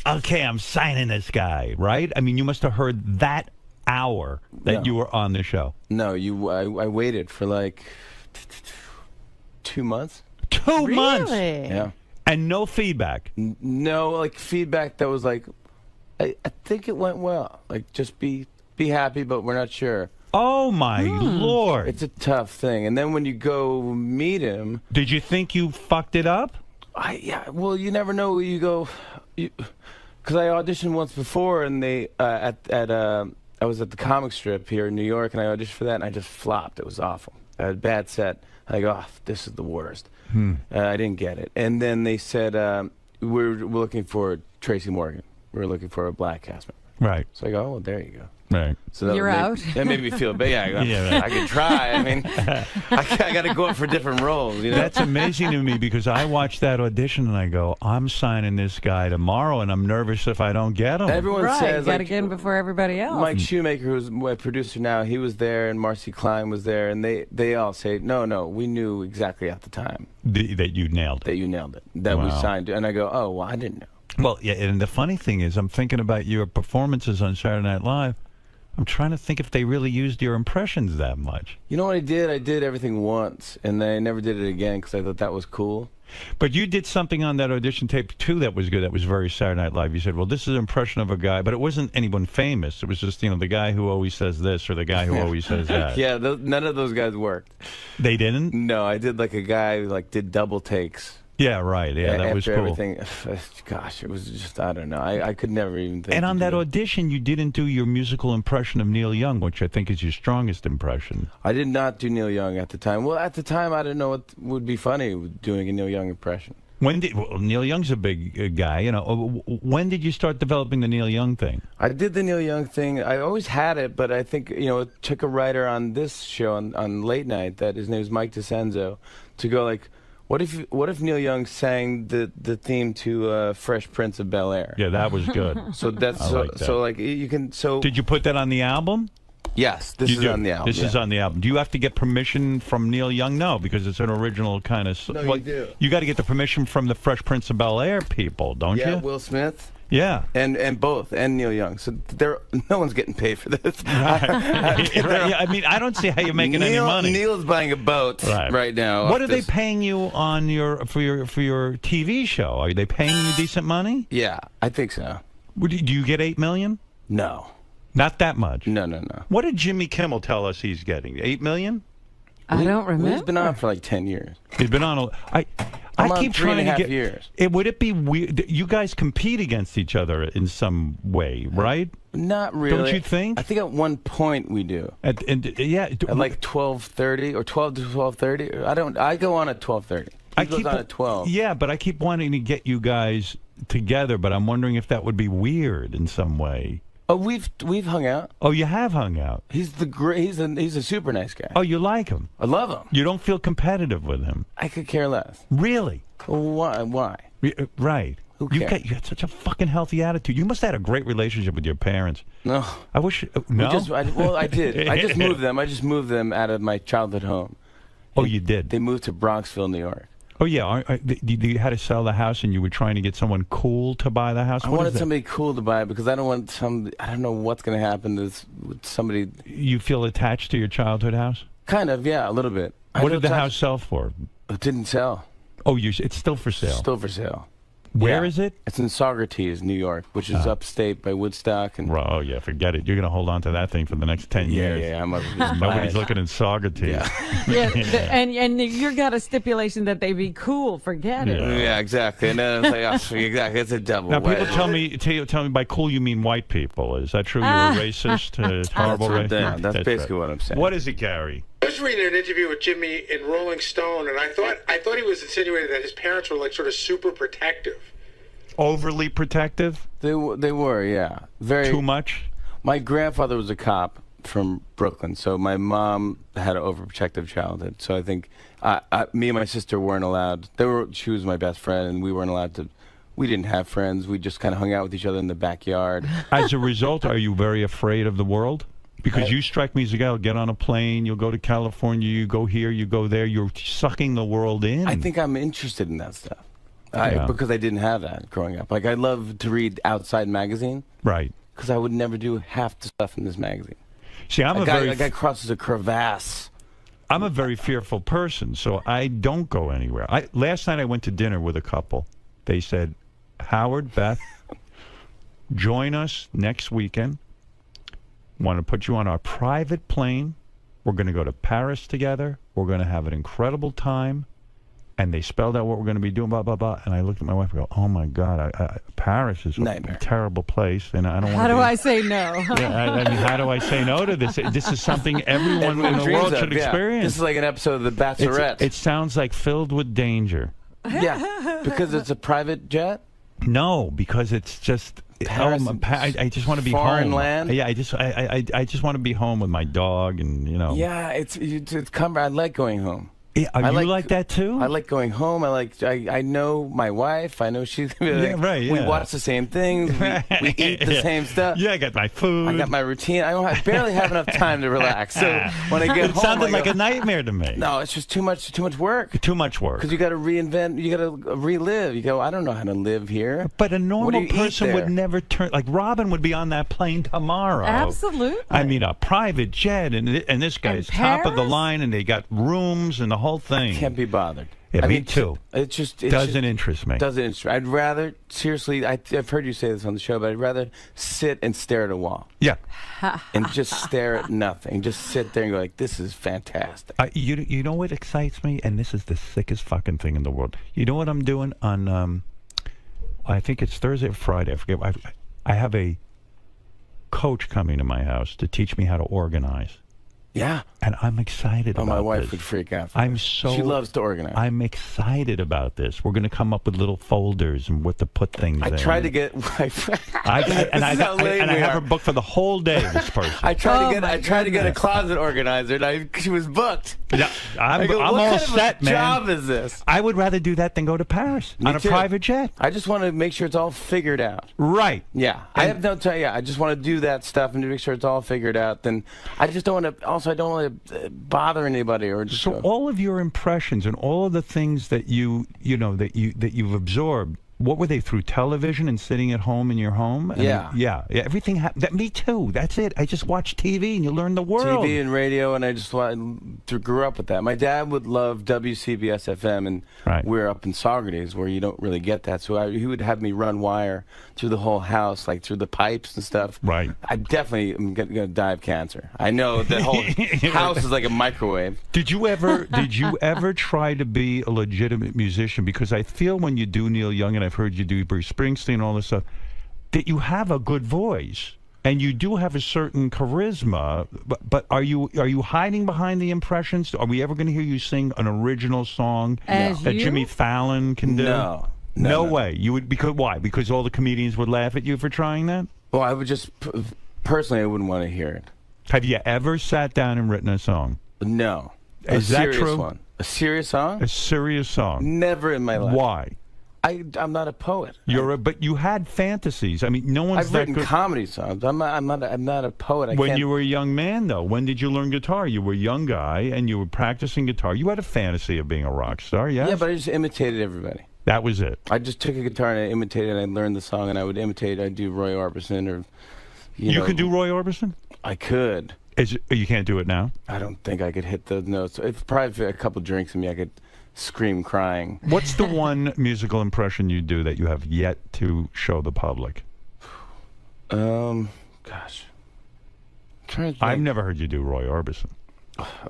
okay, I'm signing this guy, right? I mean, you must have heard that hour that you were on the show. No, I waited for like 2 months. 2 months? Yeah. And no feedback? No, like feedback that was like, I think it went well. Like, just be happy, but we're not sure. Oh, my Lord. It's a tough thing. And then when you go meet him... Did you think you fucked it up? Yeah, well, you never know where you go. Because I auditioned once before, and they, I was at the comic strip here in New York, and I auditioned for that, and I just flopped. It was awful. I had a bad set. I go, oh, this is the worst. I didn't get it. And then they said, we're looking for Tracy Morgan. We're looking for a black cast member. Right. So I go, oh, well, there you go. Right. So You're out. That made me feel bad. Yeah, I go, Yeah, right. I can try. I mean, I got to go up for different roles. You know? That's amazing to me because I watched that audition and I go, I'm signing this guy tomorrow, and I'm nervous if I don't get him. Everyone says, got to get in before everybody else. Mike Shoemaker, who's my producer now, he was there, and Marcy Klein was there, and they all say, no, we knew exactly at the time that you nailed it. That you nailed it. That we signed it. And I go, oh, well, I didn't know. Well, yeah, and the funny thing is, I'm thinking about your performances on Saturday Night Live. I'm trying to think if they really used your impressions that much. You know what I did? I did everything once, and I never did it again because I thought that was cool. But you did something on that audition tape, too, that was good. That was very Saturday Night Live. You said, well, this is an impression of a guy, but it wasn't anyone famous. It was just, the guy who always says this or the guy who always says that. Yeah, none of those guys worked. They didn't? No, I did like a guy who did double takes. Yeah, right. Yeah, that was cool. Everything, gosh, it was just, I don't know. I could never even think. And on that audition, you didn't do your musical impression of Neil Young, which I think is your strongest impression. I did not do Neil Young at the time. Well, at the time, I didn't know what would be funny with doing a Neil Young impression. Neil Young's a big guy. You know, when did you start developing the Neil Young thing? I did the Neil Young thing. I always had it, but I think it took a writer on this show on late night that his name is Mike DeCenzo to go like, what if Neil Young sang the theme to Fresh Prince of Bel-Air? Yeah, that was good. So that's like you can Did you put that on the album? Yes, this is on the album. This is on the album. Do you have to get permission from Neil Young? No, because it's an original kind of... No, you do. You got to get the permission from the Fresh Prince of Bel-Air people, don't you? Yeah, Will Smith. Yeah. And both, and Neil Young. So no one's getting paid for this. Right. Yeah, I mean, I don't see how you're making any money. Neil's buying a boat right now. What are they paying you on for your TV show? Are they paying you decent money? Yeah, I think so. Do you get $8 million? No. Not that much? No. What did Jimmy Kimmel tell us he's getting? $8 million? I don't remember. He's been on for like 10 years. He's been on I keep trying to get... years. Would it be weird? You guys compete against each other in some way, right? Not really. Don't you think? I think at one point we do. At like 12:30 or 12 to 12:30. I go on at 12:30. He goes on at 12. Yeah, but I keep wanting to get you guys together, but I'm wondering if that would be weird in some way. Oh, we've hung out. Oh, you have hung out. He's a super nice guy. Oh, you like him? I love him. You don't feel competitive with him? I could care less. Really? Why? Right. Who cares? You had such a fucking healthy attitude. You must have had a great relationship with your parents. No. I wish. No. I did. I just moved them. I just moved them out of my childhood home. Oh, you did? They moved to Bronxville, New York. Oh, yeah. You had to sell the house and you were trying to get someone cool to buy the house? I wanted somebody cool to buy it because I don't know what's going to happen with somebody. You feel attached to your childhood house? Kind of, yeah, a little bit. What did the house sell for? It didn't sell. Oh, it's still for sale? Still for sale. Where is it? It's in Saugerties, New York, which is upstate by Woodstock. Oh, yeah, forget it. You're going to hold on to that thing for the next 10 years. Yeah, Nobody's looking in Saugerties. And you got a stipulation that they be cool. Forget it. Yeah, exactly. And then it's like, exactly, it's a double. Now, people tell me by cool you mean white people. Is that true? You're a racist? It's horrible racist? That's basically what I'm saying. What is it, Gary? I was reading an interview with Jimmy in Rolling Stone, and I thought he was insinuating that his parents were like sort of super protective. Overly protective? They were, yeah. Very too much. My grandfather was a cop from Brooklyn, so my mom had an overprotective childhood. So I think me and my sister weren't allowed. She was my best friend, and we weren't allowed to. We didn't have friends. We just kind of hung out with each other in the backyard. As a result, are you very afraid of the world? Because you strike me as a guy who'll get on a plane, you'll go to California, you go here, you go there, you're sucking the world in. I think I'm interested in that stuff. Because I didn't have that growing up. Like, I love to read Outside magazine. Right. Because I would never do half the stuff in this magazine. See, a guy crosses a crevasse. I'm a very fearful person, so I don't go anywhere. Last night I went to dinner with a couple. They said, Howard, Beth, join us next weekend. Want to put you on our private plane. We're going to go to Paris together. We're going to have an incredible time. And they spelled out what we're going to be doing, blah, blah, blah. And I looked at my wife and go, oh, my God, Paris is a terrible place. And I don't want How do I say no? I mean, how do I say no to this? This is something everyone in the world should experience. This is like an episode of The Bachelorette. It sounds like filled with danger. Yeah, because it's a private jet? No, because it's just... I just want to be foreign home. Land? Yeah, I just want to be home with my dog and, you know. Yeah, it's I like going home. Yeah, you like that too? I like going home. I know my wife. I know she's gonna be like, right. Yeah. We watch the same things. We eat the same stuff. Yeah, I got my food. I got my routine. I barely have enough time to relax. So when I get home, it sounded like a nightmare to me. No, it's just too much work. Too much work. Because you got to reinvent. You got to relive. You go, I don't know how to live here. But a normal person would never turn. Like Robin would be on that plane tomorrow. Absolutely. I mean, a private jet, and this guy's top of the line, and they got rooms and the whole thing. I can't be bothered. Yeah, me too. It just doesn't interest me. Doesn't interest me. I'd rather, seriously, I've heard you say this on the show, but I'd rather sit and stare at a wall. Yeah. And just stare at nothing. Just sit there and go like, this is fantastic. You know what excites me? And this is the sickest fucking thing in the world. You know what I'm doing on, I think it's Thursday or Friday. I forget. I have a coach coming to my house to teach me how to organize. Yeah. And I'm excited about this. My wife would freak out. She loves to organize. I'm excited about this. We're going to come up with little folders and what to put things in. I tried to get. I have her booked for the whole day. This person. I tried to get a closet organizer, and she was booked. Yeah, I'm what all kind set, of a man. job is this? I would rather do that than go to Paris on a private jet. I just want to make sure it's all figured out. Right. Yeah. I have no time. Yeah. I just want to do that stuff and to make sure it's all figured out. Then I just don't want to. Also, I don't want to bother anybody or just. So all of your impressions and all of the things that you've absorbed. What were they, through television and sitting at home in your home? Yeah, everything. Me too. That's it. I just watch TV and you learn the world. TV and radio, and I just grew up with that. My dad would love WCBS FM, and we're up in Saugerties where you don't really get that. So he would have me run wire through the whole house, like through the pipes and stuff. Right. I definitely am going to die of cancer. I know the whole house is like a microwave. Did you ever try to be a legitimate musician? Because I feel when you do Neil Young, and I've heard you do Bruce Springsteen and all this stuff, that you have a good voice and you do have a certain charisma. But are you hiding behind the impressions? Are we ever going to hear you sing an original song that Jimmy Fallon can do? No way. You would, because why? Because all the comedians would laugh at you for trying that? Well, I would just personally, I wouldn't want to hear it. Have you ever sat down and written a song? No. Is that true? One. A serious song? A serious song. Never in my life. Why? I'm not a poet. But you had fantasies. I mean, no one's I've written comedy songs. I'm not a poet. When you were a young man, though, when did you learn guitar? You were a young guy and you were practicing guitar. You had a fantasy of being a rock star, yes? Yeah, but I just imitated everybody. That was it. I just took a guitar and I imitated. And I learned the song, and I would imitate. I'd do Roy Orbison, or you could do Roy Orbison. I could. You can't do it now? I don't think I could hit those notes. If probably a couple drinks in me, I could scream crying. What's the one musical impression you do that you have yet to show the public? Gosh. I've never heard you do Roy Orbison.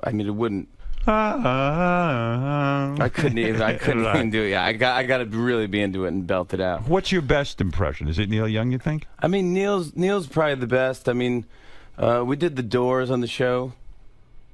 I mean, it wouldn't. I couldn't even do it. Yeah, I got to really be into it and belt it out. What's your best impression? Is it Neil Young, you think? I mean, Neil's probably the best. I mean, we did the Doors on the show.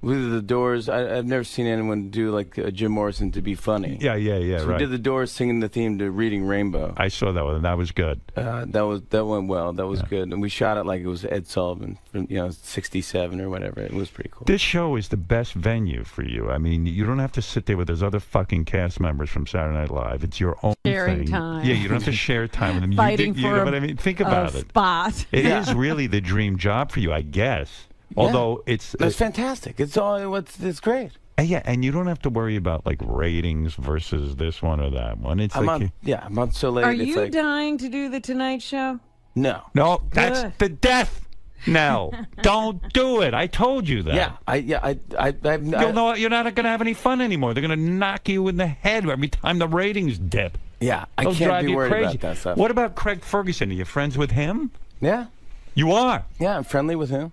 We did the Doors. I've never seen anyone do like Jim Morrison to be funny. Yeah, so right. We did the Doors singing the theme to Reading Rainbow. I saw that one. That was good. That went well. That was good. And we shot it like it was Ed Sullivan from 67 or whatever. It was pretty cool. This show is the best venue for you. I mean, you don't have to sit there with those other fucking cast members from Saturday Night Live. It's your own sharing thing. time. Yeah, you don't have to share time with them. Fighting you know what I mean? Think about it. Spot. It is really the dream job for you, I guess. Although it's fantastic. It's great. Yeah, and you don't have to worry about like ratings versus this one or that one. It's I'm on so late. Are you dying to do the Tonight Show? No, that's the death. No, don't do it. I told you that. You'll know you're not going to have any fun anymore. They're going to knock you in the head every time the ratings dip. Yeah, They'll I can't drive be you worried crazy. about that stuff. What about Craig Ferguson? Are you friends with him? Yeah. You are? Yeah, I'm friendly with him.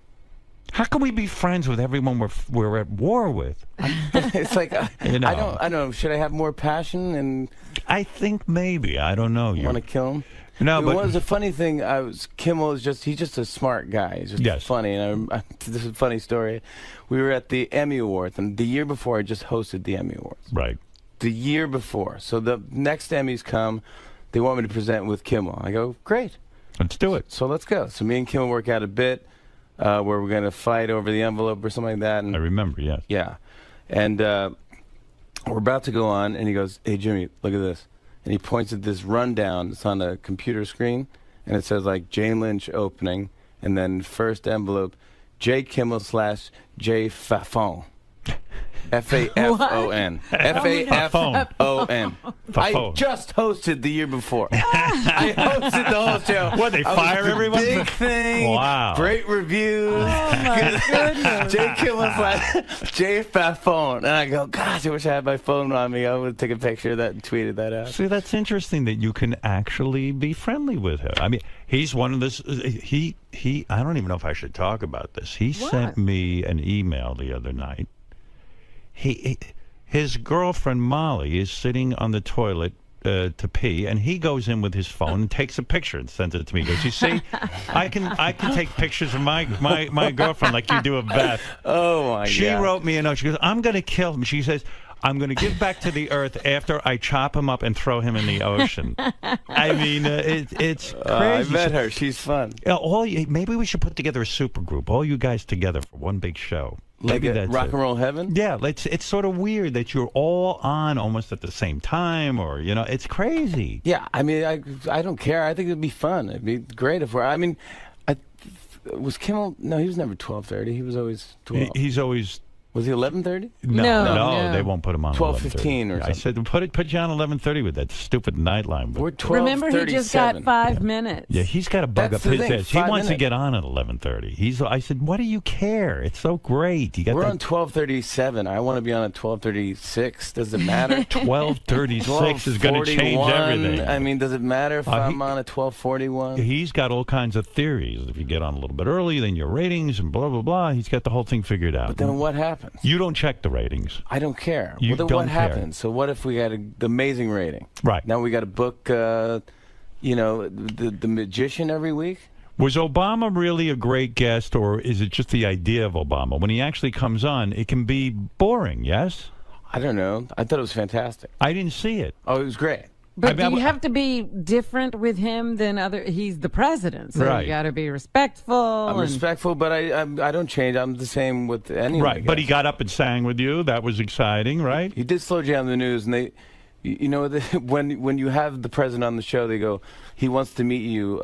How can we be friends with everyone we're at war with? It's like I don't know. Should I have more passion? And I think maybe. I don't know. You want to kill him? No, but what was the funny thing? Kimmel is he's just a smart guy. He's just funny. And this is a funny story. We were at the Emmy Awards, and the year before I just hosted the Emmy Awards. Right. The year before. So the next Emmys come, they want me to present with Kimmel. I go, great. Let's do it. So let's go. So me and Kimmel work out a bit. Where we're going to fight over the envelope or something like that. And I remember, yes. Yeah. And we're about to go on, and he goes, hey, Jimmy, look at this. And he points at this rundown. It's on a computer screen, and it says, like, Jane Lynch opening, and then first envelope, J. Kimmel / J. Fafon. F-A-F-O-N. F-A-F-O-N. I just hosted the year before. I hosted the whole show. What, they fire everyone? Big thing. Wow. Great reviews. Oh, my goodness. J. Kimmel / J. Fafon. And I go, gosh, I wish I had my phone on me. I would take a picture of that and tweeted that out. See, that's interesting that you can actually be friendly with him. I mean, he's one of this. I don't even know if I should talk about this. He sent me an email the other night. His girlfriend Molly is sitting on the toilet to pee, and he goes in with his phone and takes a picture and sends it to me. He goes, "You see, I can take pictures of my girlfriend like you do of Beth." Oh my God! She wrote me a note. She goes, "I'm going to kill him." She says, "I'm going to give back to the earth after I chop him up and throw him in the ocean." I mean, it's crazy. I met her. She's fun. Maybe we should put together a super group, all you guys together for one big show. Like Maybe that's Rock and Roll Heaven? Yeah, it's sort of weird that you're all on almost at the same time, or, it's crazy. Yeah, I mean, I don't care. I think it'd be fun. It'd be great if was Kimmel? No, he was never 12:30. He was always 12. He's always... Was he 11:30? No, they won't put him on 12:15 or something. I said, put you on 11:30 with that stupid Nightline. We're 12:37. Remember, he just got 5 minutes. Yeah, he's got to bug That's up the his thing, ass. He 5 wants to minutes. get on at 11:30. I said, what do you care? It's so great. We're on 12:37. I want to be on at 12:36. Does it matter? 12:36 is going to change everything. I mean, does it matter if I'm on at 12:41? He's got all kinds of theories. If you get on a little bit early, then your ratings and blah, blah, blah. He's got the whole thing figured out. But then what happens? You don't check the ratings. I don't care. You well, then don't what care. happens? So what if we had an amazing rating? Right. Now we got to book, the magician every week? Was Obama really a great guest, or is it just the idea of Obama? When he actually comes on, it can be boring, yes? I don't know. I thought it was fantastic. I didn't see it. Oh, it was great. But do you have to be different with him than other? He's the president, so Right. you got to be respectful. I'm respectful, but I don't change. I'm the same with anyone. Right, but he got up and sang with you. That was exciting, right? He did slow jam the news, and when you have the president on the show, they go, he wants to meet you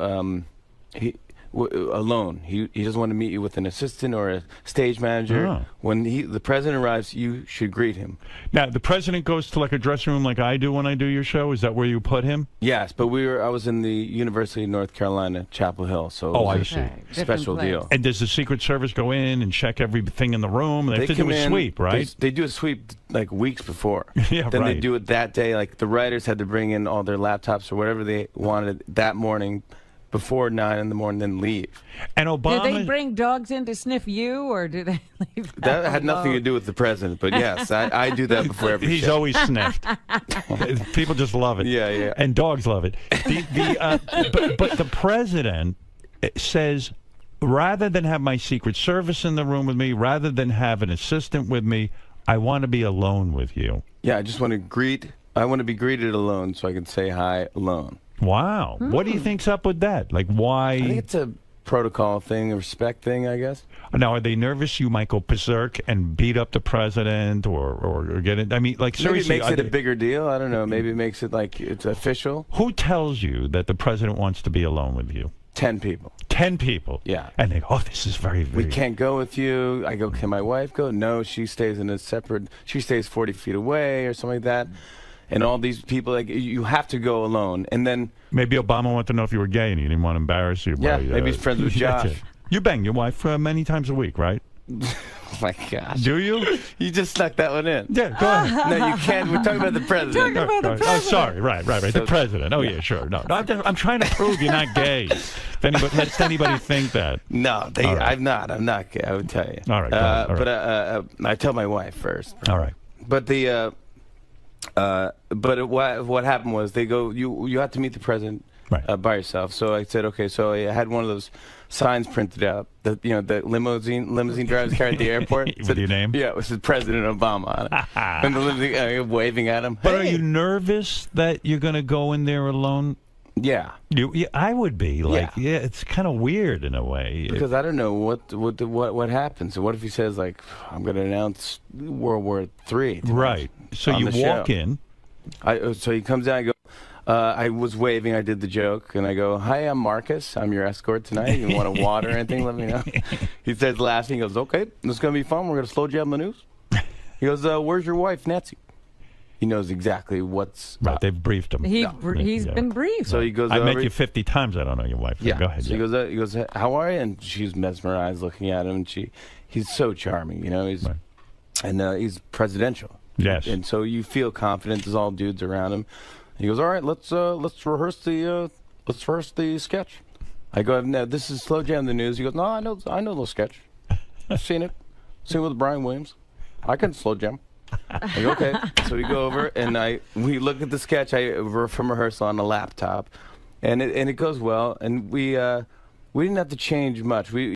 alone. He doesn't want to meet you with an assistant or a stage manager. Oh. When the president arrives, you should greet him. Now, the president goes to like a dressing room like I do when I do your show. Is that where you put him? Yes, but I was in the University of North Carolina, Chapel Hill, so it was I see. special deal. And does the Secret Service go in and check everything in the room? They have to do come a in, sweep, right? They do a sweep like weeks before. Yeah, then right. they do it that day. Like the writers had to bring in all their laptops or whatever they wanted that morning before 9 in the morning, then leave. And Obama... Did they bring dogs in to sniff you, or did they leave That had nothing to do with the president, but yes, I do that before every He's show. always sniffed. People just love it. Yeah, yeah. And dogs love it. But the president says, rather than have my Secret Service in the room with me, rather than have an assistant with me, I want to be alone with you. Yeah, I just want to I want to be greeted alone so I can say hi alone. Wow. What do you think's up with that? Like, why? I think it's a protocol thing, a respect thing, I guess. Now, are they nervous you might go berserk and beat up the president or get it? I mean, like, seriously. Maybe it makes it a bigger deal. I don't know. Maybe it makes it like it's official. Who tells you that the president wants to be alone with you? 10 people. 10 people? Yeah. And they go, oh, this is very, very... We can't go with you. I go, can my wife go? No, she stays in a separate... She stays 40 feet away or something like that. And all these people, like, you have to go alone. And then... Maybe Obama wanted to know if you were gay and he didn't want to embarrass you. Yeah, maybe he's friends with Josh. You bang your wife many times a week, right? Oh, my gosh. Do you? You just snuck that one in. Yeah, go ahead. No, you can't. We're talking about the president. Oh, sorry. Right. So, the president. Oh, yeah, sure. No, I'm trying to prove you're not gay. If anybody think that. No, right. I'm not gay, I would tell you. All right, go ahead. All right. But I tell my wife first. All right. But what happened was they go, you have to meet the president by yourself. So I said, okay. So I had one of those signs printed out that the limousine drivers carry at the airport. With your name? Yeah, it said President Obama on it. And the limousine waving at him. But are you nervous that you're going to go in there alone? Yeah. I would be. Yeah, it's kind of weird in a way. Because I don't know what happens. What if he says, like, I'm going to announce World War III? Right. So you walk in. So he comes down, I go, I was waving, I did the joke, and I go, hi, I'm Marcus. I'm your escort tonight. You want a water or anything, let me know. He starts laughing. He goes, okay, this is going to be fun. We're going to slow jam the news. He goes, where's your wife, Nancy? He knows exactly what's... Right, they've briefed him. He's been briefed. So he goes I met you 50 times. I don't know your wife. Yeah. Go ahead. So he goes, how are you? And she's mesmerized looking at him, and he's so charming, he's presidential. Yes. And so you feel confident. There's all dudes around him. He goes, all right, let's rehearse the sketch. I go, no, this is Slow Jam the News. He goes, no, I know the sketch. I've seen it. Seen it with Brian Williams. I can slow jam. I go, okay. So we go over, and we look at the sketch from rehearsal on the laptop, and it goes well, and we didn't have to change much.